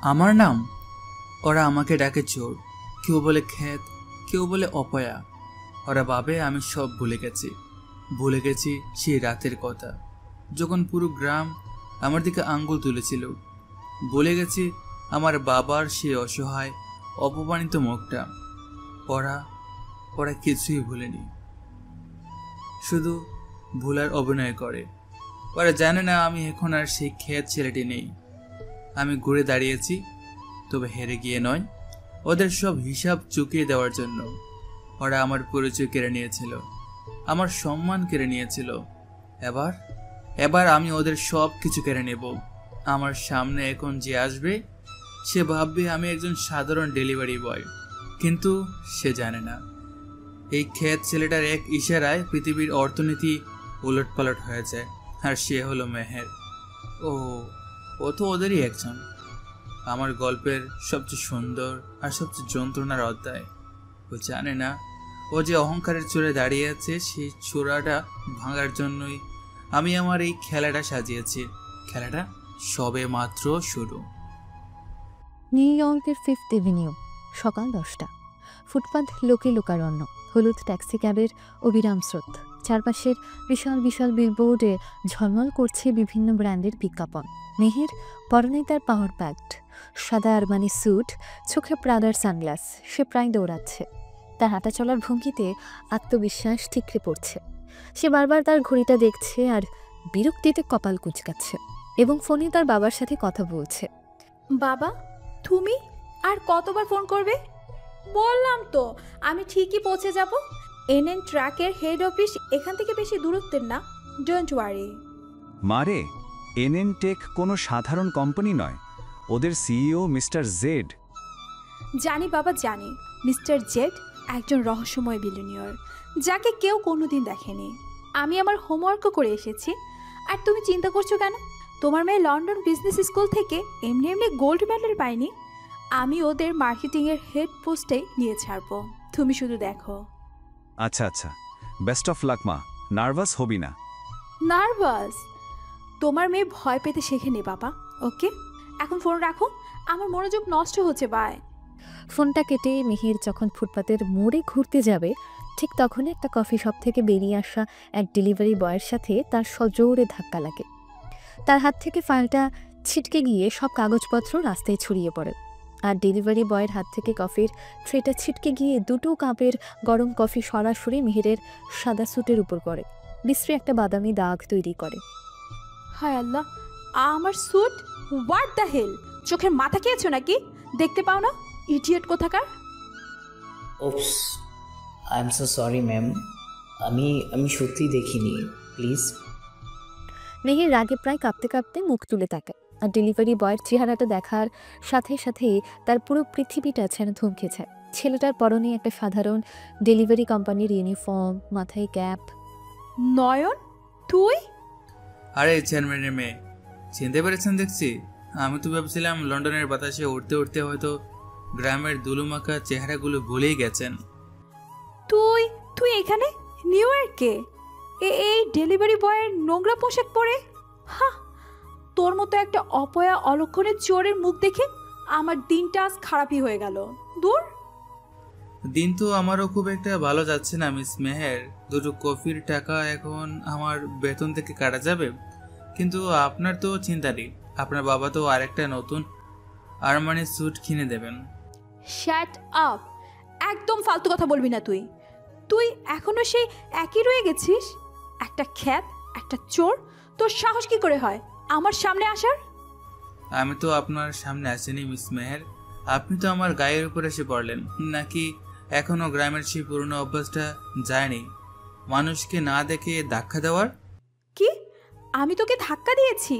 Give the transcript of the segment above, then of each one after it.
আমার নাম? ওরা আমাকে ডাকে চোর, কেউ বলে ক্ষেত, কেউ বলে অপয়া। ওরা ভাবে আমি সব ভুলে গেছি সেই রাতের কথা, যখন পুরো গ্রাম আমার দিকে আঙ্গুল তুলেছিল। ভুলে গেছি আমার বাবার সেই অসহায় অপমানিত মুখটা। ওরা ওরা কিছুই ভুলেনি, শুধু ভুলার অভিনয় করে। ওরা জানে না আমি এখন আর সেই ক্ষেত ছেলেটি নেই। আমি ঘুরে দাঁড়িয়েছি, তবে হেরে গিয়ে নয়, ওদের সব হিসাব চুকিয়ে দেওয়ার জন্য। ওরা আমার পরিচয় কেড়ে নিয়েছিল, আমার সম্মান কেড়ে নিয়েছিল। এবার এবার আমি ওদের সব কিছু কেড়ে নেব। আমার সামনে এখন যে আসবে সে ভাববে আমি একজন সাধারণ ডেলিভারি বয়, কিন্তু সে জানে না এই ক্ষেত ছেলেটার এক ইশারায় পৃথিবীর অর্থনীতি উলটপালট হয়ে যায়। আর সে হলো মেহের। ও তো ওদেরই একজন। আমার গল্পের সবচেয়ে সুন্দর আর সবচেয়ে যন্ত্রণার অধ্যায়। ও জানে না ও যে অহংকারের চূড়ায় দাঁড়িয়ে আছে, সেই চূড়াটা ভাঙার জন্যই আমি আমার এই খেলাটা সাজিয়েছি। খেলাটা সবে মাত্র শুরু। নিউ ইয়র্কের 5th এভিনিউ, সকাল 10টা। ফুটপাথ লোকে লোকারণ্য, হলুদ ট্যাক্সি ক্যাবের অবিরাম স্রোত। চারপাশের বিশাল বিশাল বিলবোর্ডে ঝলমল করছে বিভিন্ন ব্র্যান্ডের বিজ্ঞাপন। মেহের পরনে তার পাওয়ার প্যাক্ট সাদা আরমানি স্যুট, চোখে প্রাদার সানগ্লাস। সে প্রায় দৌড়াচ্ছে, তার হাঁটা চলার ভঙ্গিতে আত্মবিশ্বাস ঠিকরে পড়ছে। সে বারবার তার ঘড়িটা দেখছে আর বিরক্তিতে কপাল কুঁচকাচ্ছে, এবং ফোনে তার বাবার সাথে কথা বলছে। বাবা, তুমি আর কতবার ফোন করবে? বললাম তো আমি ঠিকই পৌঁছে যাব। এনএন ট্রাকের হেড অফিস এখান থেকে বেশি দূরত্বের না, ডোন্ট ওয়ারি। মারে, এনএন টেক কোনো সাধারণ কোম্পানি নয়। ওদের সিইও মিস্টার জেড। জানি বাবা, জানি। মিস্টার জেড একজন রহস্যময় বিলিয়নিয়ার, যাকে কেউ কোনোদিন দেখেনি। আমি আমার হোমওয়ার্কও করে এসেছি। আর তুমি চিন্তা করছো কেন? তোমার মেয়ে লন্ডন বিজনেস স্কুল থেকে এমনি এমনি গোল্ড মেডেল পায়নি। আমি ওদের মার্কেটিংয়ের হেড পোস্টে নিয়ে ছাড়বো, তুমি শুধু দেখো। আচ্ছা আচ্ছা, বেস্ট অফ লাক মা। নার্ভাস হবি না। নার্ভাস? তোমার মেয়ে ভয় পেতে শেখেনি বাবা। ওকে, এখন ফোন রাখো, আমার মনোযোগ নষ্ট হচ্ছে। বাই। ফোনটা কেটে মেহের যখন ফুটপাতের মোড়ে ঘুরতে যাবে, ঠিক তখনই একটা কফি শপ থেকে বেরিয়ে আসা এক ডেলিভারি বয়ের সাথে তার সজোরে ধাক্কা লাগে। তার হাত থেকে ফাইলটা ছিটকে গিয়ে সব কাগজপত্র রাস্তায় ছড়িয়ে পড়ে, আর ডেলিভারি বয়ের হাত থেকে কফির ট্রেটা ছিটকে গিয়ে দুটো কাপের গরম কফি সরাসরি মেহেরের সাদা স্যুটের উপর পড়ে, বিশ্রী একটা বাদামি দাগ তৈরি করে। হায় আল্লাহ, আমার স্যুট! What the hell! চোখের মাথা খেয়েছো নাকি? দেখতে পাও না, ইডিয়েট কোথাকার! ওপস, I am so sorry ma'am. আমি সত্যি দেখিনি, প্লিজ। মেহের রাগে প্রায় কাঁপতে কাঁপতে মুখ তুলে তাকায়, আর ডেলিভারি বয়ের চেহারাটা দেখার সাথে সাথেই তার পুরো পৃথিবীটা যেন থমকে যায়। ছেলেটার পরনে একটা সাধারণ ডেলিভারি কোম্পানির ইউনিফর্ম, মাথায় ক্যাপ। নয়ন, তুই? আরে চেয়ারম্যানের মেয়ে, চিনতে পেরেছেন দেখছি। আমি তো ভাবছিলাম লন্ডনের বাতাসে উঠতে উঠতে হয়তো গ্রামের দুলুমাখা চেহারাগুলো ভুলেই গেছেন। তুই তুই এখানে নিউ ইয়র্কে এই ডেলিভারি বয়ের নোংরা পোশাক পরে? হা, তোর মতো একটা অপয়া অলক্ষণের চোরের মুখ দেখে আমার দিনটা আজ খারাপই হয়ে গেল। দূর। দিন তো আমারও খুব একটা ভালো যাচ্ছে না মিস মেহের। দুটো কফির টাকা এখন আমার বেতন থেকে কাটা যাবে, কিন্তু আপনার তো চিন্তা নেই। আপনার বাবা তো আরেকটা নতুন আরমানি স্যুট কিনে দেবেন। Shut up! একদম ফালতু কথা বলবি না তুই। তুই এখনো সেই একই রয়ে গেছিস, একটা খ্যাত, একটা চোর। তোর সাহস কি করে হয় আমার সামনে আসার? আমি তো আপনার সামনে আসিনি মিস মেহের, আপনি তো আমার গায়ের উপর এসে পড়লেন। নাকি এখনো গ্রামের সেই পুরনো অভ্যাসটা যায়নি, মানুষকে না দেখে ধাক্কা দেওয়ার? কি? আমি তোকে ধাক্কা দিয়েছি?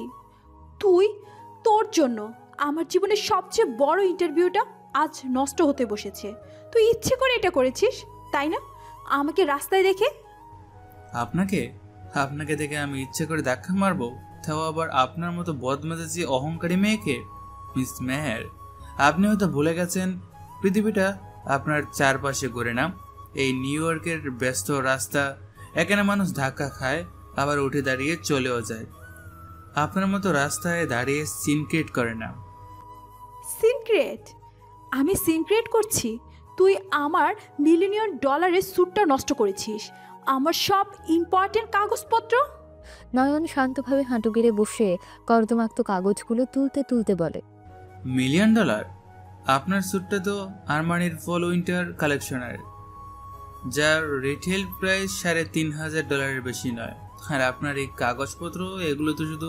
তোর জন্য আমার জীবনের সবচেয়ে বড় ইন্টারভিউটা আজ নষ্ট হতে বসেছে। তুই ইচ্ছে করে এটা করেছিস, তাই না? আমাকে রাস্তায় দেখে? আপনাকে দেখে আমি ইচ্ছে করে ধাক্কা মারবো, তাও আবার আপনার মতো বদমেজাজি অহংকারী মেয়েকে? মিস মেহের, আপনি হয়তো ভুলে গেছেন পৃথিবীটা আপনার চারপাশে ঘুরে না। এই নিউ ইয়র্কের ব্যস্ত রাস্তা, এখানে মানুষ ধাক্কা খায় আবার উঠে দাঁড়িয়ে চলেও যায়। আপনার মতো রাস্তায় দাঁড়িয়ে সিন ক্রিয়েট করে না। সিনক্রেট? আমি সিনক্রেট করছি? তুই আমার $1,000,000 স্যুটটা নষ্ট করেছিস, আমার সব ইম্পর্টেন্ট কাগজপত্র। নয়ন শান্তভাবে হাঁটু গেড়ে বসে কর্দমাক্ত কাগজগুলো তুলতে তুলতে বলে, $1,000,000? আপনার স্যুটটা তো আরমানির ফল উইন্টার কালেকশনের, যার রিটেল প্রাইস $3,500 বেশি নয়। আর আপনার এই কাগজপত্র, এগুলো তো শুধু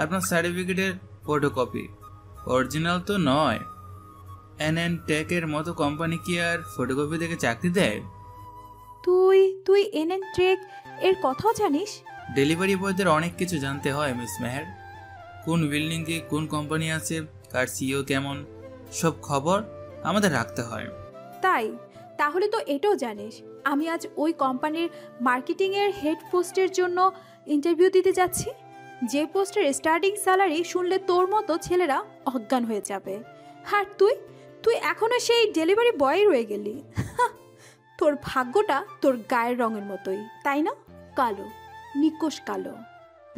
আপনার সার্টিফিকেটের ফটোকপি, অরিজিনাল তো নয়। এনএন টেকের মতো কোম্পানি কি আর ফটোকপি থেকে চাকরি দেয়? তুই এনএন ট্রেক এর কথাও জানিস? ডেলিভারি বয়দের অনেক কিছু জানতে হয় মিস মেহের। কোন বিল্ডিংয়ে কোন কোম্পানি আছে, কার সিইও কেমন, সব খবর আমাদের রাখতে হয়। তাহলে তো এটাও জানিস আমি আজ ওই কোম্পানির মার্কেটিংয়ের হেড পোস্টের জন্য ইন্টারভিউ দিতে যাচ্ছি, যে পোস্টের স্টার্টিং স্যালারি শুনলে তোর মতো ছেলেরা অজ্ঞান হয়ে যাবে। আর তুই এখনো সেই ডেলিভারি বয় রয়ে গেলি। তোর ভাগ্যটা তোর গায়ের রঙের মতোই, তাই না? কালো, নিকোষ কালো।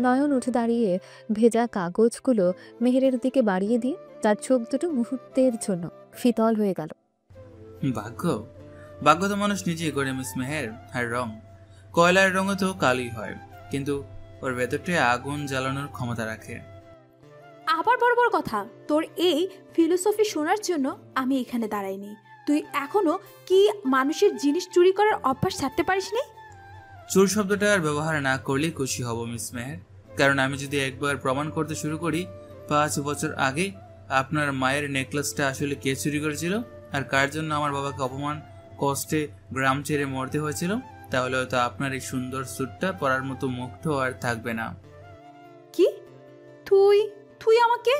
নয়ন উঠে দাঁড়িয়ে ভেজা কাগজগুলো মেহেরের দিকে বাড়িয়ে দিয়ে তার চোখ দুটো মুহূর্তের জন্য শীতল হয়ে গেল। ভাগ্য তো মানুষ নিজেই করে মিস মেহের। আর রং, কয়লার রঙও তো কালোই হয়, কিন্তু ওর ভেতরটায় আগুন জ্বালানোর ক্ষমতা রাখে। আবার বড় বড় কথা। তোর এই ফিলোসফি শোনার জন্য আমি এখানে দাঁড়াইনি। তুই এখনো কি মানুষের জিনিস চুরি করার অভ্যাস ছাড়তে পারিসনি? চোর শব্দটা আর ব্যবহার না করলেই খুশি হব মিস মেহের, কারণ আমি যদি একবার প্রমাণ করতে শুরু করি 5 বছর আগে আপনার মায়ের নেকলেসটা আসলে কে চুরি করেছিল আর কার জন্য আমার বাবাকে অপমান কষ্টে গ্রাম ছেড়ে মরতে হয়েছিল, তাহলে হয়তো আপনার এই সুন্দর স্যুটটা পরার মতো মুগ্ধ আর থাকবে না। কি? তুই আমাকে?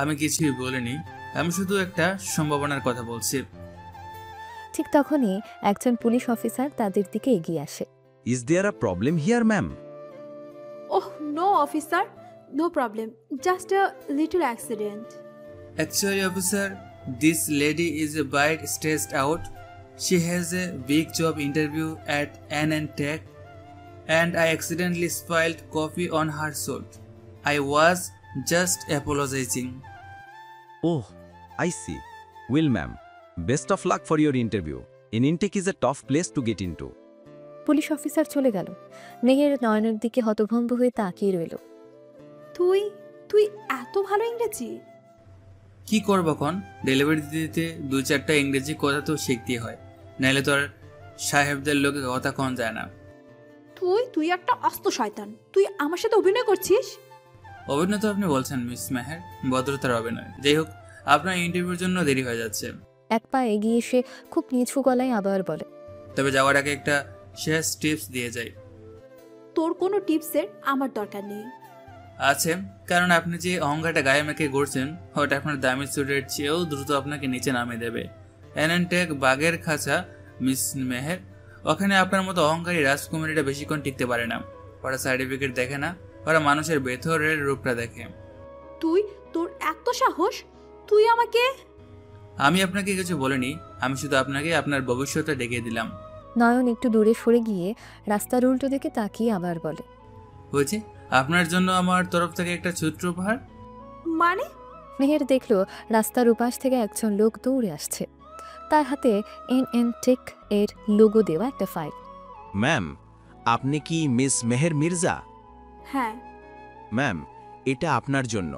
আমি কিছুই বলিনি, আমি শুধু একটা সম্ভাবনার কথা বলছি। ঠিক তখনই একজন পুলিশ অফিসার তাদের দিকে এগিয়ে আসে। Is there a problem here ma'am? Oh no officer, no problem, just a little accident. Actually, officer, this lady is a bit stressed out. She has a big job interview at NN Tech, and I accidentally spilled coffee on her suit. I was just apologizing. Oh, I see. Well, ma'am, best of luck for your interview. Intake is a tough place to get into. Police officer চলে গেল। মেহের নয়নের দিকে হতভম্ব হয়ে তাকিয়ে রইল। তুই এত ভালো ইংরেজি? কি করবো কন, ডেলিভারি দিতে 2-4টা ইংরেজি কথা তো শিখতে হয়, নাইলে তো আর সাহেবদের লোকে কথা কন যায় না। তুই একটা আস্ত শয়তান। তুই আমার সাথে অভিনয় করছিস? অভিনয় তো আপনি বলছেন মিস মেহের, ভদ্রতার অভিনয়। যাই হোক, আপনার ইন্টারভিউর জন্য দেরি হয়ে যাচ্ছে। এক পা এগিয়ে এসে খুব নিচু গলায় আবার বলে, তবে যাওয়ার আগে একটা শেষ টিপস দিয়ে যাই। তোর কোনো টিপসের আমার দরকার নেই। আছে, কারণ আপনি যে অহংকারটা গায়ে মেখে ঘুরছেন, ওটা আপনার দামি স্যুটের চেয়েও দ্রুত আপনাকে নিচে নামিয়ে দেবে। এনএনটেক বাঘের খাঁচা মিস মেহের, ওখানে আপনার মতো অহংকারী রাজকুমারীরা বেশিক্ষণ টিকতে পারে না। ওরা সার্টিফিকেট দেখে না, ওরা মানুষের ভেতরের রূপটা দেখে। তোর এত সাহস? তুই আমাকে? আমি আপনাকে কিছু বলিনি, আমি শুধু আপনাকে আপনার ভবিষ্যৎটা দেখিয়ে দিলাম। নয়ন একটু দূরে সরে গিয়ে রাস্তার উল্টো দিকে তাকিয়ে আবার বলে, হয়েছে, আপনার জন্য আমার তরফ থেকে একটা ছোট্ট উপহার। মানে? মেহের দেখল রাস্তার উপাস থেকে একজন লোক দৌড়ে আসছে। তার হাতে NN টেক এর লোগো দেওয়া একটা ফাইল। ম্যাম, আপনি কি মিস মেহের মির্জা? হ্যাঁ। ম্যাম, এটা আপনার জন্য।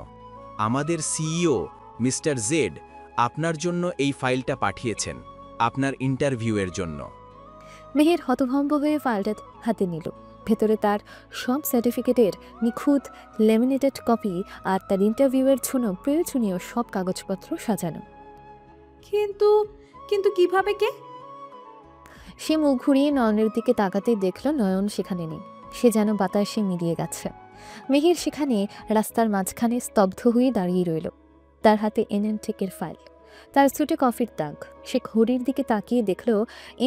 আমাদের সিইও মিস্টার জেড আপনার জন্য এই ফাইলটা পাঠিয়েছেন, আপনার ইন্টারভিউয়ের জন্য। মেহের হতভম্ব হয়ে ফাইলটা হাতে নিল। ভেতরে তার সব সার্টিফিকেটের নিখুঁত লেমিনেটেড কপি আর তার ইন্টারভিউয়ের জন্য প্রয়োজনীয় সব কাগজপত্র সাজানো। কিন্তু কিভাবে? কে? সে মুখ ঘুরিয়ে নয়নের দিকে তাকাতেই দেখল নয়ন সেখানে নেই। সে যেন বাতাসে মিলিয়ে গেছে। মেহের সেখানে রাস্তার মাঝখানে স্তব্ধ হয়ে দাঁড়িয়ে রইল, তার হাতে NN টেকের ফাইল, তার স্যুটে কফির দাগ। সে ঘড়ির দিকে তাকিয়ে দেখল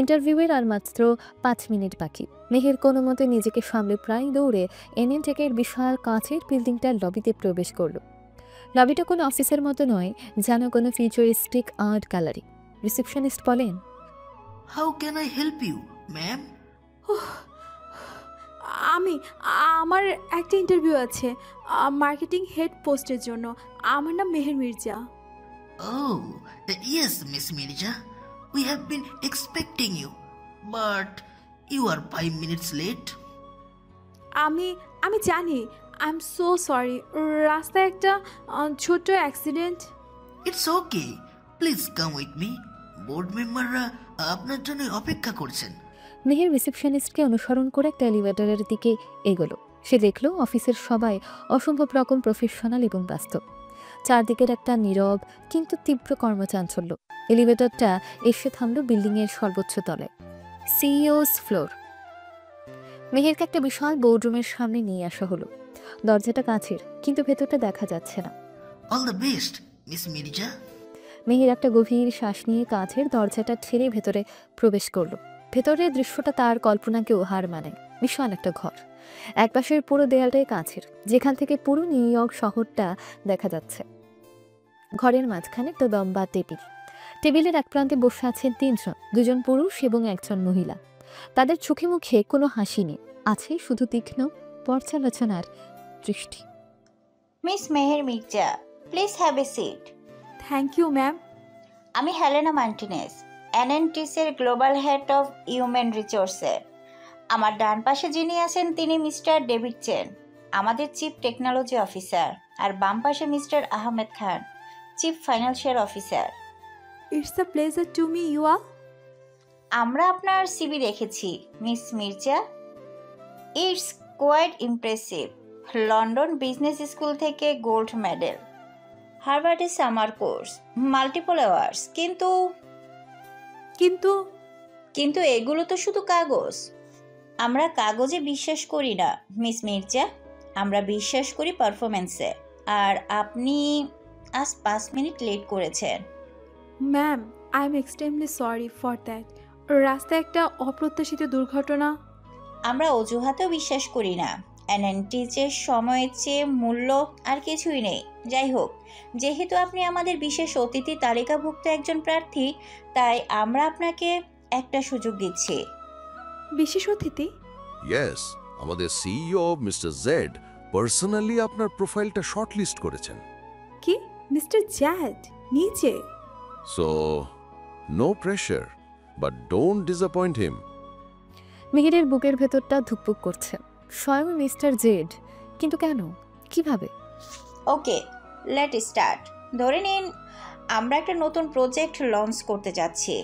ইন্টারভিউয়ের আর মাত্র 5 মিনিট বাকি। মেহের কোনো মতে নিজেকে সামলে প্রায় দৌড়ে NN টেকের বিশাল কাঁচের বিল্ডিংটার লবিতে প্রবেশ করল। লবিটা কোনো অফিসের মতো নয়, যেন কোনো ফিউচারিস্টিক আর্ট গ্যালারি। রিসেপশনিস্ট বলেন, How can I help you, ma'am? আমি আমার একটা ইন্টারভিউ আছে মার্কেটিং হেড পোস্টের জন্য। আমার নাম Meher Mirza. Oh, yes, Miss Mirza. We have been expecting you, but you are 5 minutes late. আমি জানি, আই এম সো সরি। রাস্তায় একটা ছোট্ট accident. It's okay. Please come with me. Board মেম্বাররা আপনার জন্য অপেক্ষা করছেন। মেহের রিসেপশনিস্টকে অনুসরণ করে একটা এলিভেটরের দিকে এগোলো। সে দেখল অফিসের সবাই অসম্ভব রকম প্রফেশনাল এবং বাস্তব। চারদিকের একটা নীরব কিন্তু তীব্র কর্মচাঞ্চল্য। এলিভেটরটা এসে থামল বিল্ডিংয়ের সর্বোচ্চ তলায়, সিইওস ফ্লোর। মেহেরকে একটা বিশাল বোর্ডরুমের সামনে নিয়ে আসা হলো। দরজাটা কাঁচের, কিন্তু ভেতরটা দেখা যাচ্ছে না। All the best, miss Mirza. Meher একটা গভীর শ্বাস নিয়ে কাঁচের দরজাটা ঠেলে ভেতরে প্রবেশ করলো। ভেতরের দৃশ্যটা তার কল্পনাকেও হার মানায়। বিশাল একটা ঘর, একপাশের পুরো দেয়ালটাই কাঁচের, যেখান থেকে পুরো নিউ ইয়র্ক শহরটা দেখা যাচ্ছে। ঘরের মাঝখানে একটা লম্বা টেবিল। টেবিলের এক প্রান্তে বসে আছেন 3 জন, 2 জন পুরুষ এবং 1 জন মহিলা। তাদের চোখে মুখে কোনো হাসি নেই, আছে শুধু তীক্ষ্ণ পর্যালোচনার দৃষ্টি। Miss Meher Mirza, please have a seat. Thank you ma'am. আমি হেলেনা মার্টিনেজ, এনএনটিসের গ্লোবাল হেড অফ হিউম্যান রিসোর্সের। আমার ডান পাশে যিনি আছেন তিনি মিস্টার ডেভিড চেন, আমাদের চিফ টেকনোলজি অফিসার, আর বাম পাশে mister Ahmed Khan, chief financial officer. It's a pleasure to meet you are. আমরা আপনার সিভি দেখেছি miss Mirza. It's quite impressive. London business school থেকে গোল্ড মেডেল, হার্ভার্ডে সামার কোর্স, মাল্টিপল অ্যাওয়ার্ডস। কিন্তু এগুলো তো শুধু কাগজ। আমরা কাগজে বিশ্বাস করি না মিস মির্জা, আমরা বিশ্বাস করি পারফরমেন্সে। আর আপনি আজ 5 মিনিট লেট করেছেন। Ma'am, I am extremely sorry for that. রাস্তায় একটা অপ্রত্যাশিত দুর্ঘটনা। আমরা অজুহাতেও বিশ্বাস করি না। এনএনটিসের সময়ের চেয়ে মূল্য আর কিছুই নেই। যাই হোক, যেহেতু আপনি আমাদের বিশেষ অতিথি তালিকাভুক্ত একজন প্রার্থী, তাই আমরা আপনাকে একটা সুযোগ দিচ্ছি। বিশেষ অতিথি? ইয়েস, আমাদের সিইও মিস্টার জেড পার্সোনালি আপনার প্রোফাইলটা শর্টলিস্ট করেছেন। কি, মিস্টার জ্যাড নিচে? So no pressure, but don't disappoint him. মেহেরের বুকের ভেতরটা ধুকপুক করছে। স্বয়ং মিস্টার জেড, কিন্তু কেন, কিভাবে? ওকে, লেট স্টার্ট। ধরে নিন আমরা একটা নতুন প্রজেক্ট লঞ্চ করতে যাচ্ছি,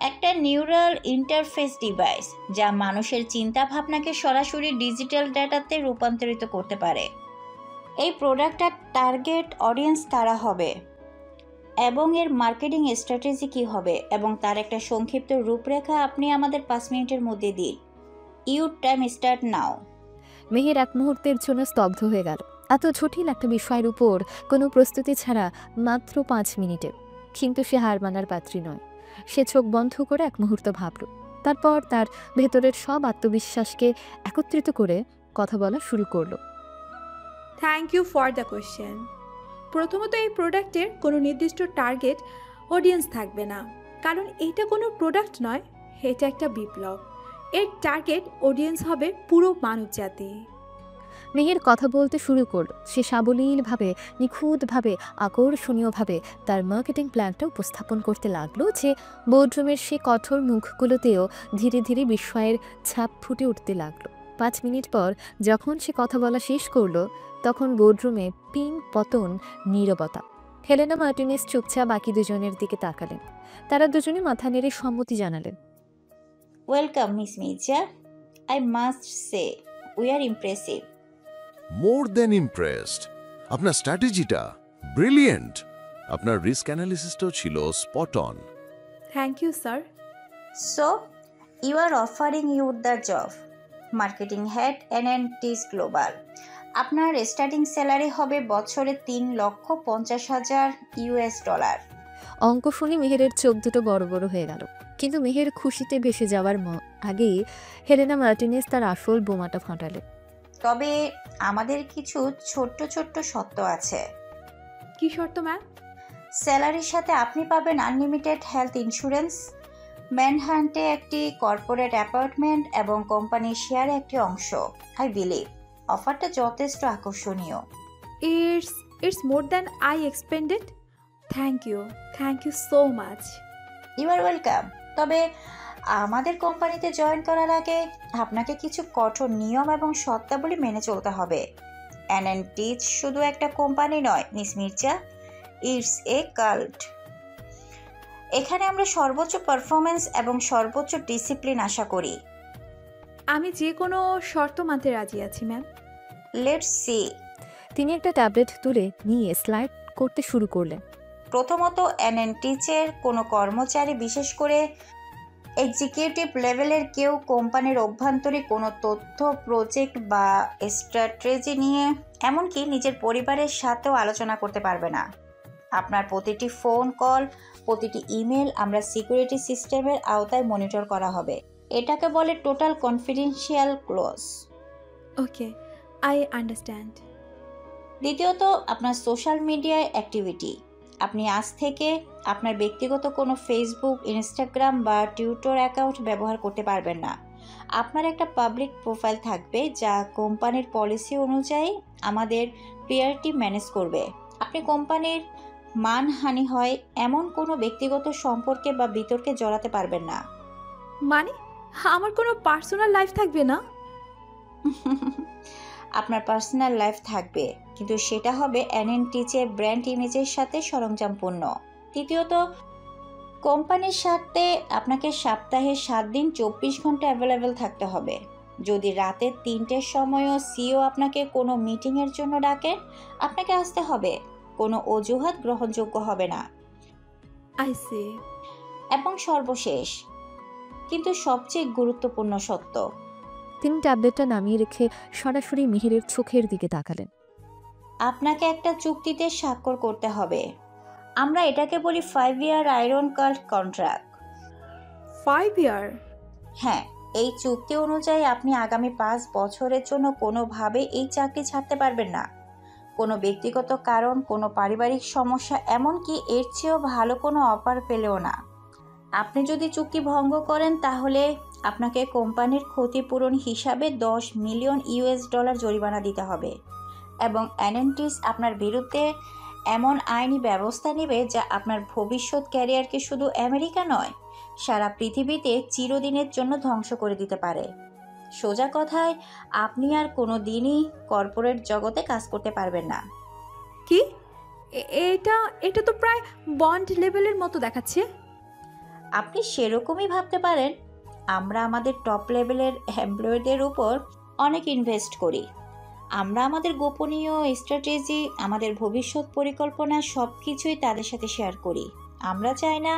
একটা নিউরাল ইন্টারফেস ডিভাইস যা মানুষের চিন্তা ভাবনাকে সরাসরি ডিজিটাল ডেটাতে রূপান্তরিত করতে পারে। এই প্রোডাক্টটার টার্গেট অডিয়েন্স কারা হবে এবং এর মার্কেটিং স্ট্র্যাটেজি কী হবে এবং তার একটা সংক্ষিপ্ত রূপরেখা আপনি আমাদের 5 মিনিটের মধ্যে দিন। Your time start now. Meher এক মুহূর্তের জন্য স্তব্ধ হয়ে গেল। এত জটিল একটা বিষয়ের উপর কোনো প্রস্তুতি ছাড়া মাত্র 5 মিনিটে। কিন্তু সে হার মানার পাত্রী নয়। সে চোখ বন্ধ করে এক মুহূর্ত ভাবল, তারপর তার ভেতরের সব আত্মবিশ্বাসকে একত্রিত করে কথা বলা শুরু করলো। Thank you for the question. প্রথমত, এই প্রোডাক্টের কোনো নির্দিষ্ট টার্গেট অডিয়েন্স থাকবে না, কারণ এটা কোনো প্রোডাক্ট নয়, এটা একটা বিপ্লব। এর টার্গেট অডিয়েন্স হবে পুরো মানবজাতি। মেহের কথা বলতে শুরু করল। সে সাবলীলভাবে, নিখুঁতভাবে, আকর্ষণীয়ভাবে তার মার্কেটিং প্ল্যানটা উপস্থাপন করতে লাগলো, যে বোর্ডরুমের সে কঠোর মুখগুলোতেও ধীরে ধীরে বিস্ময়ের ছাপ ফুটে উঠতে লাগলো। 5 মিনিট পর যখন সে কথা বলা শেষ করলো, তখন বোর্ডরুমে পিন পতন নীরবতা। হেলেনা মার্টিনেজ চুপচাপ বাকি 2 জনের দিকে তাকালেন। তারা দুজনে মাথা নেড়ে সম্মতি জানালেন। Welcome miss Mirza, I must say we are impressive. More than impressed. আপনার স্ট্র্যাটেজিটা ব্রিলিয়েন্ট। আপনার রিস্ক অ্যানালিসিসটাও ছিল spot on. Thank you sir. So you are offering you the job marketing head NNTC global. আপনার স্টার্টিং স্যালারি হবে বছরে $3,50,000 US। অঙ্ক শুনে মেহেরের চোখ দুটো বড় বড় হয়ে গেল। কিন্তু মেহের খুশিতে ভেসে যাওয়ার আগেই হেলেনা মার্টিনেজ তার আসল বোমাটা ফাটালেন। তবে আমাদের কিছু ছোট্ট ছোট্ট শর্ত আছে। কি শর্ত ম্যাম? স্যালারির সাথে আপনি পাবেন আনলিমিটেড হেলথ ইন্স্যুরেন্স, ম্যানহান্টে একটি কর্পোরেট অ্যাপার্টমেন্ট এবং কোম্পানির শেয়ারে একটি অংশ। আই বিলিভ অফারটা যথেষ্ট আকর্ষণীয়। It's more than I expected. Thank you so much. You are welcome. তবে আমাদের কোম্পানিতে জয়েন করার আগে আপনাকে কিছু কঠোর নিয়ম এবং শর্তাবলী মেনে চলতে হবে। এনএনটিচ শুধু একটা কোম্পানি নয় miss Mirza, it's a cult. এখানে আমরা সর্বোচ্চ পারফরমেন্স এবং সর্বোচ্চ ডিসিপ্লিন আশা করি। আমি যে কোনো শর্ত মানতে রাজি আছি ম্যাম। Let's see. তিনি একটা ট্যাবলেট তুলে নিয়ে স্লাইড করতে শুরু করলেন। প্রথমত, এনএনটিচের কোনো কর্মচারী, বিশেষ করে এক্সিকিউটিভ লেভেলের কেউ কোম্পানির অভ্যন্তরীণ কোনো তথ্য, প্রজেক্ট বা স্ট্র্যাটেজি নিয়ে এমনকি নিজের পরিবারের সাথেও আলোচনা করতে পারবে না। আপনার প্রতিটি ফোন কল, প্রতিটি ইমেল আমরা সিকিউরিটি সিস্টেমের আওতায় মনিটর করা হবে। এটাকে বলে total confidential close. Okay, I understand. দ্বিতীয়ত, আপনার সোশ্যাল মিডিয়ায় অ্যাক্টিভিটি। আপনি আজ থেকে আপনার ব্যক্তিগত কোনো ফেসবুক, ইনস্টাগ্রাম বা টুইটার অ্যাকাউন্ট ব্যবহার করতে পারবেন না। আপনার একটা পাবলিক প্রোফাইল থাকবে যা কোম্পানির পলিসি অনুযায়ী আমাদের পিআরটি ম্যানেজ করবে। আপনি কোম্পানির মানহানি হয় এমন কোনো ব্যক্তিগত সম্পর্কে বা বিতর্কে জড়াতে পারবেন না। মানে আমার কোনো পার্সোনাল লাইফ থাকবে না? আপনার পার্সোনাল লাইফ থাকবে, কিন্তু সেটা হবে এনএনটিচের ব্র্যান্ড ইমেজের সাথে সরঞ্জামপূর্ণ। তৃতীয়ত, কোম্পানির সাথে আপনাকে সপ্তাহে 7 দিন 24 ঘন্টা অ্যাভেলেবেল থাকতে হবে। যদি রাতে 3টের সময়ও সিও আপনাকে কোনো মিটিংয়ের জন্য ডাকেন, আপনাকে আসতে হবে। কোনো অজুহাত গ্রহণযোগ্য হবে না। I see. এবং সর্বশেষ কিন্তু সবচেয়ে গুরুত্বপূর্ণ সত্য, তিনি ট্যাবলেটটা নামিয়ে রেখে সরাসরি মিহিরের চোখের দিকে তাকালেন। আপনাকে একটা চুক্তিতে স্বাক্ষর করতে হবে। আমরা এটাকে বলি 5 ইয়ার আয়রন কার্ড কন্ট্রাক্ট। 5 ইয়ার? হ্যাঁ, এই চুক্তি অনুযায়ী আপনি আগামী 5 বছরের জন্য কোনোভাবে এই চাকরি ছাড়তে পারবেন না। কোনো ব্যক্তিগত কারণ, কোনো পারিবারিক সমস্যা, এমনকি এর চেয়েও ভালো কোনো অফার পেলেও না। আপনি যদি চুক্তি ভঙ্গ করেন তাহলে আপনাকে কোম্পানির ক্ষতিপূরণ হিসাবে $10 মিলিয়ন জরিমানা দিতে হবে এবং এনএনটিস আপনার বিরুদ্ধে এমন আইনি ব্যবস্থা নেবে যা আপনার ভবিষ্যৎ ক্যারিয়ারকে শুধু আমেরিকা নয়, সারা পৃথিবীতে চিরদিনের জন্য ধ্বংস করে দিতে পারে। সোজা কথায়, আপনি আর কোনো দিনই কর্পোরেট জগতে কাজ করতে পারবেন না। কি? এটা তো প্রায় বন্ড লেভেলের মতো দেখাচ্ছে। আপনি সেরকমই ভাবতে পারেন। আমরা আমাদের টপ লেভেলের এমপ্লয়ীদের উপর অনেক ইনভেস্ট করি। আমরা আমাদের গোপনীয় স্ট্র্যাটেজি, আমাদের ভবিষ্যৎ পরিকল্পনা সব কিছুই তাদের সাথে শেয়ার করি। আমরা চাই না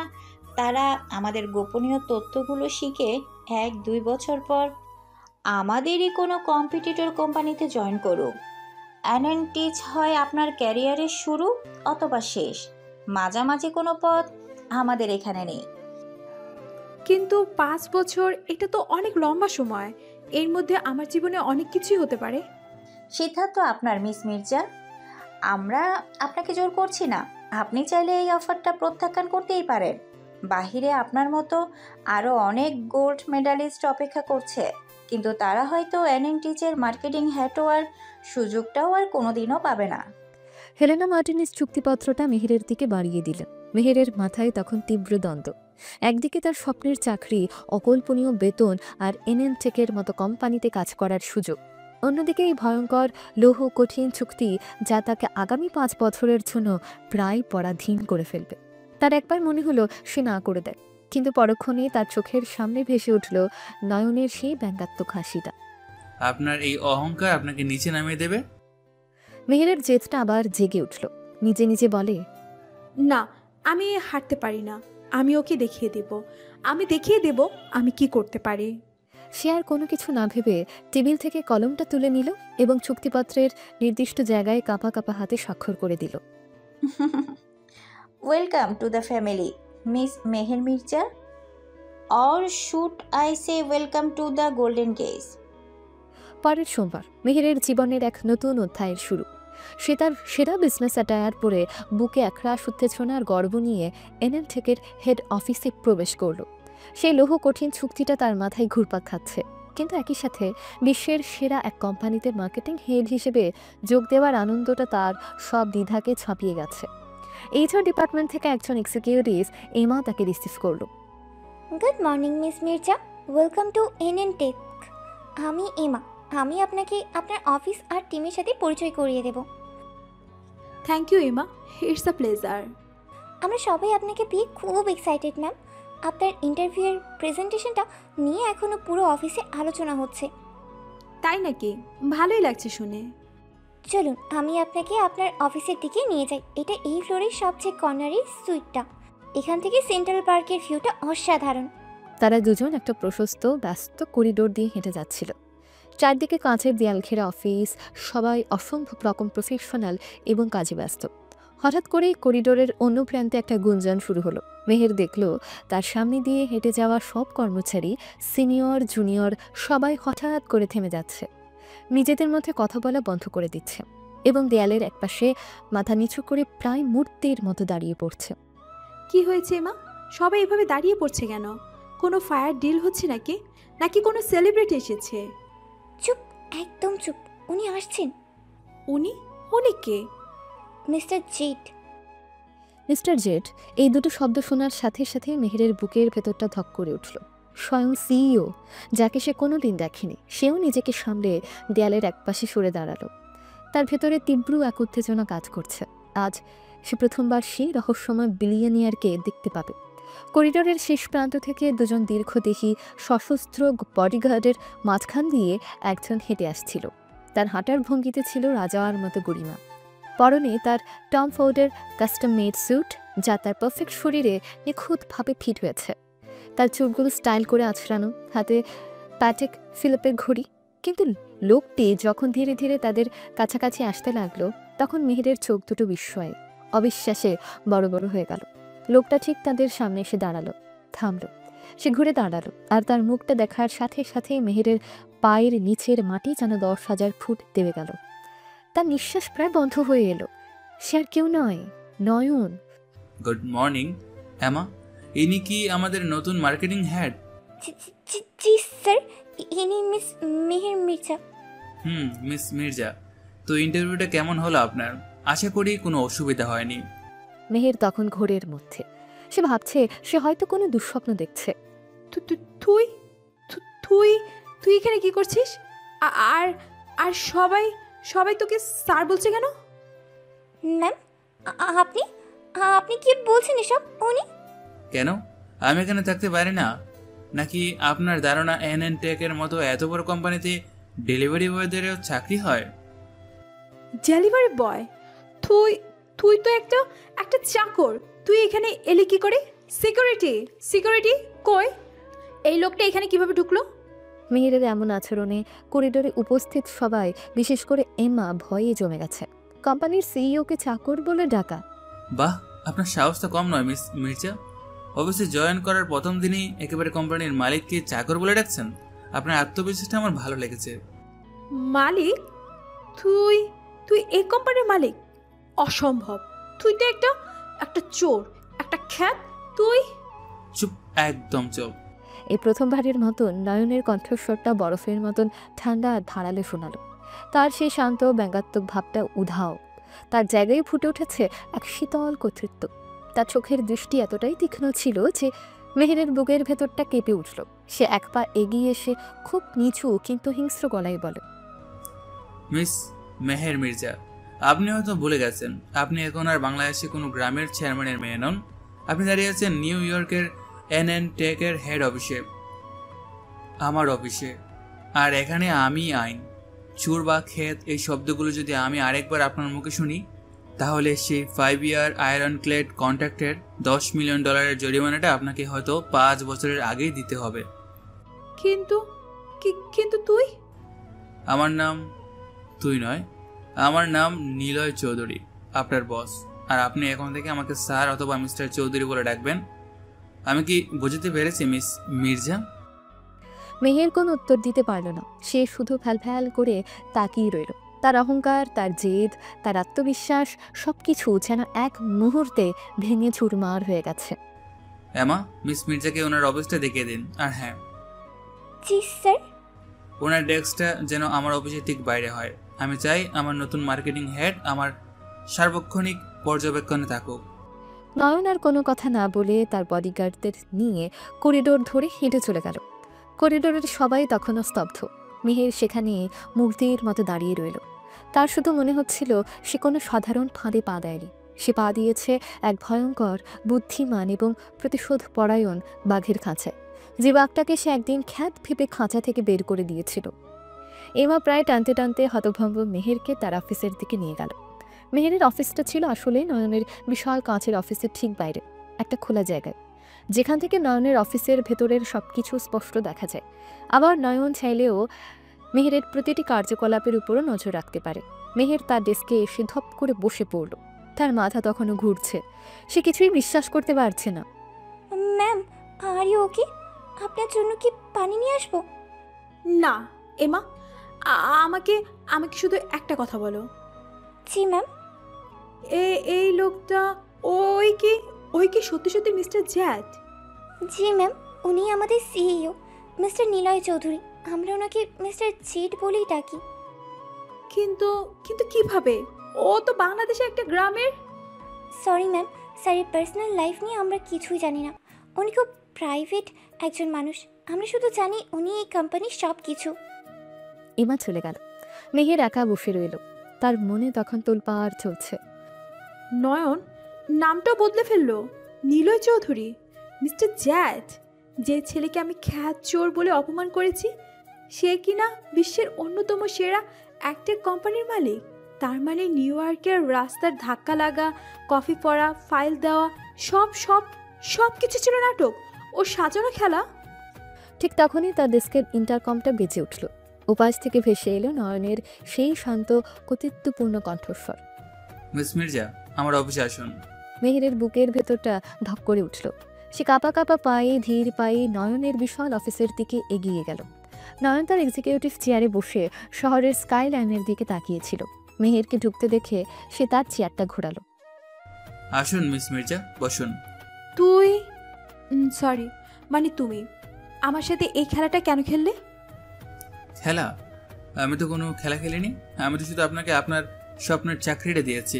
তারা আমাদের গোপনীয় তথ্যগুলো শিখে 1-2 বছর পর আমাদেরই কোনো কম্পিটিটর কোম্পানিতে জয়েন করুক। এনএনটিচ হয় আপনার ক্যারিয়ারের শুরু অথবা শেষ, মাঝামাঝি কোনো পথ আমাদের এখানে নেই। কিন্তু 5 বছর, এটা তো অনেক লম্বা সময়। এর মধ্যে আমার জীবনে অনেক কিছুই হতে পারে। সিদ্ধান্ত আপনার মিস মির্জা। আমরা আপনাকে জোর করছি না। আপনি চাইলে এই অফারটা প্রত্যাখ্যান করতেই পারেন। বাহিরে আপনার মতো আরও অনেক গোল্ড মেডালিস্ট অপেক্ষা করছে, কিন্তু তারা হয়তো এনএনটিচের মার্কেটিং হেড হওয়ার সুযোগটাও আর কোনোদিনও পাবে না। হেলেনা মার্টিনেজ চুক্তিপত্রটা মেহেরের দিকে বাড়িয়ে দিলেন। মেহেরের মাথায় তখন তীব্র দ্বন্দ্ব। একদিকে তার স্বপ্নের চাকরি, অকল্পনীয় বেতন আর এনএনটেকের মতো কোম্পানিতে কাজ করার সুযোগ, অন্যদিকে এই ভয়ঙ্কর লৌহ কঠিন চুক্তি যা তাকে আগামী 5 বছরের জন্য প্রায় পরাধীন করে ফেলবে। তার একবার মনে হলো সে না করে দেয়, কিন্তু পরক্ষণে তার চোখের সামনে ভেসে উঠল নয়নের সেই ব্যঙ্গাত্মক হাসিটা। আপনার এই অহংকার আপনাকে নিচে নামিয়ে দেবে। মেহেরের জেদটা আবার জেগে উঠল। নিজে নিজে বলে, না, আমি হাঁটতে পারি না। আমি ওকে দেখিয়ে দেব আমি কি করতে পারি। সে আর কোনো কিছু না ভেবে টেবিল থেকে কলমটা তুলে নিল এবং চুক্তিপত্রের নির্দিষ্ট জায়গায় কাঁপা কাঁপা হাতে স্বাক্ষর করে দিল। Welcome to the family, miss Meher Mirza. Or should I say welcome to the golden gauge. পরের সোমবার মেহেরের জীবনের এক নতুন অধ্যায়ের শুরু। সে তার সেরা বিজনেস অ্যাটায়ার পরে বুকে একরাশ উত্তেজনার গর্ব নিয়ে এনএনটেকের হেড অফিসে প্রবেশ করল। সেই লৌহ কঠিন চুক্তিটা তার মাথায় ঘুরপাক খাচ্ছে, কিন্তু একই সাথে বিশ্বের সেরা এক কোম্পানিতে মার্কেটিং হেড হিসেবে যোগ দেওয়ার আনন্দটা তার সব দ্বিধাকে ছাপিয়ে গেছে। এইচআর ডিপার্টমেন্ট থেকে একজন এক্সিকিউটিভ এমা তাকে রিসিভ করলো। Good morning miss Mirza, welcome to NN tech. আমি এমা, আমি আপনাকে আপনার অফিস আর টিমের সাথে পরিচয় করিয়ে দেব। Thank you Emma, it's a pleasure. আমরা সবাই আপনাকে পেয়ে খুব এক্সাইটেড ম্যাম। আপনার ইন্টারভিউয়ের প্রেজেন্টেশনটা নিয়ে এখনও পুরো অফিসে আলোচনা হচ্ছে। তাই নাকি? ভালোই লাগছে শুনে। চলুন আমি আপনাকে আপনার অফিসের দিকে নিয়ে যাই। এটা এই ফ্লোরের সবচেয়ে কর্নারের সুইটটা। এখান থেকে সেন্ট্রাল পার্কের ভিউটা অসাধারণ। তারা দুজন একটা প্রশস্ত ব্যস্ত করিডোর দিয়ে হেঁটে যাচ্ছিল। চারদিকে কাঁচের দেয়াল ঘেরা অফিস, সবাই অসম্ভব রকম প্রফেশনাল এবং কাজে ব্যস্ত। হঠাৎ করেই করিডোরের অন্য প্রান্তে একটা গুঞ্জন শুরু হলো। মেহের দেখল তার সামনে দিয়ে হেঁটে যাওয়া সব কর্মচারী, সিনিয়র জুনিয়র সবাই হঠাৎ করে থেমে যাচ্ছে, নিজেদের মধ্যে কথা বলা বন্ধ করে দিচ্ছে এবং দেয়ালের একপাশে মাথা নিচু করে প্রায় মূর্তির মতো দাঁড়িয়ে পড়ছে। কি হয়েছে মা? সবাই এভাবে দাঁড়িয়ে পড়ছে কেন? কোনো ফায়ার ডিল হচ্ছে নাকি, নাকি কোনো সেলিব্রিটি এসেছে? চুপ, একদম চুপ। উনি আসছেন। উনি? উনি কে? Mister Z. মিস্টার জেড, এই দুটো শব্দ শোনার সাথে সাথে মেহেরের বুকের ভেতরটা ধক করে উঠল। স্বয়ং সিইও, যাকে সে কোনোদিন দেখেনি, সেও নিজেকে সামলে দেয়ালের একপাশে সরে দাঁড়ালো। তার ভেতরে তীব্র এক উত্তেজনা কাজ করছে। আজ সে প্রথমবার সেই রহস্যময় বিলিয়নিয়ারকে দেখতে পাবে। করিডোরের শেষ প্রান্ত থেকে দুজন দীর্ঘদেহী সশস্ত্র বডিগার্ডের মাঝখান দিয়ে একজন হেঁটে আসছিল। তার হাঁটার ভঙ্গিতে ছিল রাজার মতো গরিমা। পরনে তার টম ফোর্ডের কাস্টম মেড স্যুট, যা তার পারফেক্ট শরীরে নিখুঁতভাবে ফিট হয়েছে। তার চুলগুলো স্টাইল করে আছড়ানো, হাতে প্যাটেক ফিলিপের ঘড়ি। কিন্তু লোকটি যখন ধীরে ধীরে তাদের কাছাকাছি আসতে লাগলো, তখন মেহেরের চোখ দুটো বিস্ময়ে, অবিশ্বাসে বড় বড় হয়ে গেল। লোকটা ঠিক তাদের সামনে এসে দাঁড়ালো, থামলো। সে ঘুরে দাঁড়ালো, আর তার মুখটা দেখার সাথে সাথে মেহেরের পায়ের নিচের মাটি যেন 10,000 ফুট দেবে গেল। তার নিঃশ্বাস প্রায় বন্ধ হয়ে এলো। সে আর কেউ নয়, নয়ন। গুড মর্নিং এমা, ইনি কি আমাদের নতুন মার্কেটিং হেড? জি স্যার, ইনি মিস মেহের মির্জা। মিস মির্জা। তো ইন্টারভিউটা কেমন হলো আপনার? আশা করি কোনো অসুবিধা হয়নি। মেহের তখন ঘোরের মধ্যে। সে ভাবছে সে হয়তো কোনো দুঃস্বপ্ন দেখছে। তুই তুই তুই এখানে কি করছিস? আর আর সবাই সবাই তোকে স্যার বলছে কেন? ম্যাম, আপনি আপনি কি বলছেন এসব? উনি কেন? আমি এখানে থাকতে পারি না নাকি? আপনার ধারণা এনএন টেকের মতো এত বড় কোম্পানিতে ডেলিভারি বয়দেরও চাকরি হয়? Delivery boy? তুই তুই তো একটা চাকর। তুই এখানে এলি কি করে? সিকিউরিটি কই? এই লোকটা এখানে কিভাবে ঢুকলো? মেহেরের এমন আচরণে করিডোরে উপস্থিত সবাই, বিশেষ করে এমা, ভয়ে জমে গেছে। কোম্পানির সিইওকে চাকর বলে ডাকা। বাহ, আপনার সাহস তো কম নয় মিস মির্জা। অফিসে জয়েন করার প্রথম দিনই একেবারে কোম্পানির মালিককে চাকর বলে ডাকছেন। আপনার আত্মবিশ্বাসটা আমার ভালো লেগেছে। মালিক? তুই তুই এই কোম্পানির মালিক? অসম্ভব। তুই তো একটা চোর, একটা খ্যাত। তুই চুপ, একদম চুপ। এই প্রথমবারের মতন নয়নের কণ্ঠস্বরটা বরফের মতন ঠান্ডা আর ধারালো শোনালো। তার সেই শান্ত ব্যঙ্গাত্মক ভাবটা উধাও। তার জায়গায় ফুটে উঠেছে এক শীতল কর্তৃত্ব। তার চোখের দৃষ্টি এতটাই তীক্ষ্ণ ছিল যে মেহেরের বুকের ভেতরটা কেঁপে উঠল। সে এক পা এগিয়ে এসে খুব নিচু কিন্তু হিংস্র গলায় বলে, মিস মেহের মির্জা, আপনি হয়তো ভুলে গেছেন, আপনি এখন আর বাংলাদেশে কোনো গ্রামের চেয়ারম্যানের মেয়ে নন। আপনি দাঁড়িয়ে আছেন নিউ ইয়র্কের এনএন টেকের হেড অফিসে, আমার অফিসে। আর এখানে আমি আইন, চোর বা ক্ষেত এই শব্দগুলো যদি আমি আরেকবার আপনার মুখে শুনি, তাহলে সেই 5 ইয়ার আয়রন ক্লেড কন্ট্রাক্টের $10 মিলিয়ন জরিমানাটা আপনাকে হয়তো 5 বছরের আগেই দিতে হবে। কিন্তু তুই? আমার নাম তুই নয়, আমার নাম নিলয় চৌধুরী, আপনার বস। আর আপনি এখন থেকে আমাকে স্যার অথবা মিস্টার চৌধুরী বলে ডাকবেন। আমি কি বুঝতে পেরেছি মিস মির্জা? মেহের কোনো উত্তর দিতে পারল না। সে শুধু ফ্যাল করে তাকিয়ে রইল। তার অহংকার, তার জেদ, তার আত্মবিশ্বাস সবকিছু যেন এক মুহূর্তে ভেঙে চুরমার হয়ে গেছে। এমা, মিস মির্জাকে ওনার অফিসটা দেখিয়ে দিন। আর হ্যাঁ, জি স্যার। ওনার ডেস্কটা যেন আমার অফিসের ঠিক বাইরে হয়। আমি চাই আমার নতুন মার্কেটিং হেড আমার সার্বক্ষণিক পর্যবেক্ষণে থাকুক। নয়ন আর কোনো কথা না বলে তার বডিগার্ডদের নিয়ে করিডোর ধরে হেঁটে চলে গেল। করিডোরের সবাই তখনও স্তব্ধ। মেহের সেখানে মূর্তির মতো দাঁড়িয়ে রইল। তার শুধু মনে হচ্ছিল সে কোনো সাধারণ ফাঁদে পা দেয়নি। সে পা দিয়েছে এক ভয়ঙ্কর, বুদ্ধিমান এবং প্রতিশোধ পরায়ণ বাঘের খাঁচায়, যে বাঘটাকে সে একদিন খ্যাত ভেবে খাঁচা থেকে বের করে দিয়েছিল। এমা প্রায় টানতে টানতে হতভম্ব মেহেরকে তার অফিসের দিকে নিয়ে গেল। মেহেরের অফিসটা ছিল আসলে নয়নের বিশাল কাঁচের অফিসের ঠিক বাইরে, একটা খোলা জায়গায়, যেখান থেকে নয়নের অফিসের ভেতরের সবকিছু স্পষ্ট দেখা যায়। আবার নয়ন চাইলেও মেহেরের প্রতিটি কার্যকলাপের উপরও নজর রাখতে পারে। মেহের তার ডেস্কে এসে ধপ করে বসে পড়ল। তার মাথা তখনও ঘুরছে। সে কিছুই বিশ্বাস করতে পারছে না। Ma'am, are you okay? আপনার জন্য কি পানি নিয়ে আসবো? না এমা, আমাকে আমাকে শুধু একটা কথা বলো। জি ম্যাম। এই লোকটা ওই কি সত্যি সত্যি মিস্টার জ্যাড? জি ম্যাম, উনি আমাদের সিইও মিস্টার নিলয় চৌধুরী। আমরা ওনাকে মিস্টার জেড বলেই ডাকি। কিন্তু কিন্তু কিভাবে? ও তো বাংলাদেশের একটা গ্রামের। সরি ম্যাম, স্যারের পার্সোনাল লাইফ নিয়ে আমরা কিছুই জানি না। উনি খুব প্রাইভেট একজন মানুষ। আমরা শুধু জানি উনি এই কোম্পানির সব কিছু। এমা চলে গেল। মেহের একা বসে রইল। তার মনে তখন তোলপাড় চলছে। নয়ন নামটাও বদলে ফেললো। নিলয় চৌধুরী, মিস্টার জ্যাড, যে ছেলেকে আমি খ্যাত চোর বলে অপমান করেছি, সে কিনা বিশ্বের অন্যতম সেরা একটা কোম্পানির মালিক। তার মানে নিউ ইয়র্কের রাস্তার ধাক্কা লাগা, কফি পড়া, ফাইল দেওয়া, সব সব সব কিছু ছিল নাটক, ও সাজানো খেলা। ঠিক তখনই তার ডেস্কের ইন্টারকমটা বেজে উঠল। উপাস থেকে ভেসে এলো নয়নের সেই শান্ত কর্তৃত্বপূর্ণ কণ্ঠস্বর। মিস মির্জা, আমার অফিসে আসুন। মেহেরের বুকের ভেতরটা ধক করে উঠল। সে কাঁপা কাঁপা পায়ে ধীর পায়ে নয়নের বিশাল অফিসের দিকে এগিয়ে গেল। নয়ন তার এক্সিকিউটিভ চেয়ারে বসে শহরের স্কাইলাইনের দিকে তাকিয়েছিল। মেহেরকে ঢুকতে দেখে সে তার চেয়ারটা ঘোরালো। আসুন মিস মির্জা, বসুন। তুই সরি, মানে তুমি আমার সাথে এই খেলাটা কেন খেললে? খেলা? আমি তো কোনো খেলা খেলিনি। আমি তো শুধু আপনাকে আপনার স্বপ্নের চাকরিটা দিয়েছি।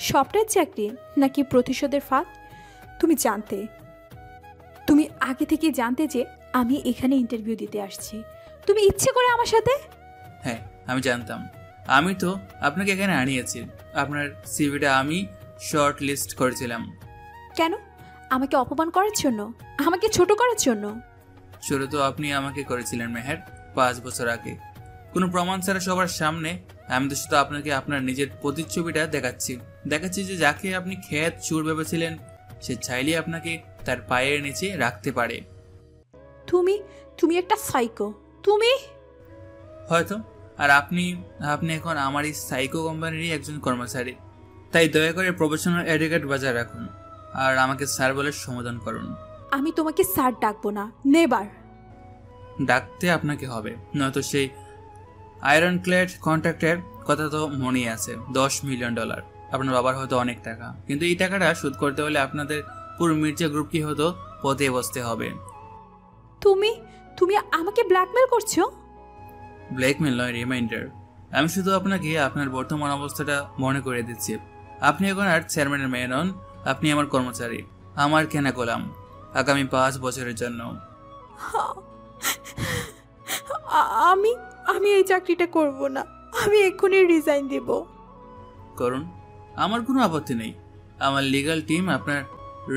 স্বপ্নের চাকরি নাকি প্রতিশোধের ফাঁদ? তুমি আগে থেকে জানতে যে আমি এখানে ইন্টারভিউ দিতে আসছি। তুমি ইচ্ছে করে আমার সাথে? হ্যাঁ, আমি জানতাম। আমি তো আপনাকে এখানে আনিয়েছি। আপনার সিভিটা আমি শর্ট লিস্ট করেছিলাম। কেন? আমাকে অপমান করার জন্য? আমাকে ছোট করার জন্য? শুরু তো আপনি আমাকে করেছিলেন মেহের, 5 বছর আগে। কোনো প্রমাণ ছাড়া সবার সামনে। আমি তো শুধু আপনাকে আপনার নিজের প্রতিচ্ছবিটা দেখাচ্ছি যে যাকে আপনি খ্যাত চোর ভেবেছিলেন, সে চাইলেই আপনাকে তার পায়ের নিচে রাখতে পারে। তুমি একটা সাইকো। তুমি হয়তো। আর আপনি এখন আমার এই সাইকো কোম্পানিরই একজন কর্মচারী। তাই দয়া করে প্রফেশনাল এটিকেট বজায় রাখুন আর আমাকে স্যার বলে সম্বোধন করুন। আমি তোমাকে স্যার ডাকবো না, নেবার। ডাকতে আপনাকে হবে, নয়তো সেই আয়রন ক্লেড কন্ট্রাক্টের কথা তো মনেই আছে, $10 মিলিয়ন। আপনার বাবার হয়তো অনেক টাকা, কিন্তু এই টাকাটা শোধ করতে হলে আপনাদের পুরো মির্জা গ্রুপকে হয়তো পথে বসতে হবে। তুমি আমাকে ব্ল্যাকমেল করছো? ব্ল্যাকমেল নয়, রিমাইন্ডার। আমি শুধু আপনাকে আপনার বর্তমান অবস্থাটা মনে করে দিচ্ছি। আপনি এখন আর চেয়ারম্যানের মেয়ে নন, আপনি আমার কর্মচারী, আমার কেনা গোলাম, আগামী 5 বছরের জন্য। আমি এই চাকরিটা করব না। আমি এক্ষুনি রিজাইন দেব। করুন, আমার কোনো আপত্তি নেই। আমার লিগ্যাল টিম আপনার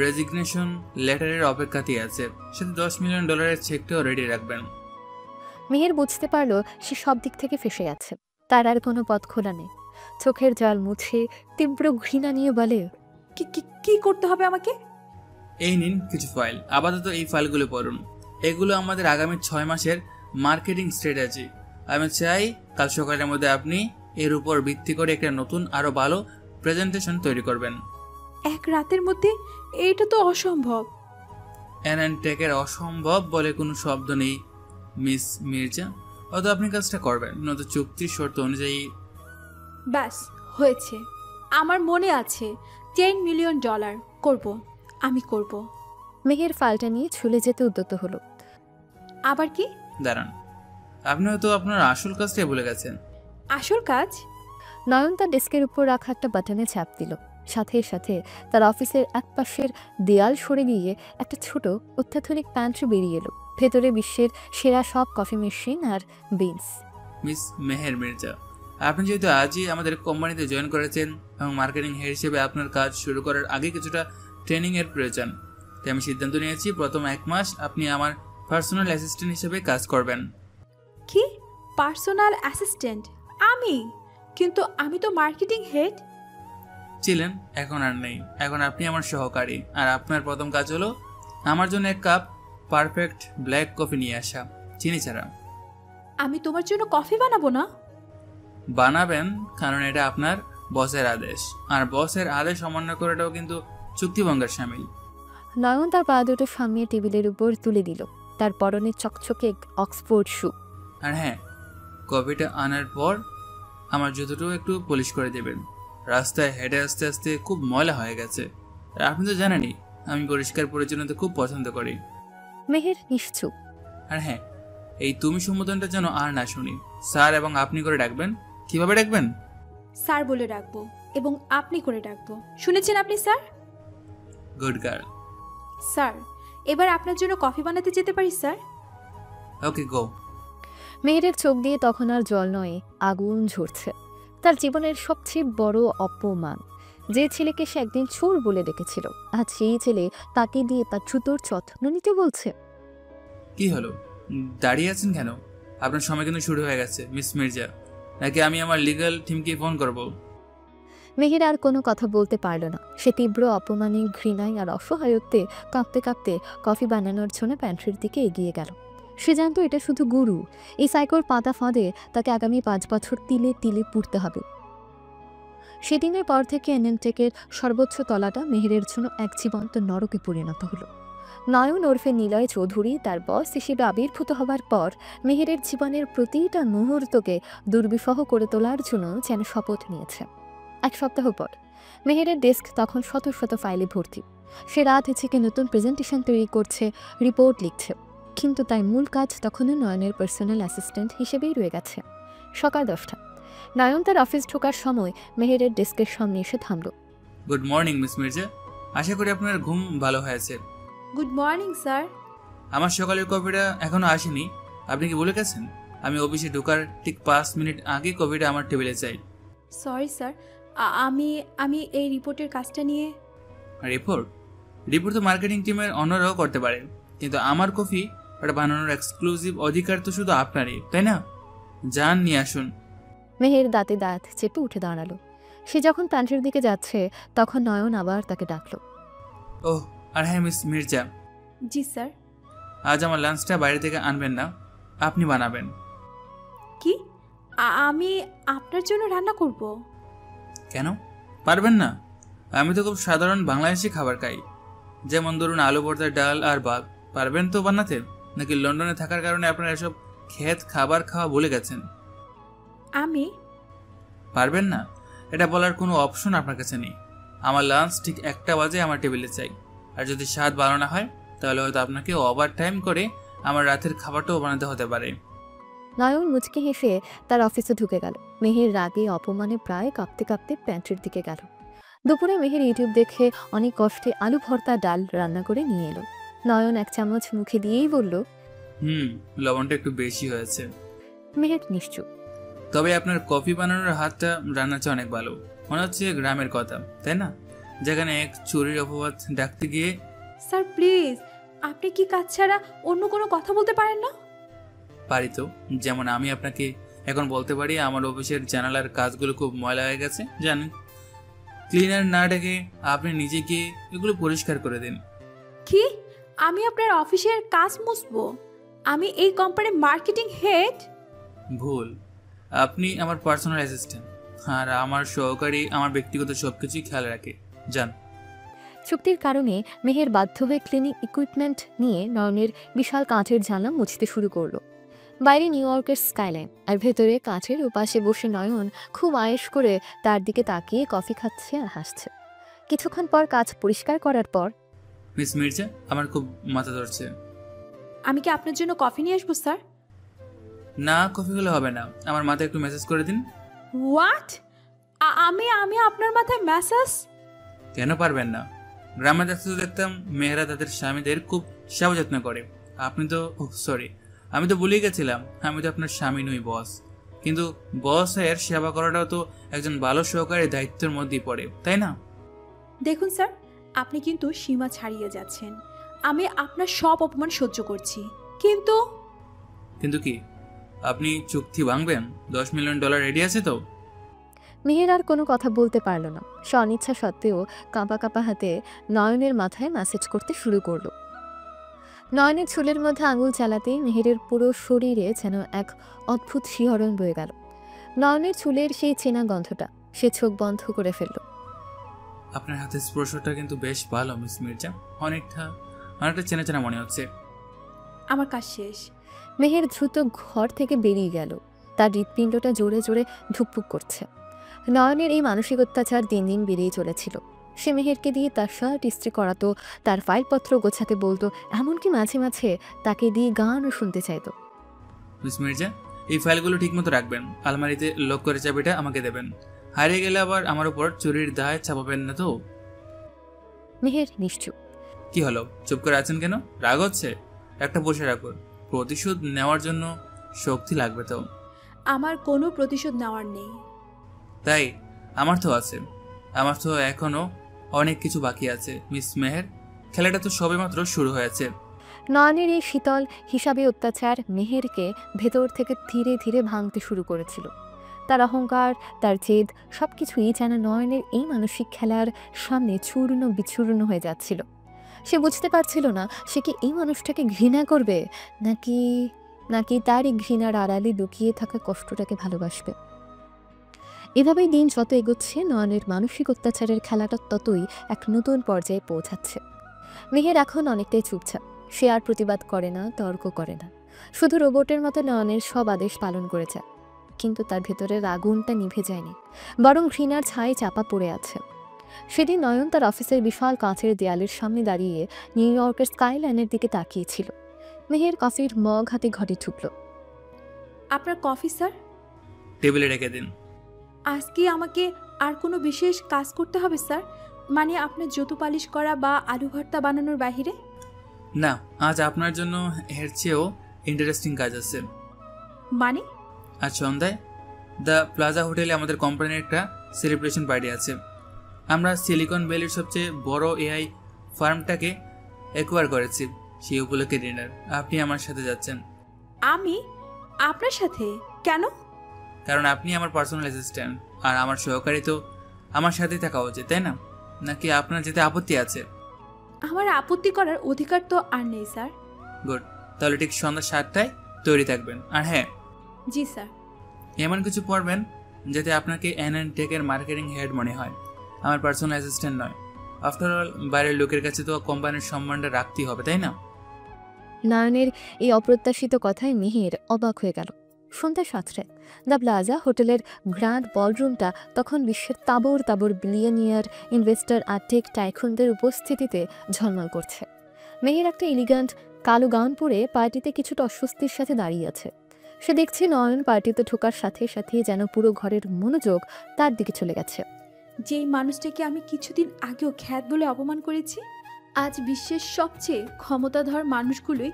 রেজিগনেশন লেটারের অপেক্ষাতেই আছে, সাথে $10 মিলিয়ন চেকটাও রেডি রাখবেন। মেহের বুঝতে পারল সে সব দিক থেকে ফেসে আছে। তার আর কোনো পথ খোলা নেই। চোখের জল মুছে তীব্র ঘৃণা নিয়ে বলে, কি করতে হবে আমাকে? এই নিন কিছু ফাইল, আপাতত এই ফাইলগুলো পড়ুন। এগুলো আমাদের আগামী 6 মাসের মার্কেটিং স্ট্র্যাটেজি। আমি চাই কাল সকালের মধ্যে আপনি এর উপর ভিত্তি করে একটা নতুন আরো ভালো প্রেজেন্টেশন তৈরি করবেন। এক রাতের মধ্যে? এটা তো অসম্ভব। টেকের অসম্ভব বলে কোনো শব্দ নেই মিস মির্জা। হয়তো আপনি কাজটা করবেন, নয়তো চুক্তির শর্ত অনুযায়ী। ব্যাস হয়েছে। আমার মনে আছে $10 মিলিয়ন করব, আমি করব। মেহের ফাইলটা নিয়ে ছুলে যেতে উদ্যত হলো। আবার কি? দাঁড়ান, আপনি হয়তো আপনার আসল কাজটাই ভুলে গেছেন। আসল কাজ? নয়ন তার ডেস্কের উপর রাখা একটা বাটনে চাপ দিল। সাথে সাথে তার অফিসের একপাশের দেয়াল সরে গিয়ে একটা ছোট অত্যাধুনিক প্যান্ট্রি বেরিয়ে এলো। ভেতরে বিশ্বের সেরা সব কফি মেশিন আর বিনস। মিস মেহের মির্জা, আপনি যেহেতু আজই আমাদের কোম্পানিতে জয়েন করেছেন এবং মার্কেটিং হেড হিসেবে আপনার কাজ শুরু করার আগে কিছুটা ট্রেনিংয়ের প্রয়োজন, তাই আমি সিদ্ধান্ত নিয়েছি প্রথম 1 মাস আপনি আমার পার্সোনাল অ্যাসিস্ট্যান্ট হিসেবে কাজ করবেন। কি? Personal assistant? আমি? কিন্তু আমি তো মার্কেটিং হেড। ছিলেন, এখন আর নেই। এখন আপনি আমার সহকারী, আর আপনার প্রথম কাজ হলো আমার জন্য 1 কাপ পারফেক্ট ব্ল্যাক কফি নিয়ে আসা, চিনি ছাড়া। আমি তোমার জন্য কফি বানাবো না? বানাবেন, কারণ এটা আপনার বসের আদেশ, আর বসের আদেশ অমান্য করাটাও কিন্তু চুক্তিভঙ্গের শামিল। নয়ন তার পা দুটো সামনে টেবিলের উপর তুলে দিল। তার পরনে চকচকে অক্সফোর্ড শু। আর হ্যাঁ, কফিটা আনার পর আমার জুতোটাও একটু পলিশ করে দেবেন। রাস্তায় হেঁটে আস্তে আস্তে খুব ময়লা হয়ে গেছে, আর আপনি তো জানেনই আমি পরিষ্কার পরিচ্ছন্নতা খুব পছন্দ করি। মেহের নিশ্চুপ। আর হ্যাঁ, এই তুমি সম্বোধনটা যেন আর না শুনি। স্যার এবং আপনি করে ডাকবেন। কিভাবে ডাকবেন? স্যার বলে ডাকবো এবং আপনি করে ডাকবো। শুনেছেন আপনি স্যার? Good girl. স্যার, এবার আপনার জন্য কফি বানাতে যেতে পারি স্যার? ওকে, গো। মেহেরের চোখ দিয়ে তখন আর জল নয়, আগুন ঝরছে। তার জীবনের সবচেয়ে বড় অপমান। যে ছেলেকে সে একদিন চোর বলে ডেকেছিল, আজ সেই ছেলে তাকে দিয়ে তার জুতোর যত্ন নিতে বলছে। কি হলো, দাঁড়িয়ে আছেন কেন? আপনার সময় কিন্তু শুরু হয়ে গেছে মিস মির্জা, নাকি আমি আমার লিগ্যাল টিমকে ফোন করব? মেহের আর কোনো কথা বলতে পারল না। সে তীব্র অপমানে, ঘৃণায় আর অসহায়ত্বে কাঁপতে কাঁপতে কফি বানানোর জন্য প্যান্ট্রির দিকে এগিয়ে গেল। সে জানতো এটা শুধু গুরু, এই সাইকোর পাতা ফাঁদে তাকে আগামী 5 বছর তিলে তিলে পুড়তে হবে। সেদিনের পর থেকে এনএনটেকের সর্বোচ্চ তলাটা মেহেরের জন্য এক জীবন্ত নরকে পরিণত হলো। নয়ন ওরফে নিলয় চৌধুরী তার বস হিসেবে আবির্ভূত হবার পর মেহেরের জীবনের প্রতিটা মুহূর্তকে দুর্বিষহ করে তোলার জন্য যেন শপথ নিয়েছে। 1 সপ্তাহ পর মেহেরের ডেস্ক তখন শত শত ফাইলে ভর্তি। সে রাত থেকে নতুন প্রেজেন্টেশন তৈরি করছে, রিপোর্ট লিখছে, কিন্তু তার মূল কাজ তখনও নয়নের পার্সোনাল অ্যাসিস্ট্যান্ট হিসেবেই রয়ে গেছে। সকাল 10টা। নয়ন তার অফিস ঢোকার সময় মেহেরের ডেস্কের সামনে এসে থামল। গুড মর্নিং মিস মির্জা, আশা করি আপনার ঘুম ভালো হয়েছে। Good morning sir. আমার সকালের কফিটা এখনো আসেনি, আপনি কি বলে গেছেন? আমি অফিসে ঢোকার ঠিক 5 মিনিট আগে কফিটা আমার টেবিলে চাই। সরি স্যার, আমি এই রিপোর্টের কাজটা নিয়ে। রিপোর্ট তো মার্কেটিং টিমের অন্যরাও করতে পারে, কিন্তু আমার কফি ওটা বানানোর এক্সক্লুসিভ অধিকার তো শুধু আপনারই, তাই না? যান, নিয়ে আসুন। মেহের দাঁতে দাঁত চেপে উঠে দাঁড়ালো। সে যখন প্যান্ট্রির দিকে যাচ্ছে তখন নয়ন আবার তাকে ডাকলো। ওহ, আর হ্যাঁ মিস মির্জা, জি স্যার। আজ আমার লাঞ্চটা বাইরে থেকে আনবেন না, আপনি বানাবেন। কি? আমি আপনার জন্য রান্না করব? কেন পারবেন না? আমি তো খুব সাধারণ বাংলাদেশি খাবার খাই, যেমন ধরুন আলু ভর্তা, ডাল আর ভাত। পারবেন তো বানাতে, নাকি লন্ডনে থাকার কারণে আপনারা এসব খেত খাবার খাওয়া ভুলে গেছেন? আমি পারবেন না এটা বলার কোনো অপশন আপনার কাছে নেই। আমার লাঞ্চ ঠিক 1টা বাজে আমার টেবিলে চাই, আর যদি স্বাদ ভালো না হয় তাহলে হয়তো আপনাকে ওভার টাইম করে আমার রাতের খাবারটাও বানাতে হতে পারে। নয়ন মুচকি হেসে তার অফিসে ঢুকে গেল। মেহের রাগে অপমানে প্রায় কাঁপতে কাঁপতে প্যান্ট্রির দিকে গেল। দুপুরে মেহের ইউটিউব দেখে অনেক কষ্টে আলু ভর্তা ডাল রান্না করে নিয়ে এলো। নয়ন 1 চামচ মুখে দিয়েই বলল, লবণটা একটু বেশি হয়েছে। মেহের নিশ্চুপ। তবে আপনার কফি বানানোর হাতটা রান্নার চেয়ে অনেক ভালো। মনে হচ্ছে গ্রামের কথা, তাই না? যেখানে এক চুরির অপবাদ ডাকতে গিয়ে। স্যার প্লিজ, আপনি কি কাজ ছাড়া অন্য কোনো কথা বলতে পারেন না? পারি তো, যেমন আমি আপনাকে এখন বলতে পারি আমার অফিসের জানালার কাজগুলো খুব ময়লা হয়ে গেছে, জানেন। ক্লিনার না ডেকে আপনি নিজে গিয়ে এগুলো পরিষ্কার করে দিন। কি? আমি আপনার অফিসের কাজ মুছবো? আমি এই কোম্পানির মার্কেটিং হেড? ভুল, আপনি আমার পার্সোনাল অ্যাসিস্ট্যান্ট, আর আমার সহকারী আমার ব্যক্তিগত সবকিছুই খেয়াল রাখে, যান। চুক্তির কারণে মেহের বাধ্য হয়ে ক্লিনিং ইকুইপমেন্ট নিয়ে নয়নের বিশাল কাঁচের জানলা মুছতে শুরু করলো। বাইরে নিউ ইয়র্কের স্কাইলাইন, আর ভেতরে কাঁচের ওপাশে বসে নয়ন খুব আয়েশ করে তার দিকে তাকিয়ে কফি খাচ্ছে আর হাসছে। কিছুক্ষণ পর কাজ পরিষ্কার করার পর, মিস মির্জা, আমার খুব মাথা ধরছে। আমি কি আপনার জন্য কফি নিয়ে আসবো স্যার? না, কফি হলে হবে না, আমার মাথায় একটু মেসেজ করে দিন। হোয়াট? আমি আমি আপনার মাথায় ম্যাসাজ? কেন পারবেন না? গ্রামে দেখতে দেখতাম মেয়েরা তাদের স্বামীদের খুব সেবা যত্ন করে। আপনি তো সরি, আমি তো ভুলে গেছিলাম, আমি তো আপনার স্বামী নই, বস। কিন্তু বসের সেবা করাটাও তো একজন ভালো সহকারীর দায়িত্বের মধ্যেই পড়ে, তাই না? দেখুন স্যার, আপনি কিন্তু সীমা ছাড়িয়ে যাচ্ছেন। আমি আপনার সব অপমান সহ্য করছি, কিন্তু কিন্তু কি, আপনি চুক্তি ভাঙবেন? $10 মিলিয়ন রেডি আছে তো? মেহের আর কোনো কথা বলতে পারল না। সে অনিচ্ছা সত্ত্বেও কাঁপা কাঁপা হাতে নয়নের মাথায় ম্যাসেজ করতে শুরু করলো। নয়নের চুলের মধ্যে আঙুল চালাতেই মেহেরের পুরো শরীরে যেন এক অদ্ভুত শিহরণ বয়ে গেল। নয়নের চুলের সেই চেনা গন্ধটা, সে চোখ বন্ধ করে ফেলল। আপনার হাতের স্পর্শটা কিন্তু বেশ ভালো মিস মির্জা, অনেকটা অনেকটা চেনা চেনা মনে হচ্ছে। আমার কাজ শেষ। মেহের দ্রুত ঘর থেকে বেরিয়ে গেল। তার হৃৎপিণ্ডটা জোরে জোরে ধুকপুক করছে। নয়নের এই মানসিক অত্যাচার দিন দিন বেড়েই চলেছিল। সে মেহেরকে দিয়ে তার শার্ট ইস্ত্রি করাতো, তার ফাইলপত্র গোছাতে বলতো, এমনকি মাঝে মাঝে তাকে দিয়ে গানও শুনতে চাইতো। মিস মির্জা, এই ফাইলগুলো ঠিকমতো রাখবেন, আলমারিতে লক করে চাবিটা আমাকে দেবেন। হারিয়ে গেলে আবার আমার উপর চুরির দায় চাপাবেন না তো? মেহের নিশ্চুপ। কি হলো, চুপ করে আছেন কেন? রাগ হচ্ছে? একটা বসে রাখুন, প্রতিশোধ নেওয়ার জন্য শক্তি লাগবে তো। আমার কোনো প্রতিশোধ নেওয়ার নেই। তাই আমার তো আছে, আমার তো এখনো অনেক কিছু বাকি আছে মিস মেহের। খেলাটা তো সবেমাত্র শুরু হয়েছে। নয়নের এই শীতল হিসাবে অত্যাচার মেহেরকে ভেতর থেকে ধীরে ধীরে ভাঙতে শুরু করেছিল। তার অহংকার, তার জেদ সবকিছুই যেন নয়নের এই মানসিক খেলার সামনে চূর্ণ বিচূর্ণ হয়ে যাচ্ছিল। সে বুঝতে পারছিল না সে কি এই মানুষটাকে ঘৃণা করবে, নাকি নাকি তার এই ঘৃণার আড়ালে লুকিয়ে থাকা কষ্টটাকে ভালোবাসবে। এভাবেই দিন যত এগোচ্ছে নয়নের মানসিক অত্যাচারের খেলাটা ততই এক নতুন পর্যায়ে পৌঁছাচ্ছে। মেহের এখন অনেকটাই চুপচাপ। সে আর প্রতিবাদ করে না, তর্ক করে না, শুধু রোবটের মতো নয়নের সব আদেশ পালন করে যায়। কিন্তু তার ভেতরের আগুনটা নিভে যায়নি, বরং ঘৃণার ছায়ে চাপা পড়ে আছে। সেদিন নয়ন তার অফিসের বিশাল কাঁচের দেয়ালের সামনে দাঁড়িয়ে নিউ ইয়র্কের স্কাইলাইনের দিকে তাকিয়েছিল। মেহের কফির মগ হাতে ঘরে ঢুকল। আপনার কফি স্যার? টেবিলে রেখে দিন। আজকে আমাকে আর কোনো বিশেষ কাজ করতে হবে স্যার? মানে আপনার জুতো পালিশ করা বা আলু ভর্তা বানানোর বাহিরে? না, আজ আপনার জন্য এর চেয়েও ইন্টারেস্টিং কাজ আছে। মানে? আজ সন্ধ্যায় দ্য প্লাজা হোটেলে আমাদের কোম্পানির একটা সেলিব্রেশন পার্টি আছে। আমরা সিলিকন ভ্যালির সবচেয়ে বড় এআই ফার্মটাকে অ্যাকোয়ার করেছি। সেই উপলক্ষে ডিনার। আপনি আমার সাথে যাচ্ছেন। আমি আপনার সাথে? কেন? কারণ আপনি আমার পার্সোনাল অ্যাসিস্ট্যান্ট, আর আমার সহকারী তো আমার সাথেই থাকা উচিত, তাই না? নাকি আপনার যেতে আপত্তি আছে? আমার আপত্তি করার অধিকার তো আর নেই স্যার। গুড, তাহলে ঠিক সন্ধ্যা 7টায় তৈরি থাকবেন। আর হ্যাঁ, জি স্যার। এমন কিছু পড়বেন যাতে আপনাকে টেকের মার্কেটিং হেড মনে হয়, আমার পার্সোনাল অ্যাসিস্ট্যান্ট নয়। আফটার অল, বাইরের লোকের কাছে তো কোম্পানির সম্মানটা রাখতেই হবে, তাই না? নয়নের এই অপ্রত্যাশিত কথায় মেহের অবাক হয়ে গেল। সন্ধ্যা 7টায় দ্য প্লাজা হোটেলের গ্র্যান্ড বলরুমটা তখন বিশ্বের তাবর তাবর বিলিয়নিয়ার, ইনভেস্টর আর টেক টাইকুনদের উপস্থিতিতে ঝলমল করছে। মেহের একটা এলিগ্যান্ট কালো গাউন পরে পার্টিতে কিছুটা অস্বস্তির সাথে দাঁড়িয়ে আছে। সে দেখছে নয়ন পার্টিতে ঢোকার সাথে সাথে যেন পুরো ঘরের মনোযোগ তার দিকে চলে গেছে। যেই মানুষটাকে আমি কিছুদিন আগেও খ্যাত বলে অপমান করেছি, আজ বিশ্বের সবচেয়ে ক্ষমতাধর মানুষগুলোই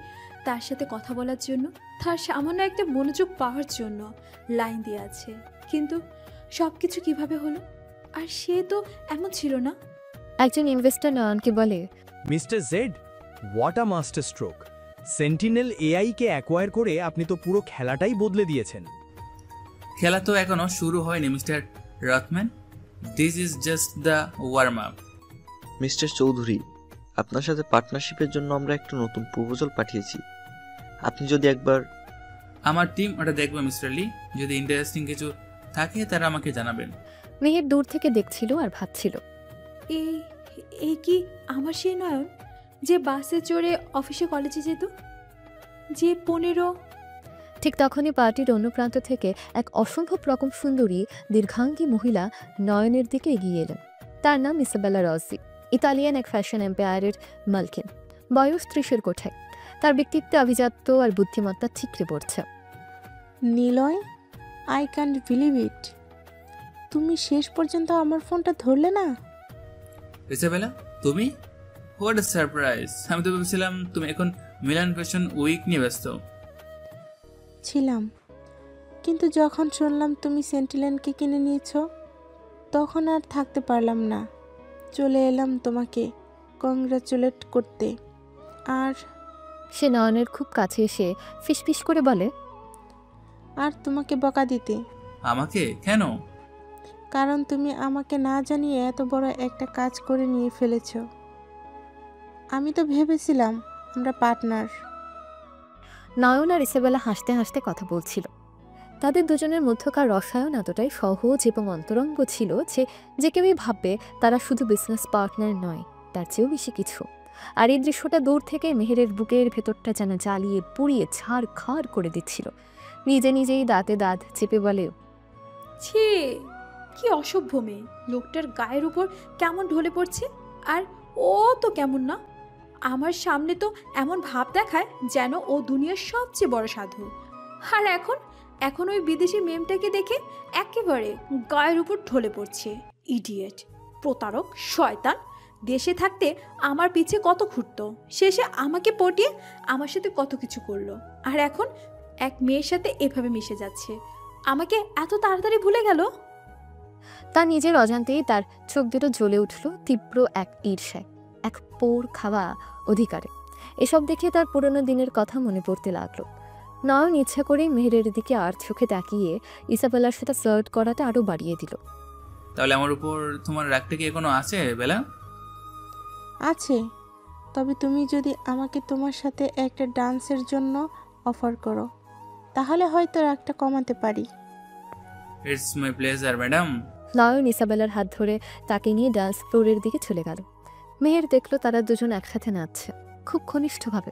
তার সাথে কথা বলার জন্য, তার সামান্য একটা মনোযোগ পাওয়ার জন্য লাইন দিয়ে আছে। কিন্তু সব কিছু কীভাবে হলো? আর সে তো এমন ছিল না। একজন ইনভেস্টর নয়নকে বলে, mister Z, what a master stroke! Sentinel এআইকে অ্যাকোয়ার করে আপনি তো পুরো খেলাটাই বদলে দিয়েছেন। খেলা তো এখনো শুরু হয়নি mister Rothman. This is just the warm up. Mister Chowdhury, আপনার সাথে পার্টনারশিপের জন্য আমরা একটা নতুন প্রপোজাল পাঠিয়েছি। আপনি যদি একবার... আমার টিম ওটা দেখবে মিস্টার লি। যদি ইন্টারেস্টিং কিছু থাকে তারা আমাকে জানাবেন। মেহের দূর থেকে দেখছিল আর ভাবছিল, এই কি আমার সেই নয়ন যে বাসে চড়ে অফিসে কলেজে যেত, যে 15... ঠিক তখনই পার্টির অন্য প্রান্ত থেকে এক অসম্ভব রকম সুন্দরী দীর্ঘাঙ্গী মহিলা নয়নের দিকে এগিয়ে এলেন। তার নাম ইসাবেলা রসি। ইতালিয়ান এক ফ্যাশন এম্পায়ারের মালকিন, বয়স 30-এর কোঠায়। তার ব্যক্তিত্বে আভিজাত্য আর বুদ্ধিমত্তা ঠিকরে পড়ছে। Niloy, I can't believe it, তুমি শেষ পর্যন্ত আমার ফোনটা ধরলে না। ইসাবেলা, তুমি? What a surprise! আমি তো ভেবেছিলাম তুমি এখন মিলান ফ্যাশন উইক নিয়ে ব্যস্ত ছিলাম, কিন্তু যখন শুনলাম তুমি সেন্টিলেনকে কিনে নিয়েছো তখন আর থাকতে পারলাম না, চলে এলাম তোমাকে কংগ্রাচুলেট করতে। আর সে নয়নের খুব কাছে এসে ফিসফিস করে বলে, আর তোমাকে বকা দিতে। আমাকে কেন? কারণ তুমি আমাকে না জানিয়ে এত বড় একটা কাজ করে নিয়ে ফেলেছ। আমি তো ভেবেছিলাম আমরা পার্টনার। নয়ন আর ইসাবেলা হাসতে হাসতে কথা বলছিল। তাদের দুজনের মধ্যকার রসায়ন এতটাই সহজ এবং অন্তরঙ্গ ছিল যে কেউই ভাববে তারা শুধু বিজনেস পার্টনার নয়, তার চেয়েও বেশি কিছু। আর এই দৃশ্যটা দূর থেকে মেহেরের বুকের ভেতরটা যেন জ্বালিয়ে পুড়িয়ে ছাড়খাড় করে দিচ্ছিল। নিজে নিজেই দাঁতে দাঁত চেপে বলে, ছি, কি অসভ্য মেয়ে! লোকটার গায়ের উপর কেমন ঢলে পড়ছে। আর ও তো কেমন না, আমার সামনে তো এমন ভাব দেখায় যেন ও দুনিয়ার সবচেয়ে বড় সাধু। আর এখন ওই বিদেশি মেমটাকে দেখে একেবারে গায়ের উপর ঢলে পড়ছে। ইডিয়েট, প্রতারক, শয়তান! দেশে থাকতে আমার পিছে কত ঘুরতো, শেষে আমাকে পটিয়ে আমার সাথে কত কিছু করলো, আর এখন এক মেয়ের সাথে এভাবে মিশে যাচ্ছে। আমাকে এত তাড়াতাড়ি ভুলে গেল। তার নিজের অজান্তেই তার চোখ দুটো জ্বলে উঠল তীব্র এক ঈর্ষায়, এক পোড় খাওয়া অধিকারে। এসব দেখে তার পুরনো দিনের কথা মনে পড়তে লাগলো। নয়ন ইচ্ছা করেই মেহেরের দিকে আর চোখে তাকিয়ে ইসাবেলার সাথে ফ্লার্ট করাটা আরো বাড়িয়ে দিল। তাহলে আমার উপর তোমার রাগটা কি এখনো আছে বেলা? আছে, তবে তুমি যদি আমাকে তোমার সাথে একটা ডান্সের জন্য অফার করো তাহলে হয়তো রাগটা কমাতে পারি। It's my pleasure madam. Nayan ইসাবেলার হাত ধরে তাকে নিয়ে ডান্স ফ্লোরের দিকে চলে গেল। মেহের দেখলো তারা দুজন একসাথে নাচছে, খুব ঘনিষ্ঠভাবে।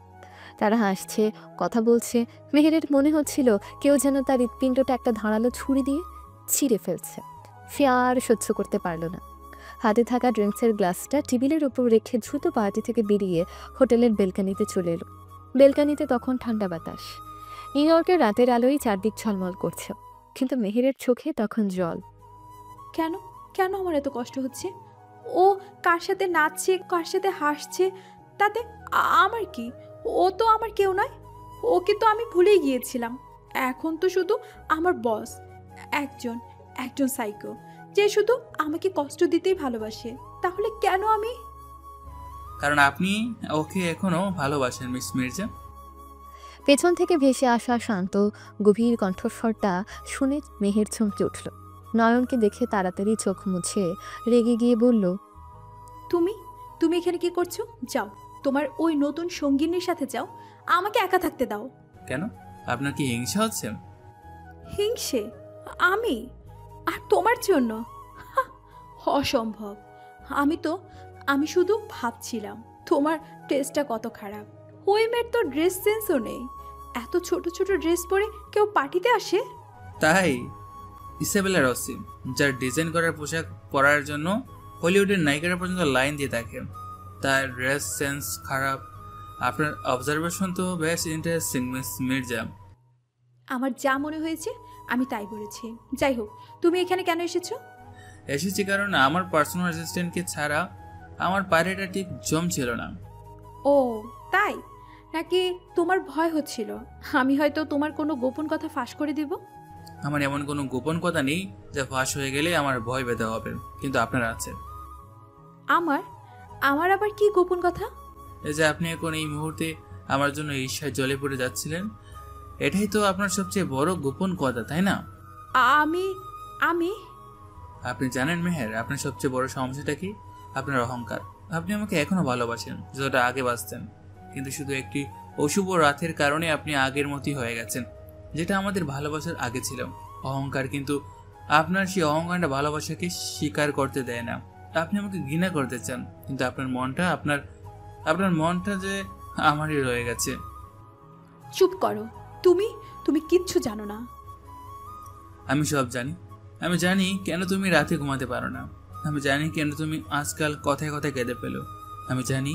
তারা হাসছে, কথা বলছে। মেহেরের মনে হচ্ছিল কেউ যেন তার হৃৎপিণ্ডটা একটা ধারালো ছুরি দিয়ে ছিঁড়ে ফেলছে। সে আর সহ্য করতে পারল না। হাতে থাকা ড্রিঙ্কসের গ্লাসটা টেবিলের উপর রেখে দ্রুত পার্টি থেকে বেরিয়ে হোটেলের বেলকানিতে চলে এলো। বেলকানিতে তখন ঠান্ডা বাতাস। নিউ ইয়র্কের রাতের আলোয় চারদিক ঝলমল করছে, কিন্তু মেহেরের চোখে তখন জল। কেন কেন আমার এত কষ্ট হচ্ছে? ও কার সাথে নাচছে, কার সাথে হাসছে, তাতে আমার কি? ও তো আমার কেউ নয়। ওকে তো আমি ভুলেই গিয়েছিলাম। এখন তো শুধু আমার বস, একজন সাইকো, যে শুধু আমাকে কষ্ট দিতেই ভালোবাসে। তাহলে কেন আমি? কারণ আপনি ওকে এখনো ভালোবাসেন মিস মির্জা। পেছন থেকে ভেসে আসা শান্ত গভীর কণ্ঠস্বরটা শুনে মেহের চমকে উঠল। নয়নকে দেখে তাড়াতাড়ি চোখ মুছে রেগে গিয়ে বলল, তুমি এখানে কি করছো? যাও, তোমার ওই নতুন সঙ্গিনীর সাথে যাও, আমাকে একা থাকতে দাও। কেন? আপনার কি হিংসা হচ্ছে? হিংসে? আমি? আর তোমার জন্য? অসম্ভব। আমি শুধু ভাবছিলাম তোমার ড্রেসটা কত খারাপ। ওই মেয়ের তো ড্রেস সেন্সও নেই। এত ছোট ছোট ড্রেস পরে কেউ পার্টিতে আসে? তাই ইসাবেলা রসি, যার ডিজাইন করার পোশাক পরার জন্য হলিউডের নায়িকারা পর্যন্ত লাইন দিয়ে থাকে, তার ড্রেস সেন্স খারাপ। আপনার অবজারভেশন তো বেশ ইন্টারেস্টিং মিস মির্জা। আমার যা মনে হয়েছে আমি তাই বলেছি। যাই হোক, তুমি এখানে কেন এসেছো? এসেছি কারণ আমার পার্সোনাল অ্যাসিস্ট্যান্টকে ছাড়া আমার পার্টিটা ঠিক জমছিল না। ও তাই নাকি? তোমার ভয় হচ্ছিল আমি হয়তো তোমার কোনো গোপন কথা ফাঁস করে দিব? আমার এমন কোনো গোপন কথা নেই যা ফাঁস হয়ে গেলে আমার ভয় পেতে হবে, কিন্তু আপনার আছে। আমার আবার কি গোপন কথা? এই যে আপনি এখন এই মুহূর্তে আমার জন্য ঈর্ষায় জ্বলে পড়ে যাচ্ছিলেন, এটাই তো আপনার সবচেয়ে বড় গোপন কথা, তাই না? আমি আপনি জানেন মেহের, আপনার সবচেয়ে বড় সমস্যাটা কি? আপনার অহংকার। আপনি আমাকে এখনো ভালোবাসেন যতটা আগে বাসতেন, কিন্তু শুধু একটি অশুভ রাতের কারণে আপনি আগের মতোই হয়ে গেছেন, যেটা আমাদের ভালোবাসার আগে ছিল। অহংকার, কিন্তু আপনার সেই অহংকারটা ভালোবাসাকে স্বীকার করতে দেয় না। আপনি আমাকে ঘৃণা করতে চান, কিন্তু আপনার মনটা যে আমারই রয়ে গেছে। চুপ করো, তুমি কিচ্ছু জানো না। আমি সব জানি। আমি জানি কেন তুমি রাতে ঘুমাতে পারো না। আমি জানি কেন তুমি আজকাল কথায় কথায় কেঁদে পেলো। আমি জানি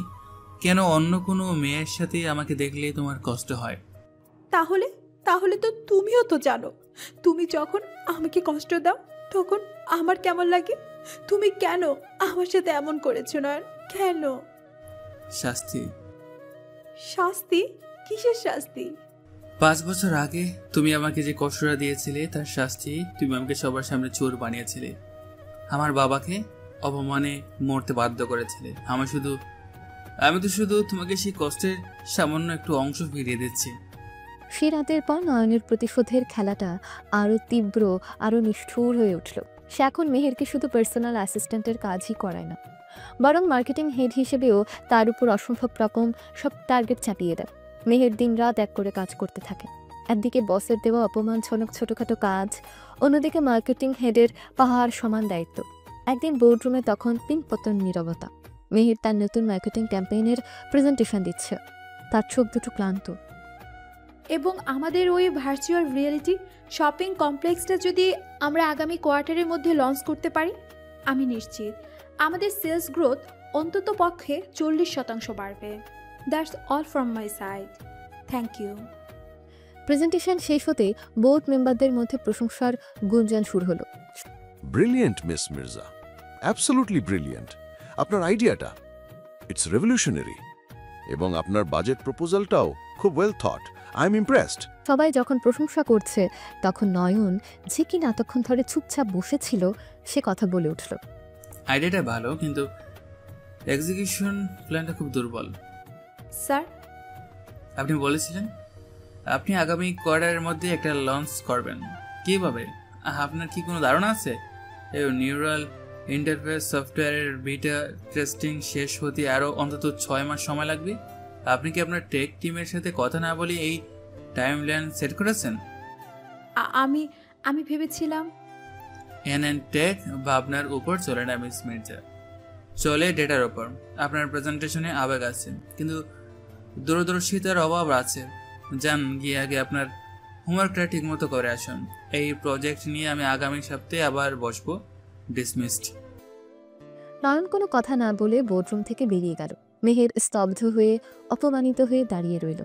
কেন অন্য কোনো মেয়ের সাথে আমাকে দেখলে তোমার কষ্ট হয়। তাহলে তাহলে তো তুমিও তো জানো, তুমি যখন আমাকে কষ্ট দাও তখন আমার কেমন লাগে। তুমি কেন আমার সাথে এমন করেছো নয়ন? কেন? শাস্তি। শাস্তি? কিসের শাস্তি? 5 বছর আগে তুমি আমাকে যে কষ্টটা দিয়েছিলে তার শাস্তি। তুমি আমাকে সবার সামনে চোর বানিয়েছিলে, আমার বাবাকে অপমানে মরতে বাধ্য করেছিলে। আমি তো শুধু তোমাকে সেই কষ্টের সামান্য একটু অংশ ফিরিয়ে দিচ্ছি। সে রাতের পর নয়নের প্রতিশোধের খেলাটা আরও তীব্র, আরও নিষ্ঠুর হয়ে উঠল। সে এখন মেহেরকে শুধু পার্সোনাল অ্যাসিস্ট্যান্টের কাজই করায় না, বরং মার্কেটিং হেড হিসেবেও তার উপর অসম্ভব রকম সব টার্গেট চাপিয়ে দেয়। মেহের দিন রাত এক করে কাজ করতে থাকে। একদিকে বসের দেওয়া অপমানজনক ছোটোখাটো কাজ, অন্যদিকে মার্কেটিং হেডের পাহাড় সমান দায়িত্ব। একদিন বোর্ডরুমে তখন পিনপতন নীরবতা। মেহের তার নতুন মার্কেটিং ক্যাম্পেইনের প্রেজেন্টেশন দিচ্ছে। তার চোখ দুটো ক্লান্ত। এবং আমাদের ওই ভার্চুয়াল রিয়েলিটি শপিং কমপ্লেক্সটা যদি আমরা আগামী কোয়ার্টারের মধ্যে লঞ্চ করতে পারি, আমি নিশ্চিত আমাদের সেলস গ্রোথ অন্তত পক্ষে 40% বাড়বে। That's all from my side. Thank you. Presentation শেষ হতে বোর্ড মেম্বারদের মধ্যে প্রশংসার গুঞ্জন শুরু হলো। Brilliant miss Mirza, absolutely brilliant. আপনার আইডিয়াটা ইটস রেভলিউশনারি, এবং আপনার বাজেট প্রপোজালটাও খুব well thought. I am impressed. সবাই যখন প্রশংসা করছে তখন নয়ন, যে কিনা এতক্ষণ ধরে চুপচাপ বসেছিল, সে কথা বলে উঠল। আইডিয়াটা ভালো, কিন্তু এক্সিকিউশন প্ল্যানটা খুব দুর্বল। স্যার, আপনি বলেছিলেন আপনি আগামী কোয়ার্টারের মধ্যে একটা লঞ্চ করবেন। কিভাবে? আপনার কি কোনো ধারণা আছে? এই নিউরাল ইন্টারফেস সফটওয়্যারের বিটা টেস্টিং শেষ হতে আরও অন্তত 6 মাস সময় লাগবে। আপনি কি আপনার টেক টিমের সাথে কথা না বলে এই টাইমলাইন সেট করেছেন? আমি ভেবেছিলাম এনএন টেক ভাবনার উপর চলে না মিস মির্জা, চলে ডেটার ওপর। আপনার প্রেজেন্টেশনে আবেগ আছে, কিন্তু দূরদর্শিতার অভাব আছে। যান, গিয়ে আগে আপনার হোমওয়ার্কটা ঠিক মতো করে আসুন। এই প্রজেক্ট নিয়ে আমি আগামী সপ্তাহে আবার বসবো। ডিসমিসড। নয়ন কোনো কথা না বলে বোর্ডরুম থেকে বেরিয়ে গেল। মেহের স্তব্ধ হয়ে, অপমানিত হয়ে দাঁড়িয়ে রইল।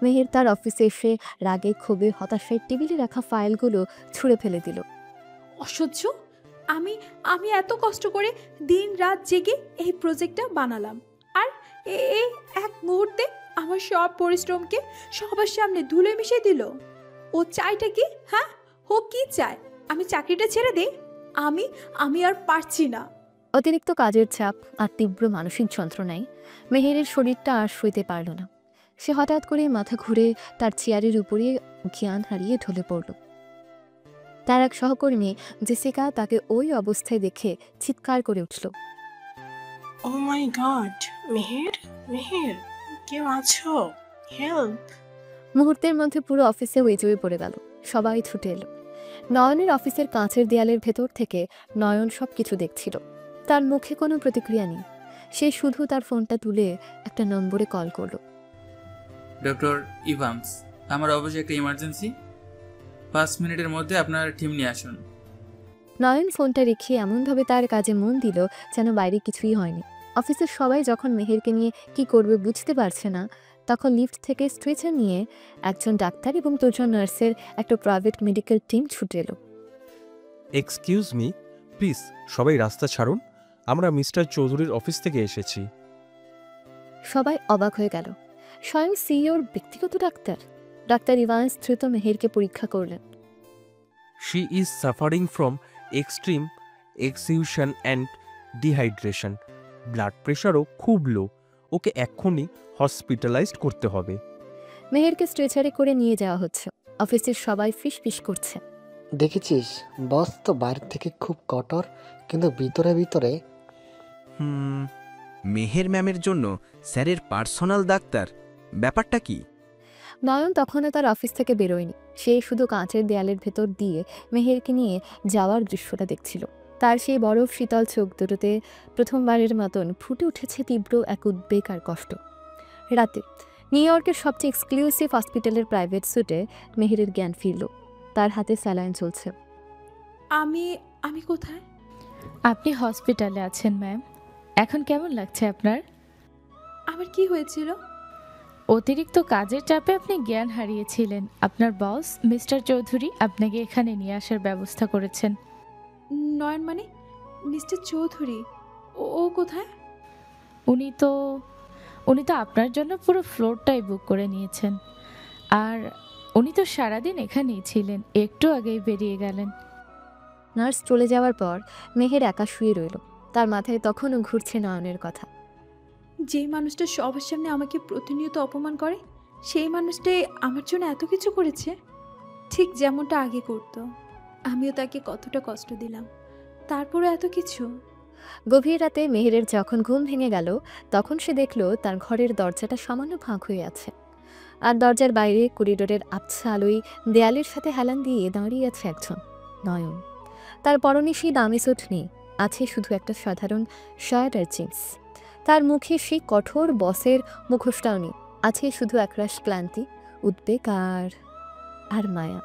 মেহের তার অফিসে এসে রাগে, ক্ষোভে, হতাশায় টেবিলে রাখা ফাইলগুলো ছুঁড়ে ফেলে দিল। অসহ্য! আমি এত কষ্ট করে দিন রাত জেগে এই প্রজেক্টটা বানালাম, আর এই এক মুহূর্তে আমার সব পরিশ্রমকে সবার সামনে ধুলে মিশিয়ে দিল। ও চাইটা কি? হ্যাঁ, ও কি চায়? আমি চাকরিটা ছেড়ে দেই? আমি আর পারছি না। অতিরিক্ত কাজের চাপ আর তীব্র মানসিক যন্ত্রণায় মেহেরের শরীরটা আর সইতে পারল না। সে হঠাৎ করে মাথা ঘুরে তার চেয়ারের উপরে জ্ঞান হারিয়ে ঢলে পড়ল। তার এক সহকর্মী জেসিকা তাকে ওই অবস্থায় দেখে চিৎকার করে উঠল। ও মাই গড, মেহের, মেহের, কেউ আছো? হেল্প! মুহূর্তের মধ্যে পুরো অফিসে হইচই পড়ে গেল। সবাই ছুটে এলো। নয়নের অফিসের কাঁচের দেয়ালের ভেতর থেকে নয়ন সব কিছু দেখছিল। তার মুখে কোনো প্রতিক্রিয়া নেই। সে শুধু তার ফোনটা তুলে একটা নম্বরে কল করল। ডক্টর ইভান্স, আমার অবশ্যই একটা ইমার্জেন্সি। 5 মিনিটের মধ্যে আপনার টিম নিয়ে আসুন। নয়ন ফোনটা রেখে এমনভাবে তার কাজে মন দিল যেন বাইরে কিছুই হয়নি। অফিসের সবাই যখন মেহেরকে নিয়ে কি করবে বুঝতে পারছে না, তখন লিফট থেকে স্ট্রেচার নিয়ে একজন ডাক্তার এবং 2 জন নার্সের একটা প্রাইভেট মেডিকেল টিম ছুটে এলো। এক্সকিউজ মি, প্লিজ সবাই রাস্তা ছাড়ুন, আমরা মিস্টার চৌধুরীর অফিস থেকে এসেছি। সবাই অবাক হয়ে গেল। স্বয়ং সিইওর ব্যক্তিগত ডাক্তার। ডাক্তার ইভান্স দ্রুত মেহেরকে পরীক্ষা করলেন। She is suffering from extreme exhaustion and dehydration. Blood প্রেশারও খুব লো। ওকে এক্ষুনি হসপিটালাইজড করতে হবে। মেহেরকে স্ট্রেচারে করে নিয়ে যাওয়া হচ্ছে। অফিসের সবাই ফিসফিস করছে। দেখেছিস, বস তো বাইরে থেকে খুব কঠোর, কিন্তু ভিতরে ভিতরে। মেহের ম্যামের জন্য স্যারের পার্সোনাল ডাক্তার, ব্যাপারটা কি? নয়ন তখনও তার অফিস থেকে বেরোয়নি। সে শুধু কাঁচের দেয়ালের ভেতর দিয়ে মেহেরকে নিয়ে যাওয়ার দৃশ্যটা দেখছিল। তার সেই বরফ শীতল চোখ দুটোতে প্রথমবারের মতন ফুটে উঠেছে তীব্র এক উদ্বেগ আর কষ্ট। রাতে নিউ ইয়র্কের সবচেয়ে এক্সক্লুসিভ হসপিটালের প্রাইভেট স্যুটে মেহেরের জ্ঞান ফিরল। তার হাতে স্যালাইন চলছে। আমি কোথায়? আপনি হসপিটালে আছেন ম্যাম। এখন কেমন লাগছে আপনার? আমার কি হয়েছিল? অতিরিক্ত কাজের চাপে আপনি জ্ঞান হারিয়েছিলেন। আপনার বস মিস্টার চৌধুরী আপনাকে এখানে নিয়ে আসার ব্যবস্থা করেছেন। নয়ন মানে মিস্টার চৌধুরী? ও কোথায়? উনি তো আপনার জন্য পুরো ফ্লোরটাই বুক করে নিয়েছেন। আর উনি তো সারাদিন এখানেই ছিলেন, একটু আগেই বেরিয়ে গেলেন। নার্স চলে যাওয়ার পর মেহের একা শুয়ে রইল। তার মাথায় তখনও ঘুরছে নয়নের কথা। যেই মানুষটা সবার সামনে আমাকে প্রতিনিয়ত অপমান করে, সেই মানুষটাই আমার জন্য এত কিছু করেছে, ঠিক যেমনটা আগে করতো। আমিও তাকে কতটা কষ্ট দিলাম, তারপরে এত কিছু। গভীর রাতে মেহেরের যখন ঘুম ভেঙে গেল, তখন সে দেখল তার ঘরের দরজাটা সামান্য ফাঁক হয়ে আছে, আর দরজার বাইরে করিডোরের আবছা আলোয় দেয়ালের সাথে হেলান দিয়ে দাঁড়িয়ে আছে একজন, নয়ন। তার পরনে সেই দামি স্যুট নেই, আছে শুধু একটা সাধারণ শার্ট আর জিন্স। তার মুখে সেই কঠোর বসের মুখোশটাও নেই, আছে শুধু একরাশ ক্লান্তি, উদ্বেগ আর মায়া।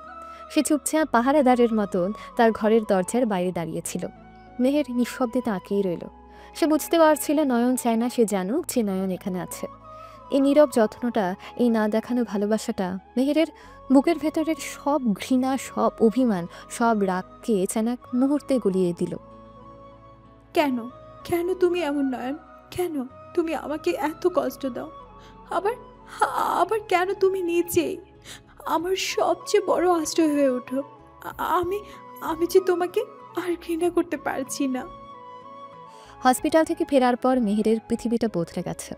সে চুপচাপ পাহারাদারের মতন তার ঘরের দরজার বাইরে দাঁড়িয়েছিল। মেহের নিঃশব্দে তাকিয়ে রইল। সে বুঝতে পারছিল নয়ন চায় না সে জানুক যে নয়ন এখানে আছে। এই নীরব যত্নটা, এই না দেখানো ভালোবাসাটা মেহেরের বুকের ভেতরের সব ঘৃণা, সব অভিমান, সব রাগকে যেন এক মুহূর্তে গলিয়ে দিল। কেন কেন তুমি এমন নয়ন? কেন তুমি আমাকে এত কষ্ট দাও? আবার আবার কেন তুমি নিজেই আমার সবচেয়ে বড় আশ্রয় হয়ে ওঠো? আমি যে তোমাকে আর ঘৃণা করতে পারছি না। হসপিটাল থেকে ফেরার পর মেহেরের পৃথিবীটা বদলে গেছে।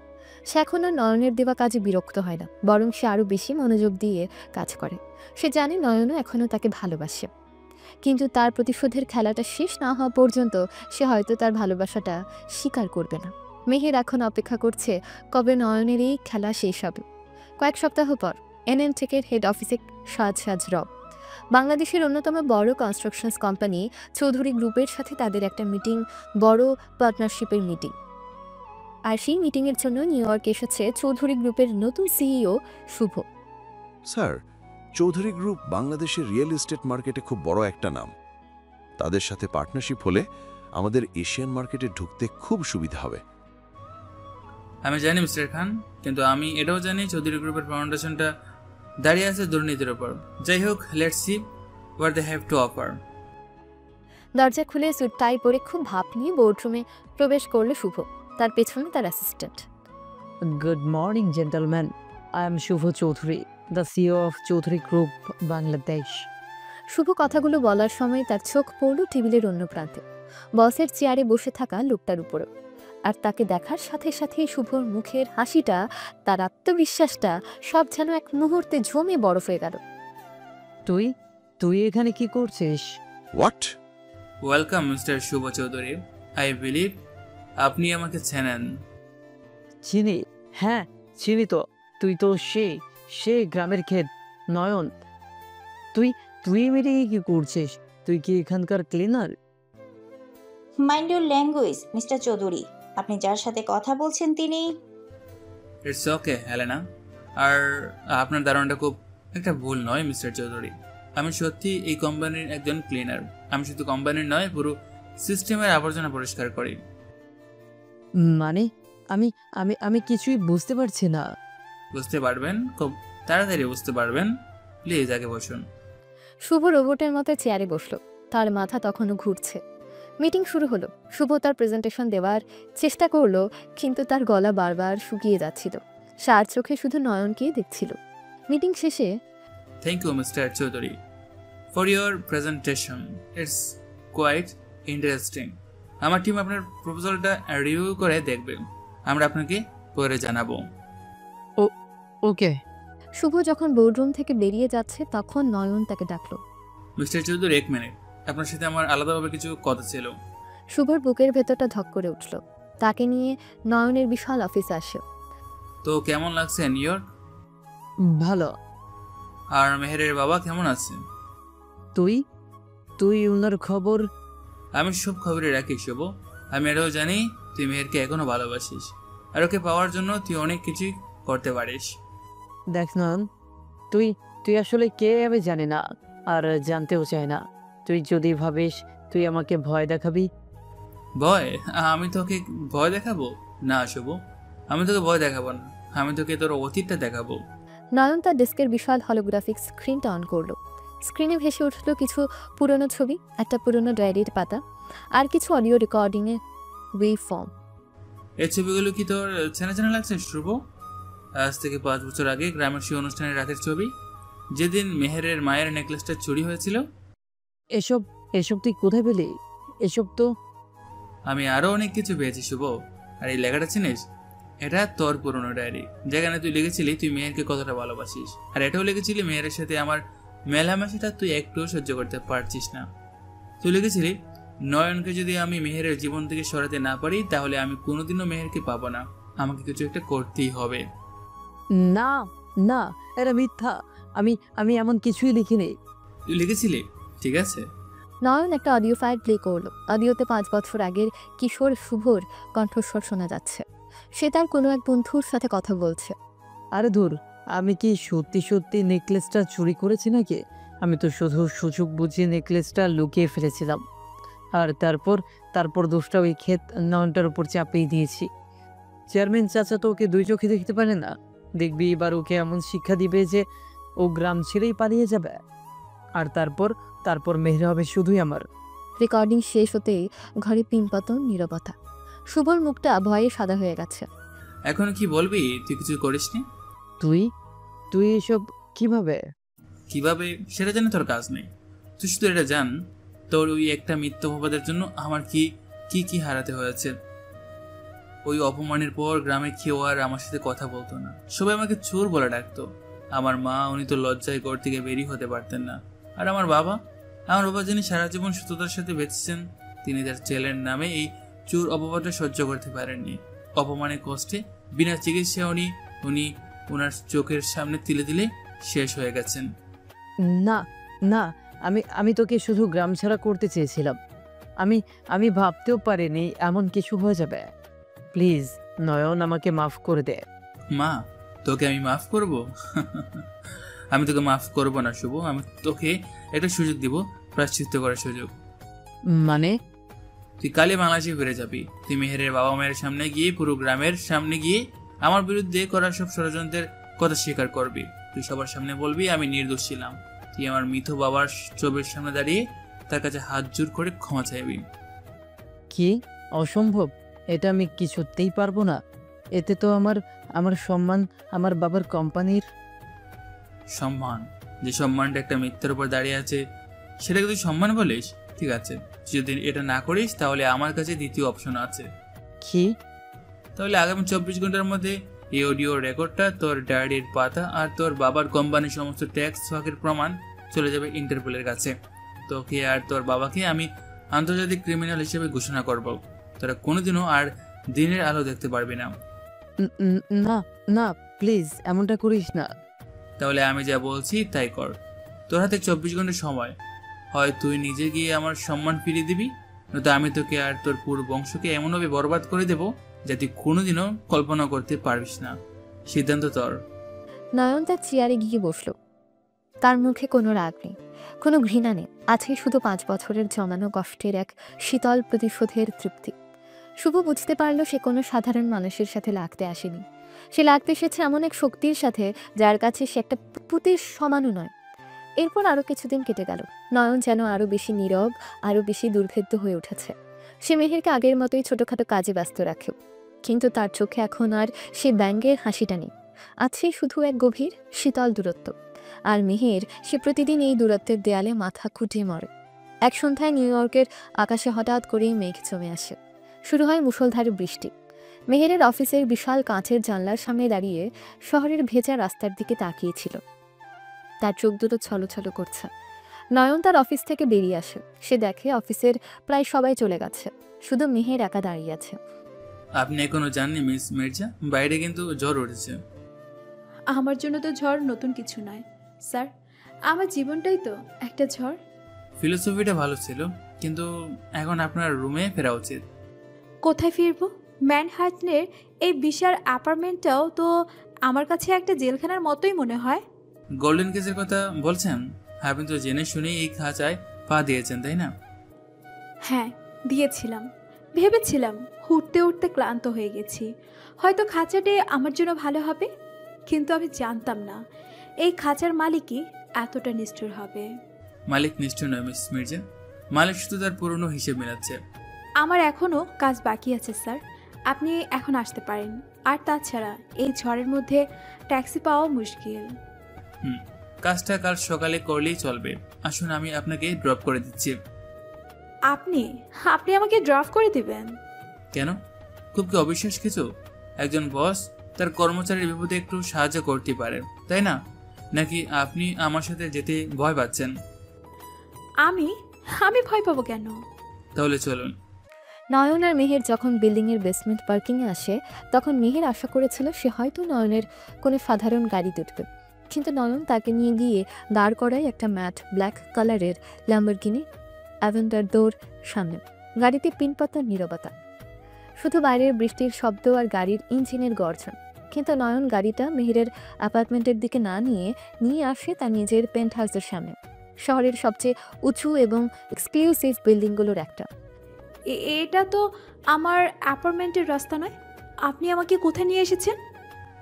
সে এখন আর নয়নের দেওয়া কাজে বিরক্ত হয় না, বরং সে আরও বেশি মনোযোগ দিয়ে কাজ করে। সে জানে নয়নও এখনও তাকে ভালোবাসে, কিন্তু তার প্রতিশোধের খেলাটা শেষ না হওয়া পর্যন্ত সে হয়তো তার ভালোবাসাটা স্বীকার করবে না। মেহের এখন অপেক্ষা করছে কবে নয়নের এই খেলা শেষ হবে। কয়েক সপ্তাহ পর NN-টেকের হেড অফিসে সাজ রব। বাংলাদেশের অন্যতম বড় কনস্ট্রাকশনস কোম্পানি চৌধুরী গ্রুপের সাথে তাদের একটা মিটিং, বড় পার্টনারশিপের মিটিং। আর সেই মিটিংয়ের জন্য নিউ ইয়র্কে এসেছে চৌধুরী গ্রুপের নতুন CEO শুভ। স্যার, চৌধুরী গ্রুপ বাংলাদেশের রিয়েল এস্টেট মার্কেটে খুব বড় একটা নাম। তাদের সাথে পার্টনারশিপ হলে আমাদের এশিয়ান মার্কেটে ঢুকতে খুব সুবিধা হবে। আমি জানি মিস্টার খান, কিন্তু আমি এটাও জানি চৌধুরী গ্রুপের ফাউন্ডেশনটা দাঁড়িয়ে আছে দুর্নীতির ওপর। যাই হোক, let's see what they have to offer. দরজা খুলে স্যুট টাই পরে খুব ভাব নিয়ে বোর্ডরুমে প্রবেশ করলো শুভ, তার পেছনে তার assistant. Good morning, gentlemen. I am Shubho Chaudhary, the CEO of Chaudhary Group, Bangladesh. শুভ কথাগুলো বলার সময় তার চোখ পড়ল টেবিলের অন্য প্রান্তে, বসের চেয়ারে বসে থাকা লোকটার উপরে। আর তাকে দেখার সাথে সাথেই শুভর মুখের হাসিটা, তার আত্মবিশ্বাসটা সব যেন এক মুহূর্তে জমে বরফ হয়ে গেল। তুই এখানে কি করছিস? What? Welcome mister Shubho Chowdhury. I believe আপনি আমাকে চেনেন। চিনি, হ্যাঁ চিনি তো। তুই তো সে গ্রামের ক্ষেত নয়ন। তুই মেরে কি করছিস? তুই কি এখানকার cleaner? Mind your language mister Chowdhury. আপনি যার সাথে কথা বলছেন তিনি। It's okay Helena. আর আপনার ধারণাটা খুব একটা ভুল নয় মিস্টার চৌধুরী। আমি সত্যি এই কোম্পানির একজন ক্লিনার। আমি শুধু কোম্পানির নয়, পুরো সিস্টেমের আবর্জনা পরিষ্কার করি। মানে আমি আমি আমি কিছুই বুঝতে পারছি না। বুঝতে পারবেন, খুব তাড়াতাড়ি বুঝতে পারবেন। প্লিজ আগে বসুন। শুভ রোবটের মতো চেয়ারে বসলো, তার মাথা তখনও ঘুরছে। মিটিং শুরু হলো। শুভ তার প্রেজেন্টেশন দেওয়ার চেষ্টা করলো, কিন্তু তার গলা বারবার শুকিয়ে যাচ্ছিল। সার চোখে শুধু নয়নকেই দেখছিল। মিটিং শেষে, thank you mister Chowdhury for your presentation. It's quite interesting. আমার টিম আপনার প্রপোজালটা রিভিউ করে দেখবে। আমরা আপনাকে পরে জানাবো। ওকে। শুভ যখন বোর্ডরুম থেকে বেরিয়ে যাচ্ছে তখন নয়ন তাকে ডাকলো। মিস্টার চৌধুরী, 1 মিনিট, আপনার সাথে আমার আলাদাভাবে কিছু কথা ছিল। শুভর বুকের ভেতরটা ধক করে উঠল। তাকে নিয়ে নয়নের বিশাল অফিসে আসে। তো কেমন লাগছে নিউ ইয়র্ক? ভালো। আর মেহেরের বাবা কেমন আছে? তুই ওনার খবর? আমি সব খবরই রাখি শুভ। আমি এটাও জানি তুই মেহেরকে এখনো ভালোবাসিস, আর ওকে পাওয়ার জন্য তুই অনেক কিছুই করতে পারিস। দেখ নয়ন, তুই আসলে কে আমি জানি না, আর জানতেও চাই না। তুই যদি ভাবিস তুই আমাকে ভয় দেখাবি, ভয়? আমি তোকে ভয় দেখাবো? না শুভ, আমি তোকে ভয় দেখাবো না, আমি তোকে তোর অতীতটা দেখাবো। নয়ন তার ডেস্কের বিশাল হলোগ্রাফিক স্ক্রিনটা অন করলো। স্ক্রিনে ভেসে উঠল কিছু পুরনো ছবি, একটা পুরনো ডায়েরির পাতা, আর কিছু অডিও রেকর্ডিংয়ের ওয়েভ ফর্ম। এই ছবিগুলো কি তোর চেনা চেনা লাগছে শুভ? আজ থেকে 5 বছর আগে গ্রামের সেই অনুষ্ঠানের রাতের ছবি, যেদিন মেহেরের মায়ের নেকলেসটা চুরি হয়েছিল। এসব এসব তুই কোথায় পেলি? এসব তো আমি আরো অনেক কিছু পেয়েছি শুভ। আর এই লেখাটা চিনিস? এটা তোর পুরনো ডায়েরি, যেখানে তুই লিখেছিলি তুই মেহেরকে কতটা ভালোবাসিস। আর এটাও লিখেছিলি মেহেরের সাথে আমার মেলামেশাটা তুই একটুও সহ্য করতে পারছিস না। তুই লিখেছিলি নয়নকে যদি আমি মেহেরের জীবন থেকে সরাতে না পারি তাহলে আমি কোনোদিনও মেহেরকে পাবো না, আমাকে কিছু একটা করতেই হবে। না না, এটা মিথ্যা। আমি আমি এমন কিছুই লিখিনি। তুই লিখেছিলি, ঠিক আছে। নয়ন একটা অডিও ফাইল প্লে করলো। অডিওতে 5 বছর আগের কিশোর শুভর কণ্ঠস্বর শোনা যাচ্ছে। সে তার কোনো এক বন্ধুর সাথে কথা বলছে। আরে ধুর, আমি কি সত্যি সত্যি নেকলেসটা চুরি করেছি নাকি? আমি তো শুধু সুযোগ বুঝিয়ে নেকলেসটা লুকিয়ে ফেলেছিলাম, আর তারপর দোষটা ওই ক্ষেত নয়নটার উপর চাপিয়ে দিয়েছি। চেয়ারম্যান চাচা তো ওকে 2 চোখে দেখতে পারে না। দেখবি এবার ওকে এমন শিক্ষা দিবে যে ও গ্রাম ছেড়েই পালিয়ে যাবে। আর তারপর মেহের হবে শুধুই আমার। রেকর্ডিং শেষ হতেই ঘরে পিনপতন নীরবতা। শুভর মুখটা ভয়ে সাদা হয়ে গেছে। এখন কি বলবি? তুই কিছু করিসনি? তুই এসব কিভাবে সেটা জানে তোর কাজ নেই। তুই শুধু এটা জান, তোর ওই একটা মিথ্যা অপবাদের জন্য আমার কি হারাতে হয়েছে। ওই অপমানের পর গ্রামে কেউ আর আমার সাথে কথা বলতো না, সবাই আমাকে চোর বলে ডাকতো। আমার মা, উনি তো লজ্জায় ঘর থেকে বেরিয়ে হতে পারতেন না। আর আমার বাবা যিনি সারা জীবন সততার সাথে বেঁচেছেন, তিনি তার ছেলের নামে এই চোর অপবাদটা সহ্য করতে পারেননি। অপমানের কষ্টে বিনা চিকিৎসা উনি ওনার চোখের সামনে তিলে তিলে শেষ হয়ে গেছেন। না না, আমি তোকে শুধু গ্রাম ছাড়া করতে চেয়েছিলাম। আমি ভাবতেও পারিনি এমন কিছু হয়ে যাবে। প্লিজ নয়ন, আমাকে মাফ করে দে। মা, তোকে আমি মাফ করব? আমি তোকে মাফ করব না শুভ। আমি তোকে একটা সুযোগ দিব, প্রায়শ্চিত্ত করার সুযোগ। মানে? তুই কালে বাংলাদেশে ফিরে যাবি। তুই মেহেরের বাবা মায়ের সামনে গিয়ে, পুরো গ্রামের সামনে গিয়ে আমার বিরুদ্ধে করা সব ষড়যন্ত্রের কথা স্বীকার করবি। তুই সবার সামনে বলবি আমি নির্দোষ ছিলাম। তুই আমার মৃত বাবার ছবির সামনে দাঁড়িয়ে তার কাছে হাত জোর করে ক্ষমা চাইবি। কি? অসম্ভব, এটা আমি কিছুতেই পারবো না। এতে তো আমার সম্মান, আমার বাবার কোম্পানির সম্মান, যে সম্মানটা একটা মিথ্যার উপর দাঁড়িয়ে আছে, সেটাকে তুই সম্মান বলিস? ঠিক আছে, যদি এটা না করিস তাহলে আমার কাছে দ্বিতীয় অপশন আছে। কি? তাহলে আগামী 24 ঘন্টার মধ্যে এই অডিও রেকর্ডটা, তোর ডায়েরির পাতা আর তোর বাবার কোম্পানির সমস্ত ট্যাক্স ফাঁকের প্রমাণ চলে যাবে ইন্টারপোলের কাছে। তোকে আর তোর বাবাকে আমি আন্তর্জাতিক ক্রিমিনাল হিসেবে ঘোষণা করব। তোরা কোনোদিনও আর দিনের আলো দেখতে পারবি না। না না, প্লিজ এমনটা করিস না। তাহলে আমি যা বলছি তাই কর। তোর হাতে 24 ঘন্টা সময়। হয় তুই নিজে গিয়ে আমার সম্মান ফিরিয়ে দিবি, নয়তো আমি তোকে আর তোর পুরো বংশকে এমনভাবে বরবাদ করে দেব যা তুই কোনোদিনও কল্পনা করতে পারবিস না। সিদ্ধান্ত তোর। নয়ন তার চেয়ারে গিয়ে বসল। তার মুখে কোনো রাগ নেই, কোনো ঘৃণা নেই, আছে শুধু 5 বছরের জমানো কষ্টের এক শীতল প্রতিশোধের তৃপ্তি। শুভ বুঝতে পারল সে কোনো সাধারণ মানুষের সাথে লাগতে আসেনি। সে লাগতে এসেছে এমন এক শক্তির সাথে যার কাছে সে একটা পুতির সমানও নয়। এরপর আরও কিছুদিন কেটে গেল। নয়ন যেন আরও বেশি নীরব, আরও বেশি দুর্ভেদ্য হয়ে উঠেছে। সে মেহেরকে আগের মতোই ছোটোখাটো কাজে ব্যস্ত রাখেও, কিন্তু তার চোখে এখন আর সে ব্যঙ্গের হাসিটা নেই। আছে শুধু এক গভীর শীতল দূরত্ব। আর মেহের, সে প্রতিদিন এই দূরত্বের দেয়ালে মাথা খুঁটিয়ে মরে। এক সন্ধ্যায় নিউ ইয়র্কের আকাশে হঠাৎ করেই মেঘ জমে আসে। শুরু হয় মুষলধারে বৃষ্টি। মেহেরের অফিসের বিশাল কাঁচের জানলার সামনে দাঁড়িয়ে শহরের ভেজা রাস্তার দিকে তাকিয়েছিল। তার চোখ দুটো ছলছল করছে। নয়ন তার অফিস থেকে বেরিয়ে আসে। সে দেখে অফিসের প্রায় সবাই চলে গেছে, শুধু মেহের একা দাঁড়িয়ে আছে। আপনি এখনো জাননি মিস মির্জা, বাইরে কিন্তু ঝড় উঠেছে। আমার জন্য তো ঝড় নতুন কিছু নয় স্যার, আমার জীবনটাই তো একটা ঝড়। ফিলোসফিটা ভালো ছিল, কিন্তু এখন আপনার রুমে ফেরা উচিত। কোথায় ফিরবো? ম্যানহাটনের এই বিশাল অ্যাপার্টমেন্টটাও তো আমার কাছে একটা জেলখানার মতোই মনে হয়। গোল্ডেন কেসের কথা বলছেন? আপনি তো জেনে শুনেই এই খাঁচায় পা দিয়েছেন, তাই না? হ্যাঁ, দিয়েছিলাম, ভেবেছিলাম উঠতে উঠতে ক্লান্ত হয়ে গেছি, হয়তো খাঁচাটে আমার জন্য ভালো হবে, কিন্তু আমি জানতাম না এই খাঁচার মালিকই এতটা নিষ্ঠুর হবে। মালিক নিষ্ঠুর নয় মিস মির্জা, মালিক শুধু তার পুরনো হিসেব মেলাচ্ছে। আমার এখনও কাজ বাকি আছে স্যার, আপনি এখন আসতে পারেন। আর তাছাড়া এই ঝড়ের মধ্যে ট্যাক্সি পাওয়া মুশকিল। কাজটা কাল সকালে করলেই চলবে। আসুন আমি আপনাকে ড্রপ করে দিচ্ছি। আপনি আপনি আমাকে ড্রপ করে দিবেন? কেন, খুব কি অবিশ্বাস কিছু? একজন বস তার কর্মচারীর বিপদে একটু সাহায্য করতে পারে, তাই না? নাকি আপনি আমার সাথে যেতে ভয় পাচ্ছেন? আমি আমি ভয় পাবো কেন? তাহলে চলুন। নয়ন আর মেহের যখন বিল্ডিংয়ের বেসমেন্ট পার্কিংয়ে আসে, তখন মেহের আশা করেছিল সে হয়তো নয়নের কোনো সাধারণ গাড়ি উঠবে, কিন্তু নয়ন তাকে নিয়ে গিয়ে দাঁড় করায় একটা ম্যাট ব্ল্যাক কালারের ল্যাম্বরগিনি অ্যাভেন্টাডোর সামনে। গাড়িতে পিনপাতার নীরবতা, শুধু বাইরের বৃষ্টির শব্দ আর গাড়ির ইঞ্জিনের গর্জন। কিন্তু নয়ন গাড়িটা মেহেরের অ্যাপার্টমেন্টের দিকে না নিয়ে আসে তার নিজের পেন্ট হাউসের সামনে, শহরের সবচেয়ে উঁচু এবং এক্সক্লুসিভ বিল্ডিংগুলোর একটা। এটা তো আমার অ্যাপার্টমেন্টের রাস্তা নয়। আপনি আমাকে কোথায় নিয়ে এসেছেন?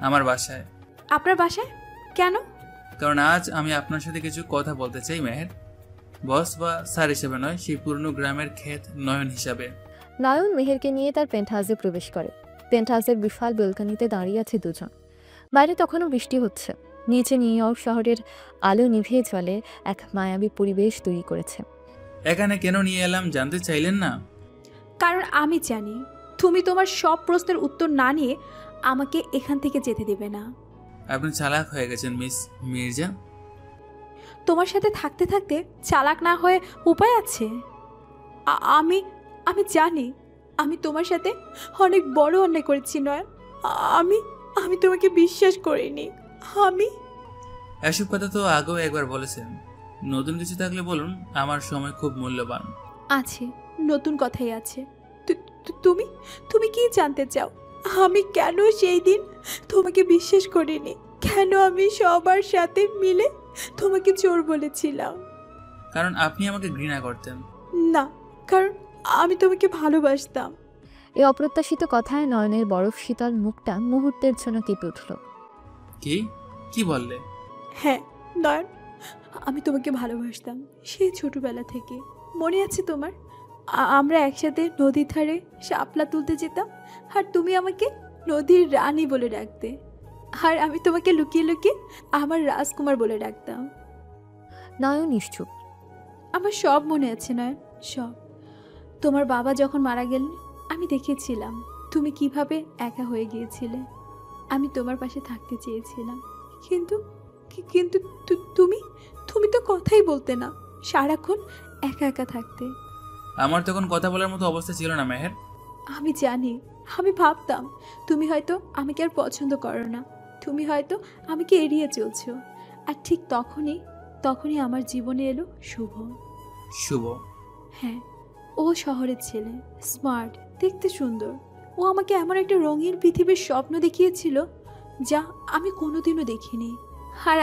আমার বাসায়। আপনার বাসায় কেন? কারণ আজ আমি আপনার সাথে কিছু কথা বলতে চাই মেহের, বস বা স্যার হিসেবে নয়, সেই পুরনো গ্রামের ক্ষেত নয়ন হিসাবে। নয়ন মেহেরকে নিয়ে তার পেন্ট হাউসে প্রবেশ করে। পেন্ট হাউসের বিশাল বেলকনিতে দাঁড়িয়ে আছে দুজন। বাইরে তখনও বৃষ্টি হচ্ছে। নিচে নিউ ইয়র্ক শহরের আলো নিভিয়ে চলে এক মায়াবী পরিবেশ তৈরি করেছে। এখানে কেন নিয়ে এলাম জানতে চাইলেন না? কারণ আমি জানি তুমি তোমার সব প্রশ্নের উত্তর না নিয়ে আমাকে এখান থেকে যেতে দেবে না। আপনি চালাক হয়ে গেছেন মিস মির্জা। তোমার সাথে থাকতে থাকতে চালাক না হয়ে উপায় আছে? আমি আমি জানি আমি তোমার সাথে অনেক বড় অন্যায় করেছি নয়। আমি আমি তোমাকে বিশ্বাস করিনি। এসব কথা তো আগেও একবার বলেছেন। নতুন কিছু থাকলে বলুন, আমার সময় খুব মূল্যবান। আছে, নতুন কথাই আছে। তুমি তুমি কি জানতে চাও? আমি কেন সেই দিন তোমাকে বিশ্বাস করিনি? কেন আমি সবার সাথে মিলে তোমাকে চোর বলেছিলাম? কারণ আপনি আমাকে ঘৃণা করতেন। না, কারণ আমি তোমাকে ভালোবাসতাম। এই অপ্রত্যাশিত কথায় নয়নের বরফ শীতল মুখটা মুহূর্তের জন্য কেঁপে উঠল। কি বললে? হ্যাঁ নয়ন, আমি তোমাকে ভালোবাসতাম সেই ছোটবেলা থেকে। মনে আছে তোমার? আমরা একসাথে নদীর ধারে শাপলা তুলতে যেতাম, আর তুমি আমাকে নদীর রানী বলে ডাকতে, আর আমি তোমাকে লুকিয়ে লুকিয়ে আমার রাজকুমার বলে ডাকতাম। নয়ন নিশ্চুপ। আমার সব মনে আছে নয়ন, সব। তোমার বাবা যখন মারা গেলেন আমি দেখেছিলাম তুমি কিভাবে একা হয়ে গিয়েছিলে। আমি তোমার পাশে থাকতে চেয়েছিলাম, কিন্তু কিন্তু তুমি তুমি তো কথাই বলতে না, সারাক্ষণ একা একা থাকতে। আমার তখন কথা বলার মতো অবস্থা ছিল না মেহের। আমি জানি, আমি ভাবতাম তুমি হয়তো আমাকে আর পছন্দ করো না, তুমি হয়তো আমাকে এড়িয়ে চলছো। আর ঠিক তখনই আমার জীবনে এলো শুভ। শুভ? হ্যাঁ, ও শহরের ছেলে, স্মার্ট, দেখতে সুন্দর। ও আমাকে এমন একটা রঙিন পৃথিবীর স্বপ্ন দেখিয়েছিল যা আমি কোনোদিনও দেখিনি। আর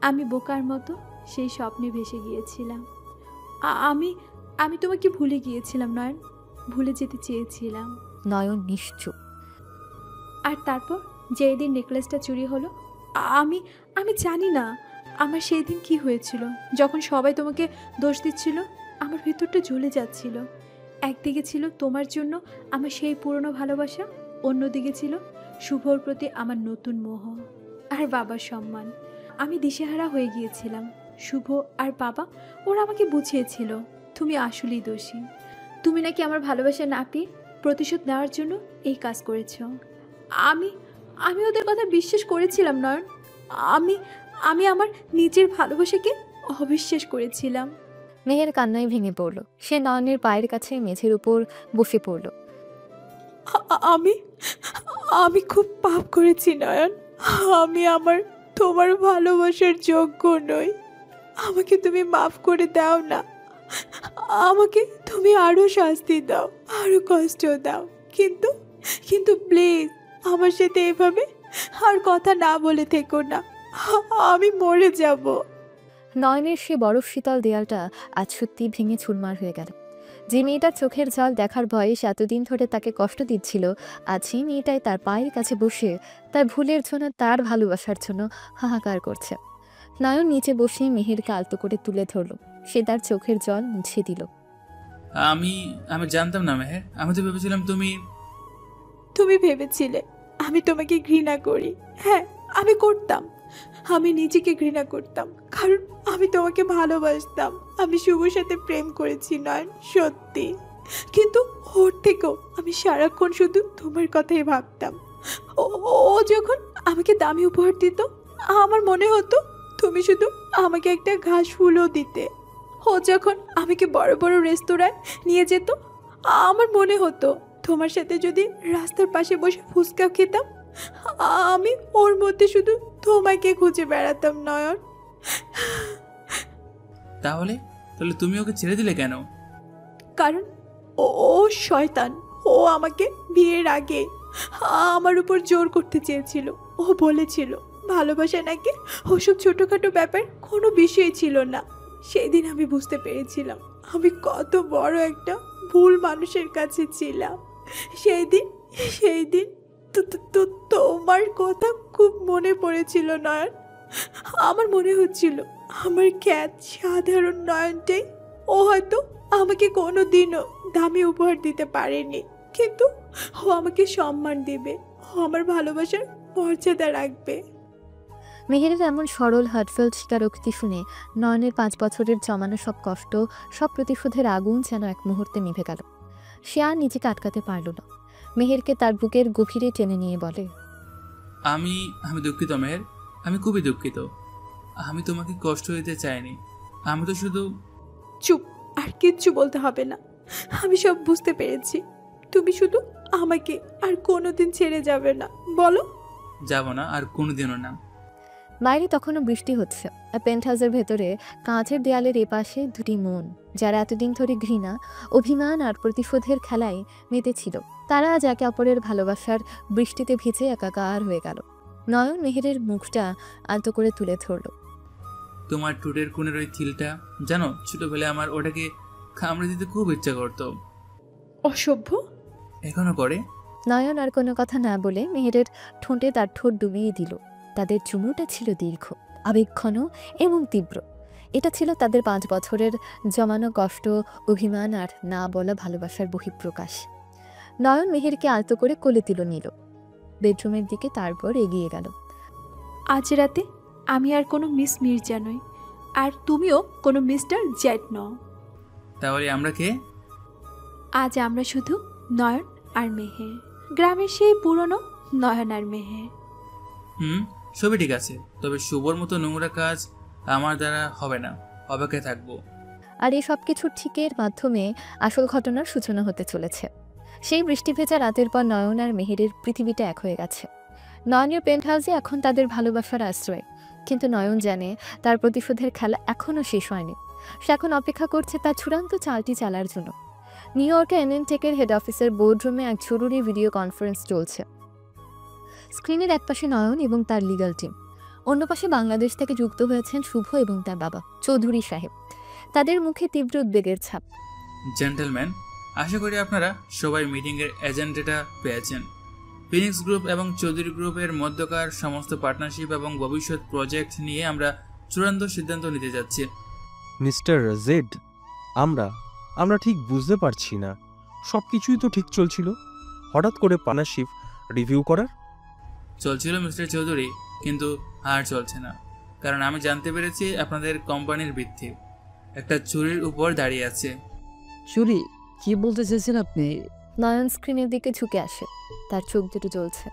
আমি বোকার মতো সেই স্বপ্নে ভেসে গিয়েছিলাম। আমি তোমাকে ভুলে গিয়েছিলাম নয়ন, ভুলে যেতে চেয়েছিলাম। নয়ন নিশ্চুপ। আর তারপর যেই দিন নেকলেসটা চুরি হলো, আমি জানি না আমার সেই দিন কি হয়েছিল। যখন সবাই তোমাকে দোষ দিচ্ছিল, আমার ভেতরটা জ্বলে যাচ্ছিল। একদিকে ছিল তোমার জন্য আমার সেই পুরনো ভালোবাসা, অন্যদিকে ছিল শুভর প্রতি আমার নতুন মোহ আর বাবার সম্মান। আমি দিশেহারা হয়ে গিয়েছিলাম। শুভ আর বাবা ওরা আমাকে বুঝিয়েছিল তুমি আসলেই দোষী। তুমি নাকি আমার ভালোবাসা না পেয়ে প্রতিশোধ নেওয়ার জন্য এই কাজ করেছ। আমি ওদের কথা বিশ্বাস করেছিলাম নয়ন। আমি আমার নিজের ভালোবাসাকে অবিশ্বাস করেছিলাম। মেহের কান্নায় ভেঙে পড়ল। সে নয়নের পায়ের কাছে মেঝের উপর বসে পড়ল। আমি খুব পাপ করেছি নয়ন। আমি তোমার ভালোবাসার যোগ্য নই। আমাকে তুমি মাফ করে দাও না। আমাকে তুমি আরো শাস্তি দাও, আরো কষ্ট দাও, কিন্তু প্লিজ আমার সাথে এভাবে আর কথা না বলে থেকো না। আমি মরে যাব। নয়নের সে বরফ শীতল দেয়ালটা আজ সত্যি ভেঙে চুরমার হয়ে গেল। যে মেয়েটার চোখের জল দেখার বয়স এতদিন ধরে তাকে কষ্ট দিচ্ছিল, আজ সেই মেয়েটাই তার পায়ের কাছে বসে তার ভুলের জন্য, তার ভালোবাসার জন্য হাহাকার করছে। নয়ন নিচে বসে মেহেরকে আলতো করে তুলে ধরল। সে তার চোখের জল মুছে দিল। আমি জানতাম না মেহের, আমি তো ভেবেছিলাম তুমি ভেবেছিলে আমি তোমাকে ঘৃণা করি? হ্যাঁ, আমি করতাম। আমি নিজেকে ঘৃণা করতাম, কারণ আমি তোমাকে ভালোবাসতাম। আমি শুভর সাথে প্রেম করেছি নয়ন, সত্যি। কিন্তু ওর থেকেও আমি সারাক্ষণ শুধু তোমার কথাই ভাবতাম। ও যখন আমাকে দামি উপহার দিত, আমার মনে হতো তুমি শুধু আমাকে একটা ঘাস ফুলও দিতে। ও যখন আমাকে বড় বড় রেস্তোরাঁয় নিয়ে যেত, আমার মনে হতো তোমার সাথে যদি রাস্তার পাশে বসে ফুচকা খেতাম, আমি ওর মধ্যে শুধু তোমাকে খুঁজে বেড়াতাম নয়ন। তাহলে তুমি ওকে ছেড়ে দিলে কেন? কারণ ও শয়তান। ও আমাকে বিয়ের আগে আমার উপর জোর করতে চেয়েছিল। ও বলেছিল ভালোবাসা নাকি ওসব ছোটোখাটো ব্যাপার কোনো বিষয় ছিল না। সেই দিন আমি বুঝতে পেরেছিলাম আমি কত বড় একটা ভুল মানুষের কাছে ছিলাম। সেই দিন তোমার কথা খুব মনে পড়েছিল নয়ন। আমার মনে হচ্ছিল আমার খ্যাত সাধারণ নয়নটাই। ও হয়তো আমাকে কোনো দিনও দামি উপহার দিতে পারেনি, কিন্তু ও আমাকে সম্মান দেবে, ও আমার ভালোবাসার মর্যাদা রাখবে। মেহেরের এমন সরল হার্টফেল্ট স্বীকারোক্তি শুনে নয়নের 5 বছরের জমানো সব কষ্ট, সব প্রতিশোধের আগুন যেন এক মুহূর্তে নিভে গেল। সে আর নিজেকে আটকাতে পারল না। মেহেরকে তার বুকের গভীরে টেনে নিয়ে বলে, আমি দুঃখিত মেহের, আমি খুবই দুঃখিত। আমি তোমাকে কষ্ট দিতে চাইনি। আমি তো শুধু... চুপ, আর কিচ্ছু বলতে হবে না। আমি সব বুঝতে পেরেছি। তুমি শুধু আমাকে আর কোনোদিন ছেড়ে যাবে না, বলো? যাব না, আর কোনোদিনও না। বাইরে তখনও বৃষ্টি হচ্ছে। পেন্ট হাউসের ভেতরে কাঁচের দেয়ালের এপাশে দুটি মন, যারা এতদিন ধরে ঘৃণা, অভিমান আর প্রতিশোধের খেলায় মেতেছিল, তারা আজ একে অপরের ভালোবাসার বৃষ্টিতে ভিজে একাকার হয়ে গেল। নয়ন মেহেরের মুখটা আলতো করে তুলে ধরল। তোমার ঠোঁটের কোণের ওই থিলটা, জানো ছোটবেলায় আমার ওটাকে কামড়ে দিতে খুব ইচ্ছা করতো। অসভ্য। এখনো করে। নয়ন আর কোনো কথা না বলে মেহেরের ঠোঁটে তার ঠোঁট ডুবিয়ে দিল। তাদের চুমুটা ছিল দীর্ঘ, আবেগঘন এবং তীব্র। এটা ছিল তাদের 5 বছরের জমানো কষ্ট, অভিমান আর না বলা ভালোবাসার বহিঃপ্রকাশ। নয়ন মেহেরকে আলতো করে কোলে তুলে নিল, বেডরুমের দিকে, তারপর এগিয়ে গেল। আজ রাতে আমি আর কোনো মিস মির্জা নই, আর তুমিও কোনো মিস্টার জেড নও। তাহলে আমরা কে? আজ আমরা শুধু নয়ন আর মেহের, গ্রামের সেই পুরনো নয়ন আর মেহের। সবই ঠিক আছে, তবে শুভর মতো নোংরা কাজ আমার দ্বারা হবে না। অপেক্ষায় থাকবো। আর এই সব কিছুর ঠিকের মাধ্যমে আসল ঘটনার সূচনা হতে চলেছে। সেই বৃষ্টি ভেজা রাতের পর নয়ন আর মেহেরের পৃথিবীটা এক হয়ে গেছে। নয়নের পেন্ট হাউসে এখন তাদের ভালোবাসার আশ্রয়, কিন্তু নয়ন জানে তার প্রতিশোধের খেলা এখনও শেষ হয়নি। সে এখন অপেক্ষা করছে তার চূড়ান্ত চালটি চালার জন্য। নিউ ইয়র্কে এনএনটেকের হেড অফিসের বোর্ডরুমে এক জরুরি ভিডিও কনফারেন্স চলছে। স্ক্রিনের একপাশে নয়ন এবং তার লিগ্যাল টিম, অন্য পাশে বাংলাদেশ থেকে যুক্ত হয়েছেন শুভ এবং তার বাবা চৌধুরী সাহেব। তাদের মুখে তীব্র উদ্বেগের ছাপ। জেন্টলম্যান, আশা করি আপনারা সবাই মিটিংয়ের এজেন্ডাটা পেয়েছেন। ফিনিক্স গ্রুপ এবং চৌধুরী গ্রুপের মধ্যকার সমস্ত পার্টনারশিপ এবং ভবিষ্যৎ প্রজেক্ট নিয়ে আমরা চূড়ান্ত সিদ্ধান্ত নিতে যাচ্ছি। মিস্টার জেড, আমরা ঠিক বুঝতে পারছি না। সব কিছুই তো ঠিক চলছিল, হঠাৎ করে পার্টনারশিপ রিভিউ করার? চলছিল মিস্টার চৌধুরী, কিন্তু আর চলছে না। কারণ আমি জানতে পেরেছি আপনাদের কোম্পানির ভিত্তি একটা চুরির উপর দাঁড়িয়ে আছে। চুরি? কি বলতে চাইছেন আপনি? নয়ন স্ক্রিনের দিকে ঝুঁকে আসে, তার চোখ দুটো জ্বলছে।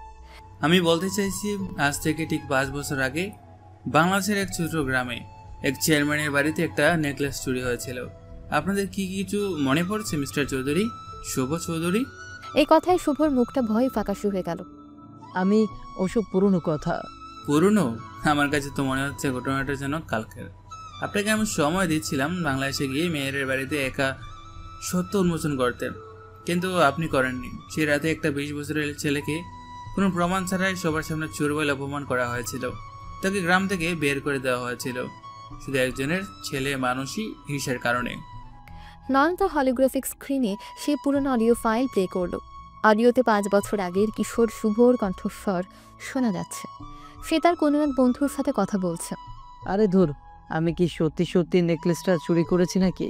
আমি বলতে চাইছি, আজ থেকে ঠিক 5 বছর আগে বাংলাদেশের এক ছোট গ্রামে এক চেয়ারম্যানের বাড়িতে একটা নেকলেস চুরি হয়েছিল। আপনাদের কি কিছু মনে পড়ছে মিস্টার চৌধুরী, শুভ চৌধুরী? এই কথায় শুভর মুখটা ভয় ফাঁকাশু হয়ে গেল। আমি ওসব পুরনো কথা। পুরনো? আমার কাছে তো মনে হচ্ছে ঘটনাটা যেন কালকের। আপনাকে আমি সময় দিচ্ছিলাম বাংলাদেশে গিয়ে মেয়ের বাড়িতে একা সত্য উন্মোচন করতে, কিন্তু আপনি করেননি। সেই রাতে একটা 20 বছরের ছেলেকে কোনো প্রমাণ ছাড়াই সবার সামনে চোর বলে অপমান করা হয়েছিল। তাকে গ্রাম থেকে বের করে দেওয়া হয়েছিল শুধু একজনের ছেলে মানুষই হিংসার কারণে। নয়ন তার হলিগ্রাফিক স্ক্রিনে সেই পুরনো অডিও ফাইল প্লে করলো। অডিওতে 5 বছর আগের কিশোর শুভর কণ্ঠস্বর শোনা যাচ্ছে। সে তার কোনো এক বন্ধুর সাথে কথা বলছে। আরে ধুর, আমি কি সত্যি সত্যি নেকলেসটা চুরি করেছি নাকি?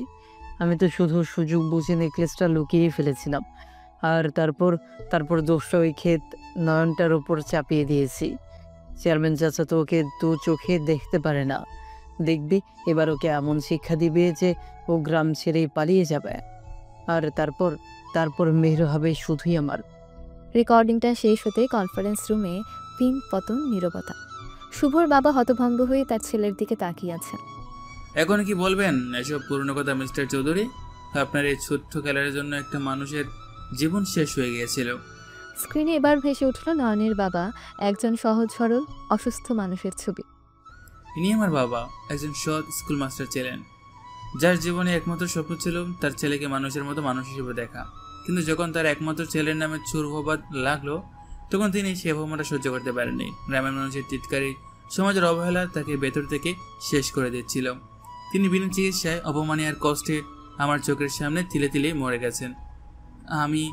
আমি তো শুধু সুযোগ বুঝে নেকলেসটা লুকিয়ে ফেলেছিলাম, আর তারপর দোষটা ওই ক্ষেত নয়নটার উপর চাপিয়ে দিয়েছি। চেয়ারম্যান চাচা তো ওকে দু চোখে দেখতে পারে না। দেখবি এবার ওকে এমন শিক্ষা দিবে যে ও গ্রাম ছেড়েই পালিয়ে যাবে। আর তারপর মেহের হবে শুধুই আমার। রেকর্ডিংটা শেষ হতে কনফারেন্স রুমে পিন পতন নীরবতা। শুভর বাবা হতভম্ব হয়ে তার ছেলের দিকে তাকিয়ে আছেন। এখন কি বলবেন এসব পুরনো কথা মিস্টার চৌধুরী? আপনার এই ছোট্ট খেলার জন্য একটা মানুষের জীবন শেষ হয়ে গিয়েছিল। স্ক্রিনে এবার ভেসে উঠল নয়নের বাবা, একজন সহজ সরল অসুস্থ মানুষের ছবি। ইনি আমার বাবা, একজন সৎ স্কুল মাস্টার ছিলেন, যার জীবনে একমাত্র স্বপ্ন ছিল তার ছেলেকে মানুষের মতো মানুষ হিসেবে দেখা। কিন্তু যখন তার একমাত্র ছেলের নামে চোর হবার লাগলো, তখন তিনি সে অপমানটা সহ্য করতে পারেননি। গ্রামের মানুষের চিৎকারী, সমাজের অবহেলা তাকে ভেতর থেকে শেষ করে দিচ্ছিল। তিনি বিনা চিকিৎসায় অপমানে আর কষ্টে আমার চোখের সামনে তিলে তিলে মরে গেছেন। আমি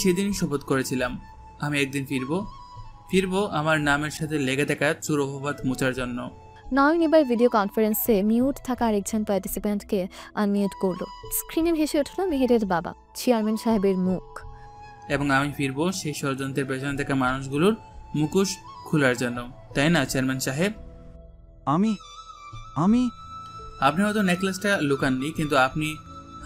সেদিনই শপথ করেছিলাম, আমি একদিন ফিরবো আমার নামের সাথে লেগে থাকা চোর অপবাদ মোছার জন্য। নয়ন এবার ভিডিও কনফারেন্সে মিউট থাকা আরেকজন পার্টিসিপ্যান্টকে আনমিউট করলো। স্ক্রিনে ভেসে উঠল মেহেরের বাবা, চেয়ারম্যান সাহেবের মুখ। এবং আমি ফিরবো সেই ষড়যন্ত্রের পেছনে থাকা মানুষগুলোর মুখোশ খোলার জন্য, তাই না চেয়ারম্যান সাহেব? আপনি হয়তো নেকলেসটা লুকাননি, কিন্তু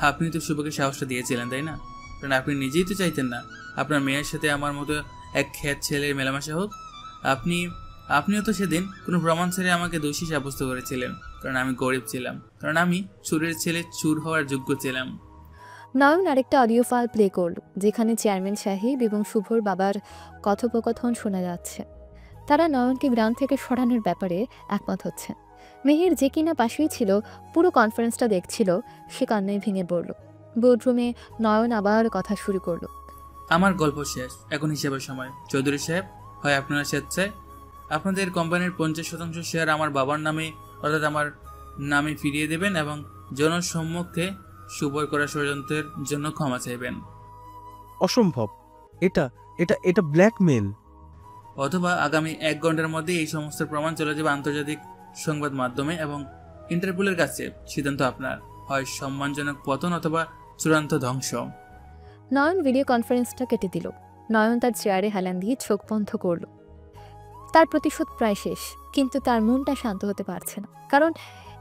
আপনি তো শুভকে সাহসটা দিয়েছিলেন, তাই না? কারণ আপনি নিজেই তো চাইতেন না আপনার মেয়ের সাথে আমার মতো এক খ্যাত ছেলের মেলামেশা হোক। আপনিও তো সেদিন কোনো প্রমাণ ছেড়ে আমাকে দোষী সাব্যস্ত করেছিলেন, কারণ আমি গরিব ছিলাম, কারণ আমি চোরের ছেলে চুর হওয়ার যোগ্য ছিলাম। নয়ন আরেকটা অডিও ফাইল প্লে করল, যেখানে চেয়ারম্যান সাহেব এবং শুভর বাবার কথোপকথন শোনা যাচ্ছে। তারা নয়নকে গ্রাম থেকে সরানোর ব্যাপারে একমত হচ্ছে। মেহের, যে কিনা পাশেই ছিল, পুরো কনফারেন্সটা দেখছিল, সে কান্নায় ভেঙে পড়ল। বোর্ডরুমে নয়ন আবার কথা শুরু করলো। আমার গল্প শেষ, এখন হিসেবের সময়। চৌধুরী সাহেব, হয় আপনারা স্বেচ্ছায় আপনাদের কোম্পানির 50% শেয়ার আমার বাবার নামে, অর্থাৎ আমার নামে ফিরিয়ে দেবেন এবং জনসম্মুখে শুভর করা ষড়যন্ত্রের জন্য ক্ষমা চাইবেন। অসম্ভব, এটা ব্ল্যাকমেল। অথবা আগামী 1 ঘন্টার মধ্যে এই সমস্ত প্রমাণ চলে যাবে আন্তর্জাতিক সংবাদ মাধ্যমে এবং ইন্টারপোলের কাছে। সিদ্ধান্ত আপনার, হয় সম্মানজনক পতন অথবা চূড়ান্ত ধ্বংস। নয়ন ভিডিও কনফারেন্সটা কেটে দিল। নয়ন তার চেয়ারে হেলান দিয়ে চোখ বন্ধ করল। তার প্রতিশোধ প্রায় শেষ, কিন্তু তার মনটা শান্ত হতে পারছে না, কারণ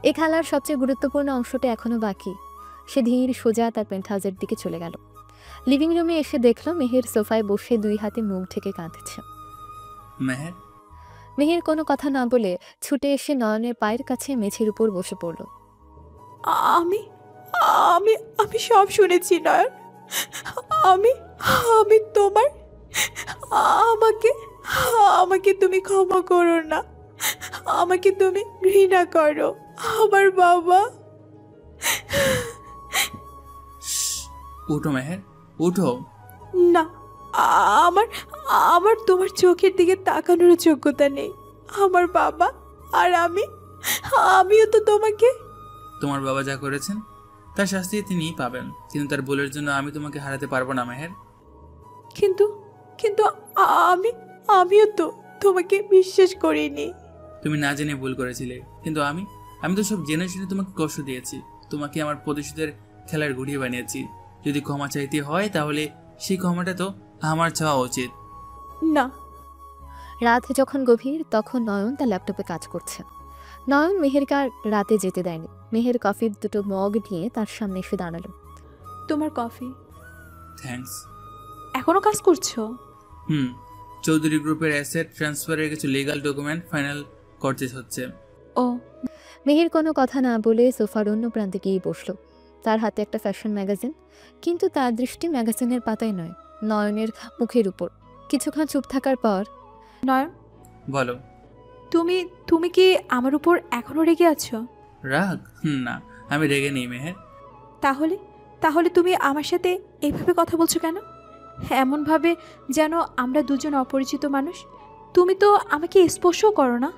এ খেলার সবচেয়ে গুরুত্বপূর্ণ অংশটা এখনো বাকি। সে ধীর সোজা তার পেন্টহাউসের দিকে চলে গেল। লিভিং রুমে এসে দেখল মেহের সোফায় বসে 2 হাতে মুখ ঢেকে কাঁদছে। মেহের কোনো কথা না বলে ছুটে এসে নয়নের পায়ের কাছে মেঝের উপর বসে পড়ল। আমি আমি আমি সব শুনেছি নয়ন। আমি তোমার, আমাকে তুমি ক্ষমা করো না, আমাকে তুমি ঘৃণা করো। আমার বাবা। উঠো মেহের, উঠো। না, আমার তোমার চোখের দিকে তাকানোর যোগ্যতা নেই। আমার বাবা আর আমিও তো তোমাকে। তোমার বাবা যা করেছেন তার শাস্তি তিনিই পাবেন, কিন্তু তার ভুলের জন্য আমি তোমাকে হারাতে পারবো না মেহের। কিন্তু আমিও তো তোমাকে বিশ্বাস করিনি। তুমি না জেনে ভুল করেছিলে, কিন্তু আমি তো সব জেনে শুনে তোমাকে কষ্ট দিয়েছি, তোমাকে আমার প্রতিশোধের খেলার গুড়িয়ে বানিয়েছি। যদি ক্ষমা চাইতে হয় তাহলে সেই ক্ষমাটা তো আমার চাওয়া উচিত। না। রাত যখন গভীর, তখন নয়ন তার ল্যাপটপে কাজ করছে। নয়ন মেহেরকে আর রাতে যেতে দেয়নি। মেহের কফির 2টো মগ নিয়ে তার সামনে এসে দাঁড়ালো। তোমার কফি। থ্যাঙ্কস। এখনো কাজ করছো? চৌধুরী গ্রুপের অ্যাসেট ট্রান্সফারের কিছু লিগ্যাল ডকুমেন্ট ফাইনাল করতে হচ্ছে। ও। মেহের কোনো কথা না বলে সোফার অন্য প্রান্তে গিয়ে বসলো। তার হাতে একটা ফ্যাশন ম্যাগাজিন, কিন্তু তার দৃষ্টি ম্যাগাজিনের পাতায় নয়, নয়নের মুখের উপর। কিছুক্ষণ চুপ থাকার পর, নয়ন বলো। তুমি কি আমার উপর এখনো রেগে আছো? রাগ? না, আমি রেগে নেই মেহের। তাহলে তুমি আমার সাথে এইভাবে কথা বলছো কেন? এমন ভাবে যেন আমরা দুজন অপরিচিত মানুষ। তুমি তো আমাকে স্পর্শও করো না।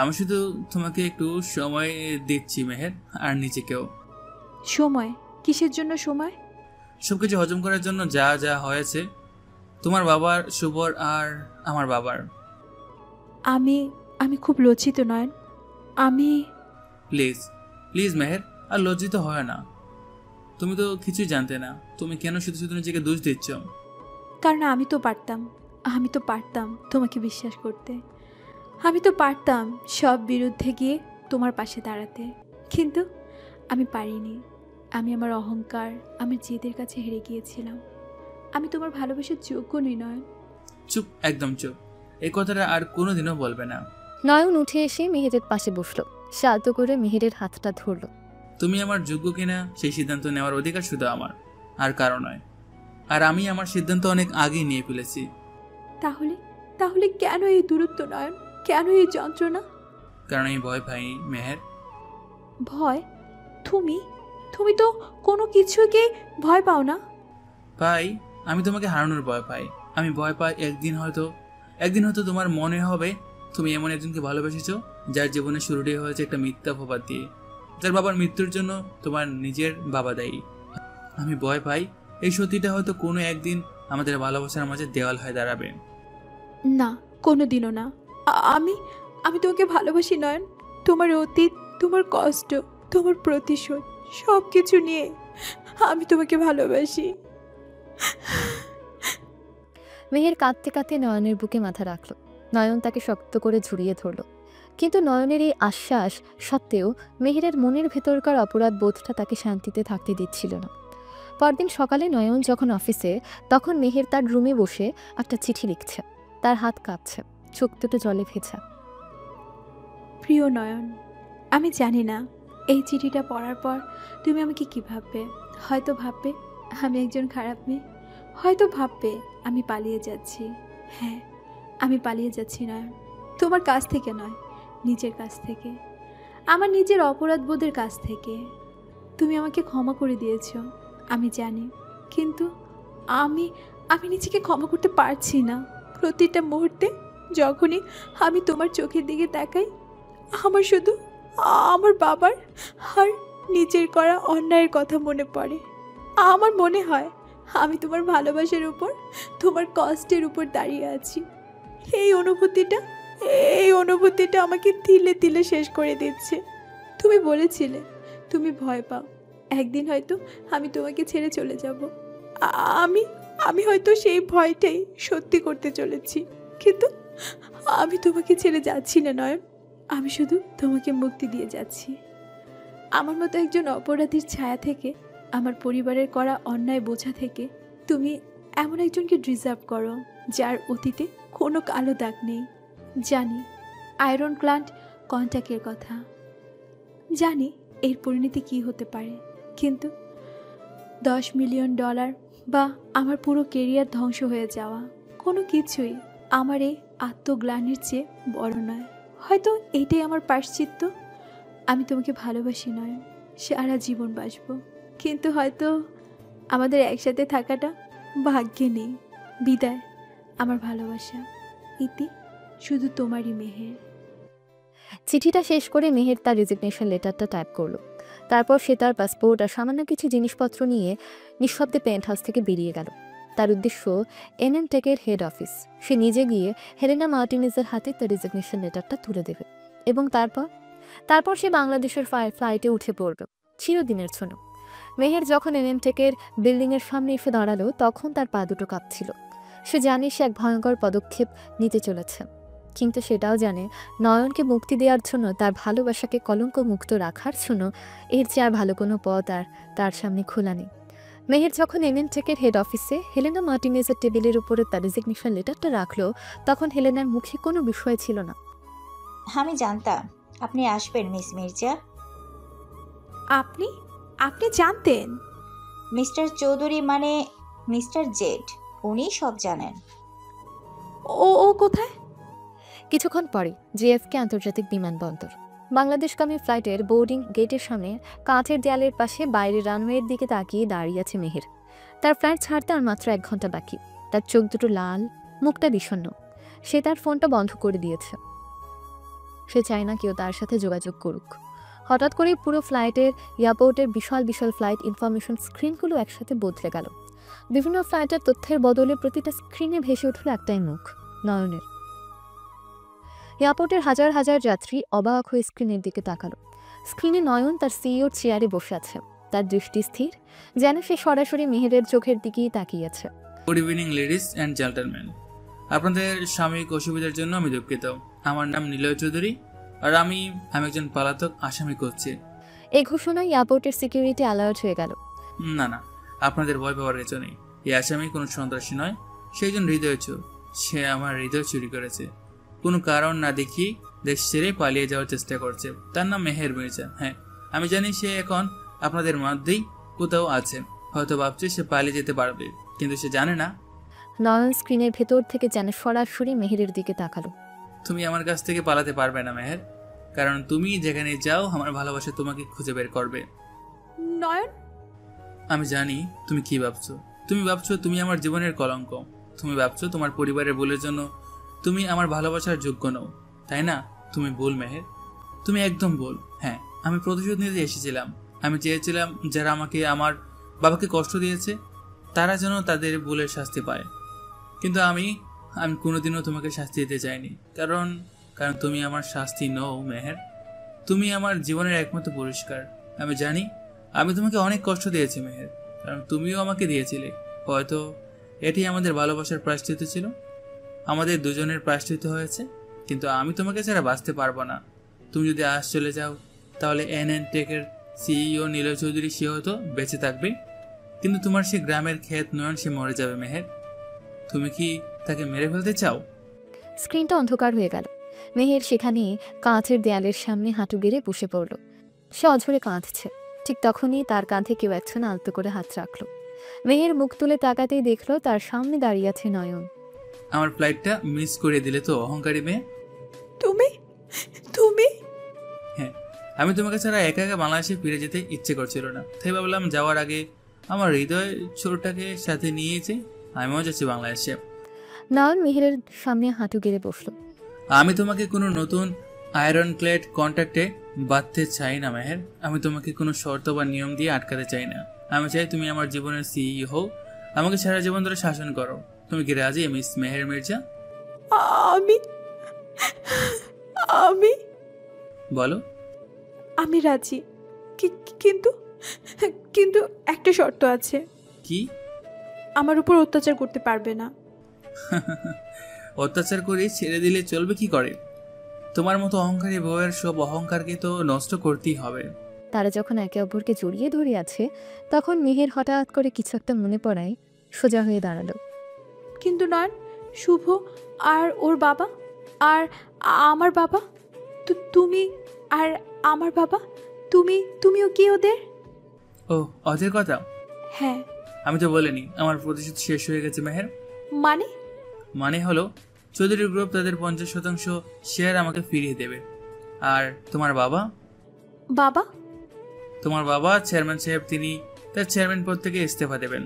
আমি শুধু তোমাকে একটু সময় দিচ্ছি মেহের, আর নিজেকেও। সময়? কিসের জন্য সময়? সব কিছু হজম করার জন্য যা যা হয়েছে, তোমার বাবার, শুভর আর আমার বাবার। আমি আমি খুব লজ্জিত নয়ন। আমি প্লিজ প্লিজ মেহের, আর লজ্জিত হয় না। তুমি তো কিছুই জানতে না, তুমি কেন শুধু শুধু নিজেকে দোষ দিচ্ছ? কারণ আমি তো পারতাম তোমাকে বিশ্বাস করতে। আমি তো পারতাম সব বিরুদ্ধে গিয়ে তোমার পাশে দাঁড়াতে, কিন্তু আমি পারিনি। আমি আমার অহংকার, আমার জেদের কাছে হেরে গিয়েছিলাম। আমি তোমার ভালোবাসার যোগ্য নই নয়ন। চুপ, একদম চুপ। এই কথাটা আর কোনোদিনও বলবে না। নয়ন উঠে এসে মেহেরের পাশে বসলো, শান্ত করে মেহেরের হাতটা ধরলো। তুমি আমার যোগ্য কিনা সেই সিদ্ধান্ত নেওয়ার অধিকার শুধু আমার, আর কারো নয়। আর আমি আমার সিদ্ধান্ত অনেক আগেই নিয়ে ফেলেছি। তাহলে তাহলে কেন এই দূরত্ব নয়ন? কেন এই যন্ত্রণা? কারণ আমি ভয় পাই মেহের। ভয়? তুমি তো কোনো কিছুকে ভয় পাও না। পাই, আমি তোমাকে হারানোর ভয় পাই। আমি ভয় পাই একদিন হয়তো তোমার মনে হবে তুমি এমন একজনকে ভালোবেসেছো যার জীবনে শুরুটাই হয়েছে একটা মিথ্যা অপবাদ দিয়ে, যার বাবার মৃত্যুর জন্য তোমার নিজের বাবা দায়ী। আমি ভয় পাই এই সত্যিটা হয়তো কোনো একদিন আমাদের ভালোবাসার মাঝে দেওয়াল হয়ে দাঁড়াবে। না, কোনোদিনও না। আমি তোমাকে ভালোবাসি নয়ন। তোমার অতীত, তোমার কষ্ট, তোমার প্রতিশোধ, সব কিছু নিয়ে আমি তোমাকে ভালোবাসি। মেহের কাঁদতে কাঁদতে নয়নের বুকে মাথা রাখল। নয়ন তাকে শক্ত করে ঝুড়িয়ে ধরল, কিন্তু নয়নের এই আশ্বাস সত্ত্বেও মেহেরের মনের ভেতরকার অপরাধ বোধটা তাকে শান্তিতে থাকতে দিচ্ছিল না। পরদিন সকালে নয়ন যখন অফিসে, তখন মেহের তার রুমে বসে একটা চিঠি লিখছে। তার হাত কাঁপছে, চোখ দুটো জলে ভেজা। প্রিয় নয়ন, আমি জানি না এই চিঠিটা পড়ার পর তুমি আমাকে কী ভাববে। হয়তো ভাববে আমি একজন খারাপ মেয়ে, হয়তো ভাববে আমি পালিয়ে যাচ্ছি। হ্যাঁ, আমি পালিয়ে যাচ্ছি নয়ন, তোমার কাছ থেকে নয়, নিজের কাছ থেকে, আমার নিজের অপরাধবোধের কাছ থেকে। তুমি আমাকে ক্ষমা করে দিয়েছ আমি জানি, কিন্তু আমি নিজেকে ক্ষমা করতে পারছি না। প্রতিটা মুহূর্তে যখনই আমি তোমার চোখের দিকে তাকাই, আমার শুধু আমার বাবার আর নিজের করা অন্যায়ের কথা মনে পড়ে। আমার মনে হয় আমি তোমার ভালোবাসার উপর, তোমার কষ্টের উপর দাঁড়িয়ে আছি। এই অনুভূতিটা আমাকে তিলে তিলে শেষ করে দিচ্ছে। তুমি বলেছিলে তুমি ভয় পাও একদিন হয়তো আমি তোমাকে ছেড়ে চলে যাব। আমি হয়তো সেই ভয়টাই সত্যি করতে চলেছি, কিন্তু আমি তোমাকে ছেড়ে যাচ্ছি না নয়ন। আমি শুধু তোমাকে মুক্তি দিয়ে যাচ্ছি। আমার মতো একজন অপরাধীর ছায়া থেকে, আমার পরিবারের করা অন্যায় বোঝা থেকে তুমি এমন একজনকে ডিজার্ভ করো যার অতীতে কোনো কালো দাগ নেই। জানি আয়রন প্লান্ট কন্ট্যাক্টের কথা, জানি এর পরিণতি কী হতে পারে, কিন্তু $10 মিলিয়ন বা আমার পুরো কেরিয়ার ধ্বংস হয়ে যাওয়া কোনো কিছুই আমার এই আত্মগ্লানির চেয়ে বড় নয়। হয়তো এটাই আমার প্রায়শ্চিত্ত। আমি তোমাকে ভালোবাসি নয়, সারা জীবন বাসবো, কিন্তু হয়তো আমাদের একসাথে থাকাটা ভাগ্যে নেই। বিদায় আমার ভালোবাসা। ইতি শুধু তোমারই মেহের। চিঠিটা শেষ করে মেহের তার রেজিগনেশন লেটারটা টাইপ করলো। তারপর সে তার পাসপোর্ট আর সামান্য কিছু জিনিসপত্র নিয়ে নিঃশব্দে পেন্ট হাউস থেকে বেরিয়ে গেল। তার উদ্দেশ্য এনএনটেকের হেড অফিস। সে নিজে গিয়ে হেলেনা মার্টিনেজের হাতে তার রেজিগনেশন লেটারটা তুলে দেবে, এবং তারপর সে বাংলাদেশের ফ্লাইটে উঠে পড়বে চিরদিনের জন্য। মেহের যখন এনএনটেকের বিল্ডিংয়ের সামনে এসে দাঁড়ালো, তখন তার পা দুটো কাঁপছিল। সে জানে সে এক ভয়ঙ্কর পদক্ষেপ নিতে চলেছে, কিন্তু সেটাও জানে নয়নকে মুক্তি দেওয়ার জন্য, তার ভালোবাসাকে কলঙ্ক মুক্ত রাখার জন্য এর চেয়ে আর ভালো কোনো পথ আর তার সামনে খোলা নেই। মেহের যখন এনএনটেকের হেড অফিসে হেলেনা মার্টিনেজের টেবিলের উপরে তার রেজিগনেশন লেটারটা রাখলো, তখন হেলেনার মুখে কোনো বিষয় ছিল না। আমি জানতাম আপনি আসবেন মিস মির্জা। আপনি জানতেন? মিস্টার চৌধুরী মানে মিস্টার জেড, উনি সব জানেন। ও কোথায়? কিছুক্ষণ পরে জেএফকে আন্তর্জাতিক বিমানবন্দর। বাংলাদেশগামী ফ্লাইটের বোর্ডিং গেটের সামনে কাঁচের দেয়ালের পাশে বাইরে রানওয়ের দিকে তাকিয়ে দাঁড়িয়ে আছে মেহের। তার ফ্লাইট ছাড়তে আর মাত্র 1 ঘন্টা বাকি। তার চোখ দুটো লাল, মুখটা বিষণ্ণ। সে তার ফোনটা বন্ধ করে দিয়েছে। সে চায় না কেউ তার সাথে যোগাযোগ করুক। হঠাৎ করেই পুরো ফ্লাইটের এয়ারপোর্টের বিশাল বিশাল ফ্লাইট ইনফরমেশন স্ক্রিনগুলো একসাথে বদলে গেল। বিভিন্ন ফ্লাইটের তথ্যের বদলে প্রতিটা স্ক্রিনে ভেসে উঠল একটাই মুখ, নয়নের। এয়ারপোর্টের হাজার হাজার যাত্রী অবাক হয়ে স্ক্রিনের দিকে তাকালো। স্ক্রিনে নয়ন তার সিইওর চেয়ারে বসে আছে, তার দৃষ্টি স্থির, যেন সে সরাসরি মেহেরের চোখের দিকেই তাকিয়েছে। Good evening ladies and gentleman, আপনাদের সাময়িক অসুবিধার জন্য আমি দুঃখিত। আমার নাম নিলয় চৌধুরী, আর আমি একজন পলাতক আসামি করছি। এই ঘোষণায় এয়ারপোর্টের সিকিউরিটি অ্যালার্ট হয়ে গেল। না না, আপনাদের ভয় পাওয়ার কিছু নেই। এই আসামি কোনো সন্ত্রাসী নয়, সে একজন হৃদয় চোর। সে আমার হৃদয় চুরি করেছে, কোনো কারণ না দেখিয়ে দেশ ছেড়ে পালিয়ে যাওয়ার চেষ্টা করছে। তার নাম মেহের মির্জা। হ্যাঁ, আমি জানি সে এখন আপনাদের মধ্যেই কোথাও আছে। হয়তো ভাবছে সে পালিয়ে যেতে পারবে, কিন্তু সে জানে না। নয়ন স্ক্রিনের ভেতর থেকে যেন সরাসরি মেহেরের দিকে তাকালো। তুমি আমার কাছ থেকে পালাতে পারবে না মেহের, কারণ তুমি যেখানে যাও আমার ভালোবাসা তোমাকে খুঁজে বের করবে। নয়ন, আমি জানি তুমি কি ভাবছো। তুমি ভাবছো তুমি আমার জীবনের কলঙ্ক। তুমি ভাবছো তোমার পরিবারের ভুলের জন্য তুমি আমার ভালোবাসার যোগ্য নও, তাই না? তুমি ভুল মেহের, তুমি একদম ভুল। হ্যাঁ, আমি প্রতিশোধ নিতে এসেছিলাম। আমি চেয়েছিলাম যারা আমাকে আমার বাবাকে কষ্ট দিয়েছে তারা যেন তাদের ভুলের শাস্তি পায়। কিন্তু আমি কোনোদিনও তোমাকে শাস্তি দিতে চাইনি, কারণ তুমি আমার শাস্তি নও মেহের। তুমি আমার জীবনের একমাত্র পুরস্কার। আমি জানি আমি তোমাকে অনেক কষ্ট দিয়েছি মেহের, কারণ তুমিও আমাকে দিয়েছিলে। হয়তো এটি আমাদের ভালোবাসার প্রায়শ্চিত্ত ছিল, আমাদের দুজনের প্রায়শ্চিত্ত হয়েছে। কিন্তু আমি তোমাকে ছাড়া বাঁচতে পারবো না। তুমি যদি আজ চলে যাও তাহলে টেকের সিইও নিলয় চৌধুরী সে হয়তো বেঁচে থাকবে, কিন্তু তোমার সে গ্রামের ক্ষেত নয়ন সে মরে যাবে মেহের। তুমি কি তাকে মেরে ফেলতে চাও? স্ক্রিনটা অন্ধকার হয়ে গেল। মেহের সেখানে কাঁচের দেয়ালের সামনে হাঁটু গেড়ে বসে পড়ল। সে অঝরে কাঁদছে। ঠিক তখনই তার কাঁধে কেউ একজন আলতো করে হাত রাখলো। মেহের মুখ তুলে তাকাতেই দেখলো তার সামনে দাঁড়িয়ে আছে নয়ন। আমার ফ্লাইটটা মিস করে দিলে তো অহংকারী মেয়ে। তুমি তুমি হ্যাঁ, আমি তোমাকে ছাড়া একা একা বাংলাদেশে ফিরে যেতে ইচ্ছে করছিল না, তাই ভাবলাম যাওয়ার আগে আমার হৃদয় ছোটটাকে সাথে নিয়েছে, আমিও যাচ্ছি বাংলাদেশে। নয়ন মেহেরের সামনে হাঁটু গেড়ে বসলো। আমি তোমাকে কোনো নতুন আয়রন ক্লেড কন্ট্রাক্টে বাঁধতে চাই না মেহের। আমি তোমাকে কোনো শর্ত বা নিয়ম দিয়ে আটকাতে চাই না। আমি চাই তুমি আমার জীবনের সিইও হও, আমাকে সারা জীবন ধরে শাসন করো। তুমি কি রাজি মিস মেহের মির্জা? আমি আমি বলো। আমি রাজি, কিন্তু কিন্তু একটা শর্ত আছে। কি? আমার উপর অত্যাচার করতে পারবে না। অত্যাচার করে ছেড়ে দিলে চলবে কি করে? তোমার মতো অহংকারী বউয়ের সব অহংকারকে তো নষ্ট করতেই হবে। তারা যখন একে অপরকে জড়িয়ে ধরে আছে তখন মেহের হঠাৎ করে কিছু একটা মনে পড়ায় সোজা হয়ে দাঁড়ালো। কিন্তু নয়ন, শুভ আর ওর বাবা আর আমার বাবা, তুমি আর আমার বাবা, তুমিও কি ওদের? ও, ওদের কথা? হ্যাঁ। আমি তো বলিনি আমার প্রতিশোধ শেষ হয়ে গেছে মেহের। মানে হলো চৌধুরী গ্রুপ তাদের 50% শেয়ার আমাকে ফিরিয়ে দেবে। আর তোমার বাবা? তোমার বাবা চেয়ারম্যান সাহেব, তিনি তার চেয়ারম্যান পদ থেকে ইস্তফা দেবেন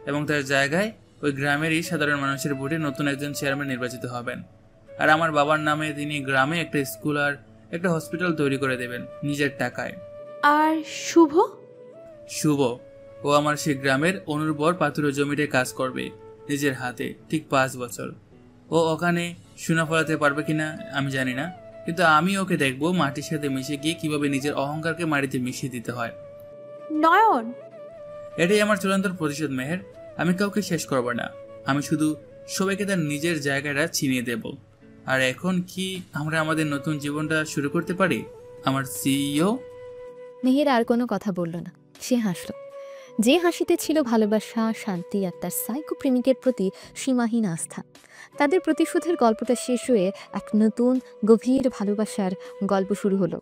এবং তার জায়গায় ওই গ্রামেরই সাধারণ মানুষের ভোটে নতুন একজন চেয়ারম্যান নির্বাচিত হবেন। আর আমার বাবার নামে তিনি গ্রামে একটা স্কুল আর একটা হসপিটাল তৈরি করে দেবেন নিজের টাকায়। আর শুভ? ও আমার সেই গ্রামের অনুর্বর পাথুরে জমিতে কাজ করবে নিজের হাতে, ঠিক 5 বছর। ও ওখানে সোনা ফলাতে পারবে কিনা আমি জানি না, কিন্তু আমি ওকে দেখবো মাটির সাথে মিশে গিয়ে কিভাবে নিজের অহংকারকে মাটিতে মিশিয়ে দিতে হয়। নয়ন, এটাই আমার চূড়ান্ত প্রতিশোধ মেহের। আমি কাউকে শেষ করব না, আমি শুধু সবাইকে তার নিজের জায়গাটা ছিনিয়ে দেব। আর এখন কি আমরা আমাদের নতুন জীবনটা শুরু করতে পারি আমার সিইও? মেহের আর কোনো কথা বলল না, সে হাসল। যে হাসিতে ছিল ভালোবাসা, শান্তি আর তার সাইকো প্রেমিকের প্রতি সীমাহীন আস্থা। তাদের প্রতিশোধের গল্পটা শেষ হয়ে এক নতুন গভীর ভালোবাসার গল্প শুরু হলো।